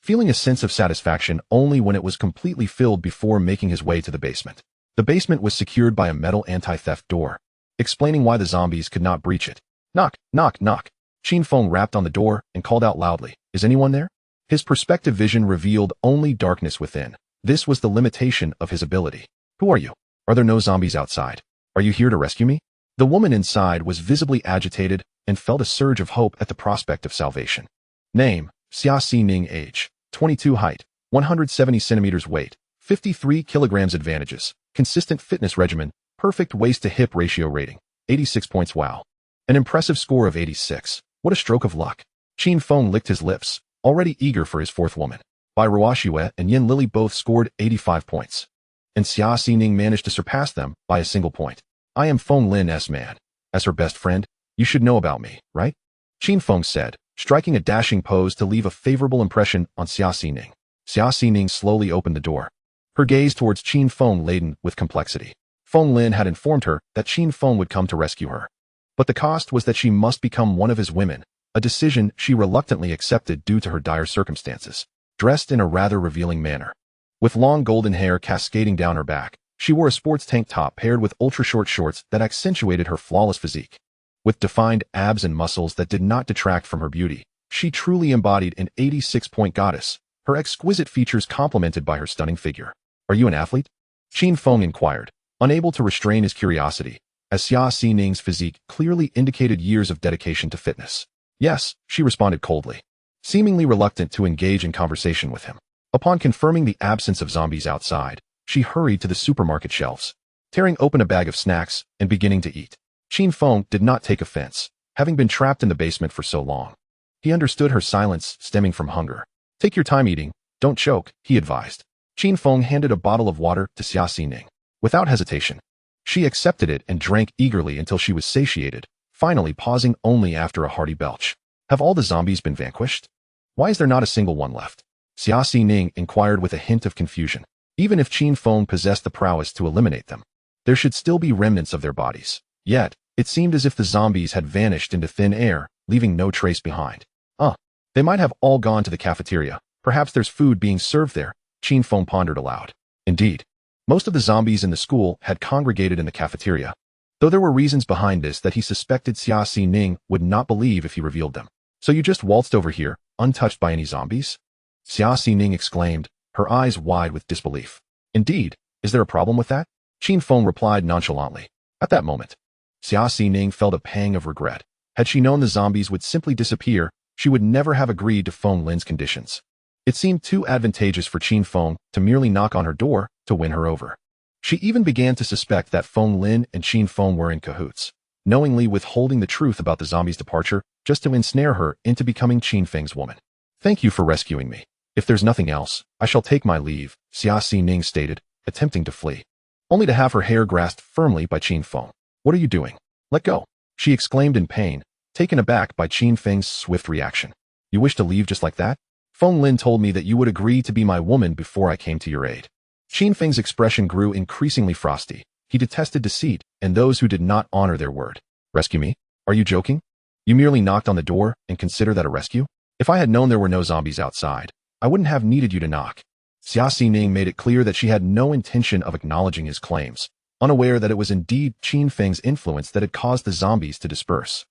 feeling a sense of satisfaction only when it was completely filled before making his way to the basement. The basement was secured by a metal anti-theft door, explaining why the zombies could not breach it. Knock, knock, knock. Qin Feng rapped on the door and called out loudly, "Is anyone there?" His perspective vision revealed only darkness within. This was the limitation of his ability. "Who are you? Are there no zombies outside? Are you here to rescue me?" The woman inside was visibly agitated and felt a surge of hope at the prospect of salvation. Name, Xia Xining. Age, 22. Height, 170 centimeters. Weight, 53 kilograms. Advantages, consistent fitness regimen, perfect waist-to-hip ratio. Rating, 86 points. Wow. An impressive score of 86. What a stroke of luck. Qin Feng licked his lips, already eager for his fourth woman. Bai Ruoxue and Yin Lily both scored 85 points. And Xia Xining managed to surpass them by a single point. I am Feng Lin's man. As her best friend, you should know about me, right? Qin Feng said, striking a dashing pose to leave a favorable impression on Xia Xining. Xia Xining slowly opened the door, her gaze towards Qin Feng laden with complexity. Feng Lin had informed her that Qin Feng would come to rescue her. But the cost was that she must become one of his women, a decision she reluctantly accepted due to her dire circumstances. Dressed in a rather revealing manner, with long golden hair cascading down her back, she wore a sports tank top paired with ultra-short shorts that accentuated her flawless physique. With defined abs and muscles that did not detract from her beauty, she truly embodied an 86-point goddess, her exquisite features complemented by her stunning figure. "Are you an athlete?" Qin Feng inquired, unable to restrain his curiosity, as Xia Xining's physique clearly indicated years of dedication to fitness. "Yes," she responded coldly, seemingly reluctant to engage in conversation with him. Upon confirming the absence of zombies outside, she hurried to the supermarket shelves, tearing open a bag of snacks and beginning to eat. Qin Feng did not take offense, having been trapped in the basement for so long. He understood her silence stemming from hunger. "Take your time eating, don't choke," he advised. Qin Feng handed a bottle of water to Xia Xining. Without hesitation, she accepted it and drank eagerly until she was satiated, finally pausing only after a hearty belch. "Have all the zombies been vanquished? Why is there not a single one left?" Xia Xining inquired with a hint of confusion. Even if Qin Feng possessed the prowess to eliminate them, there should still be remnants of their bodies. Yet, it seemed as if the zombies had vanished into thin air, leaving no trace behind. They might have all gone to the cafeteria. Perhaps there's food being served there, Qin Feng pondered aloud. Indeed, most of the zombies in the school had congregated in the cafeteria, though there were reasons behind this that he suspected Xia Xining would not believe if he revealed them. "So you just waltzed over here, untouched by any zombies?" Xia Xining exclaimed, her eyes wide with disbelief. "Indeed, is there a problem with that?" Qin Feng replied nonchalantly. At that moment, Xia Xining felt a pang of regret. Had she known the zombies would simply disappear, she would never have agreed to Feng Lin's conditions. It seemed too advantageous for Qin Feng to merely knock on her door to win her over. She even began to suspect that Feng Lin and Qin Feng were in cahoots, knowingly withholding the truth about the zombie's departure just to ensnare her into becoming Qin Feng's woman. "Thank you for rescuing me. If there's nothing else, I shall take my leave," Xia Xining stated, attempting to flee, only to have her hair grasped firmly by Qin Feng. "What are you doing? Let go," she exclaimed in pain, taken aback by Qin Feng's swift reaction. "You wish to leave just like that? Feng Lin told me that you would agree to be my woman before I came to your aid." Qin Feng's expression grew increasingly frosty. He detested deceit and those who did not honor their word. "Rescue me? Are you joking? You merely knocked on the door and consider that a rescue? If I had known there were no zombies outside, I wouldn't have needed you to knock." Xia Xining made it clear that she had no intention of acknowledging his claims, unaware that it was indeed Qin Feng's influence that had caused the zombies to disperse.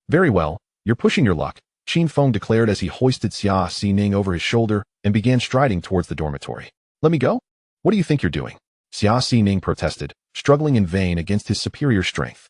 "Very well, you're pushing your luck," Qin Feng declared as he hoisted Xia Xining over his shoulder and began striding towards the dormitory. "Let me go? What do you think you're doing?" Xia Xining protested, struggling in vain against his superior strength.